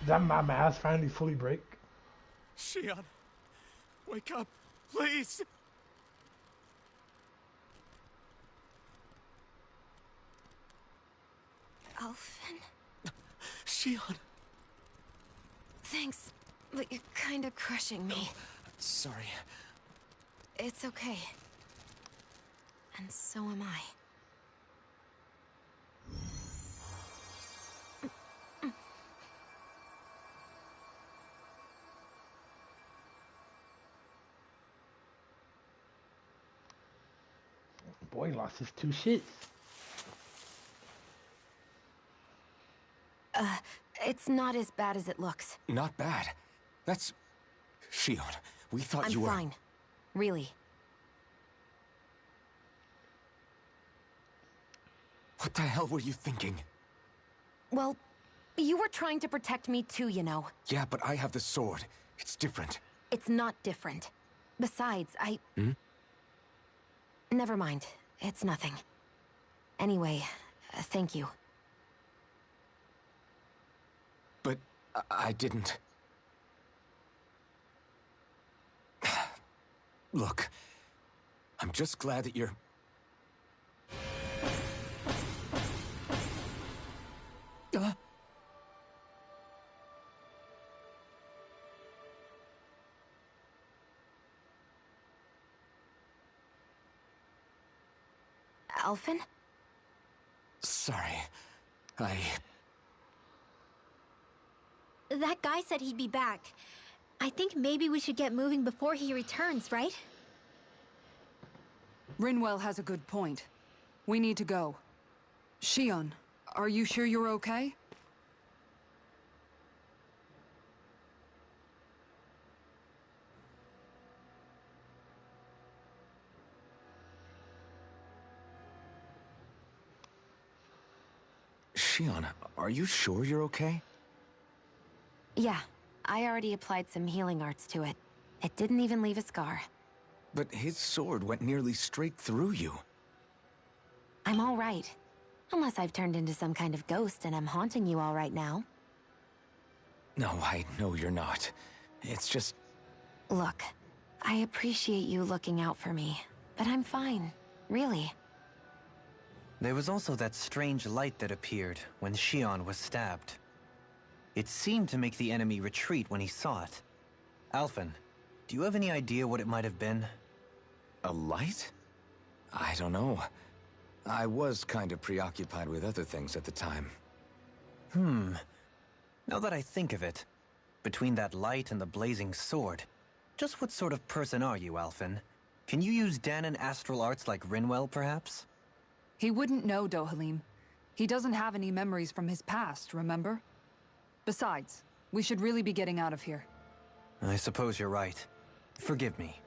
Did my mask finally fully break? Shion, wake up, please! Alphen? Shion! Thanks, but you're kinda crushing me. Sorry. It's okay. And so am I. Boy lost his 2 shits. It's not as bad as it looks. Not bad. That's... Shion, we thought I'm you were... fine. Really. What the hell were you thinking? Well, you were trying to protect me too, you know. Yeah, but I have the sword. It's different. It's not different. Besides, Never mind. It's nothing. Anyway, thank you. But I didn't... Look, I'm just glad that you're... Alphen? Sorry. That guy said he'd be back. I think maybe we should get moving before he returns, right? Rinwell has a good point. We need to go. Shion, are you sure you're okay? Shion, are you sure you're okay? Yeah, I already applied some healing arts to it. It didn't even leave a scar. But his sword went nearly straight through you. I'm all right. Unless I've turned into some kind of ghost and I'm haunting you all right now. No, I know you're not. It's just... Look, I appreciate you looking out for me, but I'm fine. Really. There was also that strange light that appeared when Shion was stabbed. It seemed to make the enemy retreat when he saw it. Alphen, do you have any idea what it might have been? A light? I don't know. I was kind of preoccupied with other things at the time. Now that I think of it, between that light and the blazing sword, just what sort of person are you, Alphen? Can you use Danon astral arts like Rinwell, perhaps? He wouldn't know, Dohalim. He doesn't have any memories from his past, remember? Besides, we should really be getting out of here. I suppose you're right. Forgive me.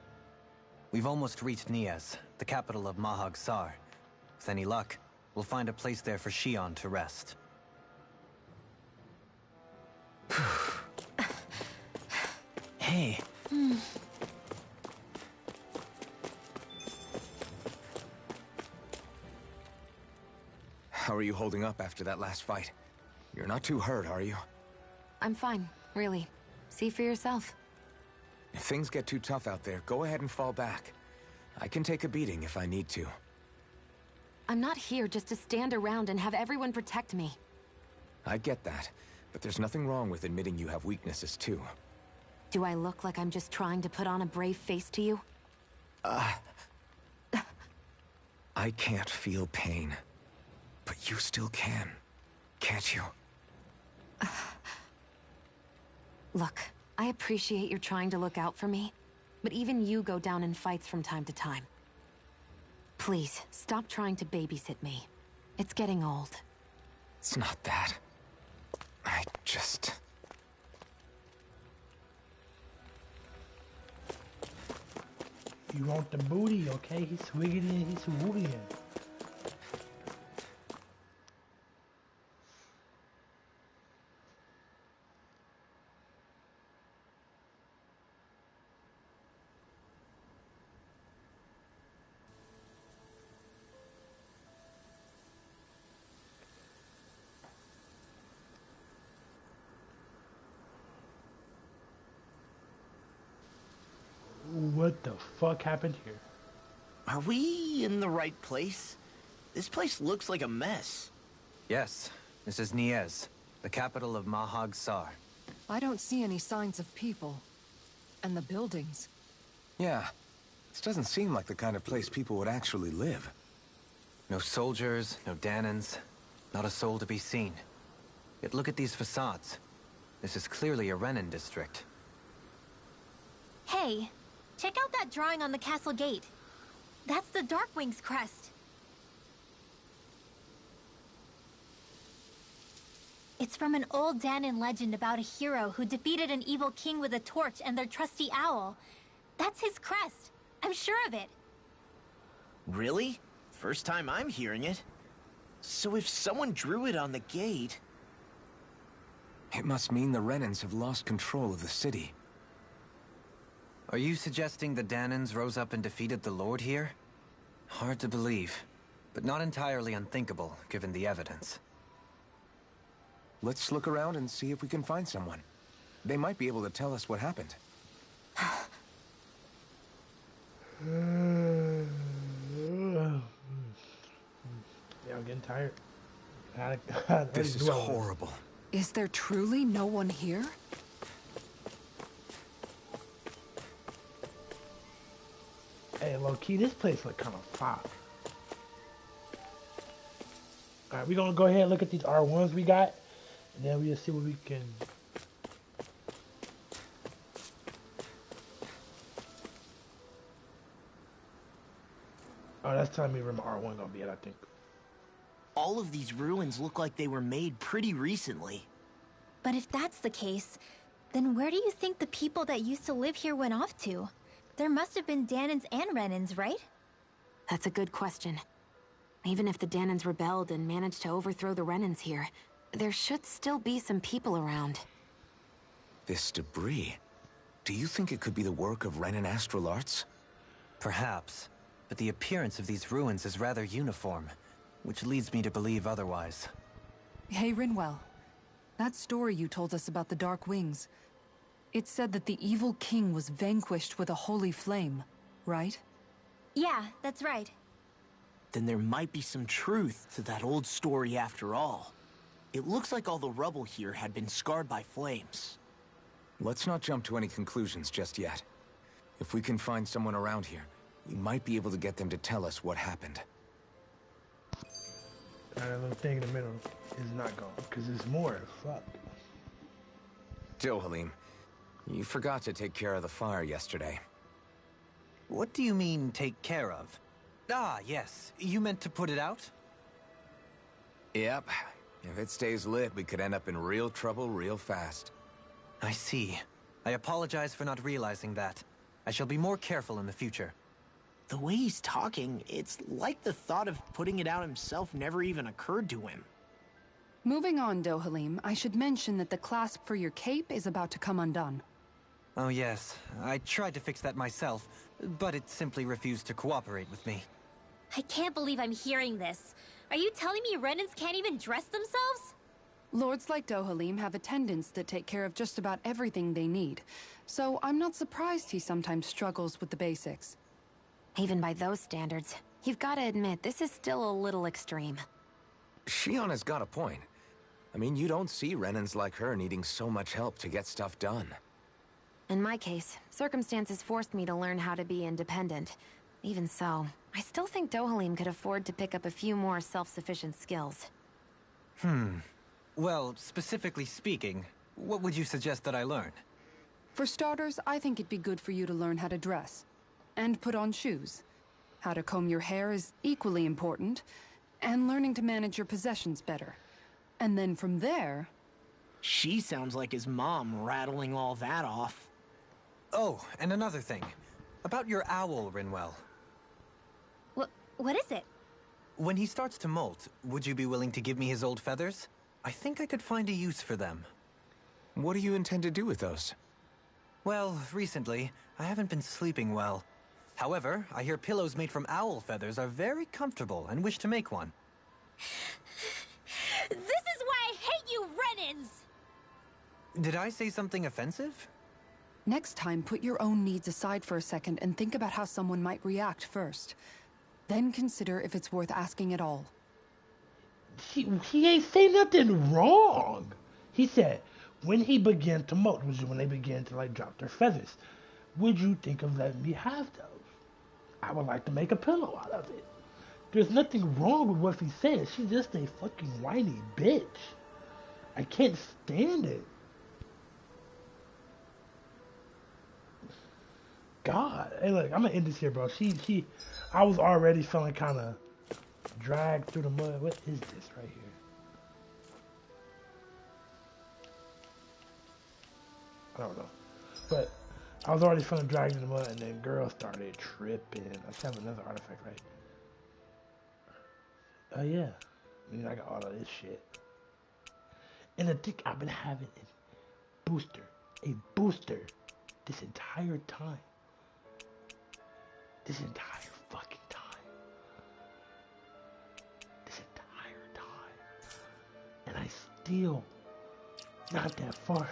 We've almost reached Niez, the capital of Mahag Sar. With any luck, we'll find a place there for Shion to rest. Hey. How are you holding up after that last fight? You're not too hurt, are you? I'm fine, really. See for yourself. If things get too tough out there, go ahead and fall back. I can take a beating if I need to. I'm not here just to stand around and have everyone protect me. I get that, but there's nothing wrong with admitting you have weaknesses too. Do I look like I'm just trying to put on a brave face to you? I can't feel pain. But you still can, can't you? Look, I appreciate you're trying to look out for me, but even you go down in fights from time to time. Please, stop trying to babysit me. It's getting old. It's not that. I just... You want the booty, okay? He's swigging in, he's swooging. What the fuck happened here? Are we in the right place? This place looks like a mess. Yes, this is Niez, the capital of Mahag Sar. I don't see any signs of people. And the buildings. Yeah, this doesn't seem like the kind of place people would actually live. No soldiers, no Danans, not a soul to be seen. Yet look at these facades. This is clearly a Renan district. Hey, check out that drawing on the castle gate. That's the Darkwing's crest. It's from an old Danan legend about a hero who defeated an evil king with a torch and their trusty owl. That's his crest. I'm sure of it. Really? First time I'm hearing it. So if someone drew it on the gate... It must mean the Renans have lost control of the city. Are you suggesting the Danans rose up and defeated the Lord here? Hard to believe, but not entirely unthinkable, given the evidence. Let's look around and see if we can find someone. They might be able to tell us what happened. Yeah, I'm getting tired. This is horrible. Is there truly no one here? Hey, low-key, this place look kind of fire. Alright, we're gonna go ahead and look at these R1s we got. And then we'll see what we can... Oh, that's telling me where my R1 gonna be at, I think. All of these ruins look like they were made pretty recently. But if that's the case, then where do you think the people that used to live here went off to? There must have been Danans and Renans, right? That's a good question. Even if the Danans rebelled and managed to overthrow the Renans here, there should still be some people around. This debris. Do you think it could be the work of Renan astral arts? Perhaps, but the appearance of these ruins is rather uniform, which leads me to believe otherwise. Hey, Rinwell. That story you told us about the Dark Wings. It said that the evil king was vanquished with a holy flame, right? Yeah, that's right. Then there might be some truth to that old story after all. It looks like all the rubble here had been scarred by flames. Let's not jump to any conclusions just yet. If we can find someone around here, we might be able to get them to tell us what happened. That little thing in the middle is not gone, because there's more. Fuck. Dohalim, you forgot to take care of the fire yesterday. What do you mean, take care of? Ah, yes. You meant to put it out? Yep. If it stays lit, we could end up in real trouble real fast. I see. I apologize for not realizing that. I shall be more careful in the future. The way he's talking, it's like the thought of putting it out himself never even occurred to him. Moving on, Dohalim, I should mention that the clasp for your cape is about to come undone. Oh yes, I tried to fix that myself, but it simply refused to cooperate with me. I can't believe I'm hearing this. Are you telling me Renans can't even dress themselves? Lords like Dohalim have attendants that take care of just about everything they need, so I'm not surprised he sometimes struggles with the basics. Even by those standards, you've got to admit this is still a little extreme. Shionna's got a point. I mean, you don't see Renans like her needing so much help to get stuff done. In my case, circumstances forced me to learn how to be independent. Even so, I still think Dohalim could afford to pick up a few more self-sufficient skills. Well, specifically speaking, what would you suggest that I learn? For starters, I think it'd be good for you to learn how to dress. And put on shoes. How to comb your hair is equally important. And learning to manage your possessions better. And then from there... She sounds like his mom rattling all that off. Oh, and another thing. About your owl, Rinwell. What is it? When he starts to molt, would you be willing to give me his old feathers? I think I could find a use for them. What do you intend to do with those? Well, recently, I haven't been sleeping well. However, I hear pillows made from owl feathers are very comfortable and wish to make one. This is why I hate you, Renans! Did I say something offensive? Next time, put your own needs aside for a second and think about how someone might react first. Then consider if it's worth asking at all. He ain't say nothing wrong. He said, when he began to molt, which is when they began to like drop their feathers, would you think of letting me have those? I would like to make a pillow out of it. There's nothing wrong with what he said. She's just a fucking whiny bitch. I can't stand it. God, hey, look, I'm gonna end this here, bro. I was already feeling kind of dragged through the mud. What is this right here? I don't know, but I was already feeling dragged in the mud, and then girl started tripping. I should have another artifact, right? Oh yeah, I mean I got all of this shit, and I think I've been having a booster, this entire time. This entire fucking time. This entire time. And I still not that far.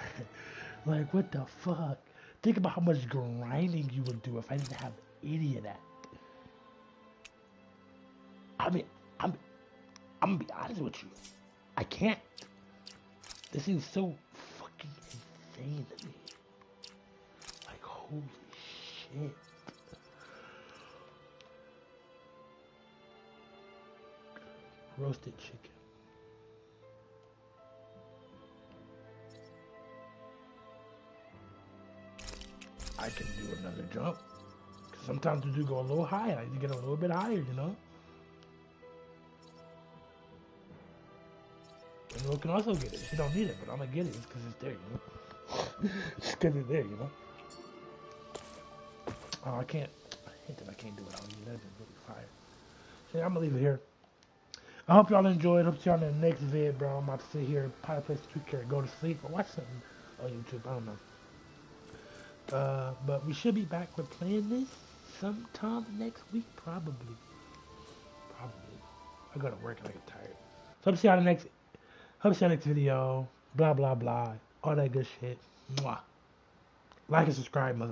Like, what the fuck? Think about how much grinding you would do if I didn't have any of that. I mean, I'm gonna be honest with you. I can't. This is so fucking insane to me. Like, holy shit. Roasted chicken. I can do another jump. Sometimes you do go a little higher. I need to get a little bit higher, you know? And we can also get it. She don't need it, but I'm gonna get it because it's there, you know? Just because it's there, you know? Oh, I can't. I hate that I can't do it all. That's really fire. So yeah, I'm gonna leave it here. I hope y'all enjoyed. Hope y'all in the next vid, bro. I'm about to sit here, probably play some Street go to sleep, or watch something on YouTube. I don't know. But we should be back with playing this sometime next week, probably. I go to work and I get tired. So hope to see y'all in the next. Hope to see y'all next video. Blah blah blah. All that good shit. Mwah. Like and subscribe, motherfucker.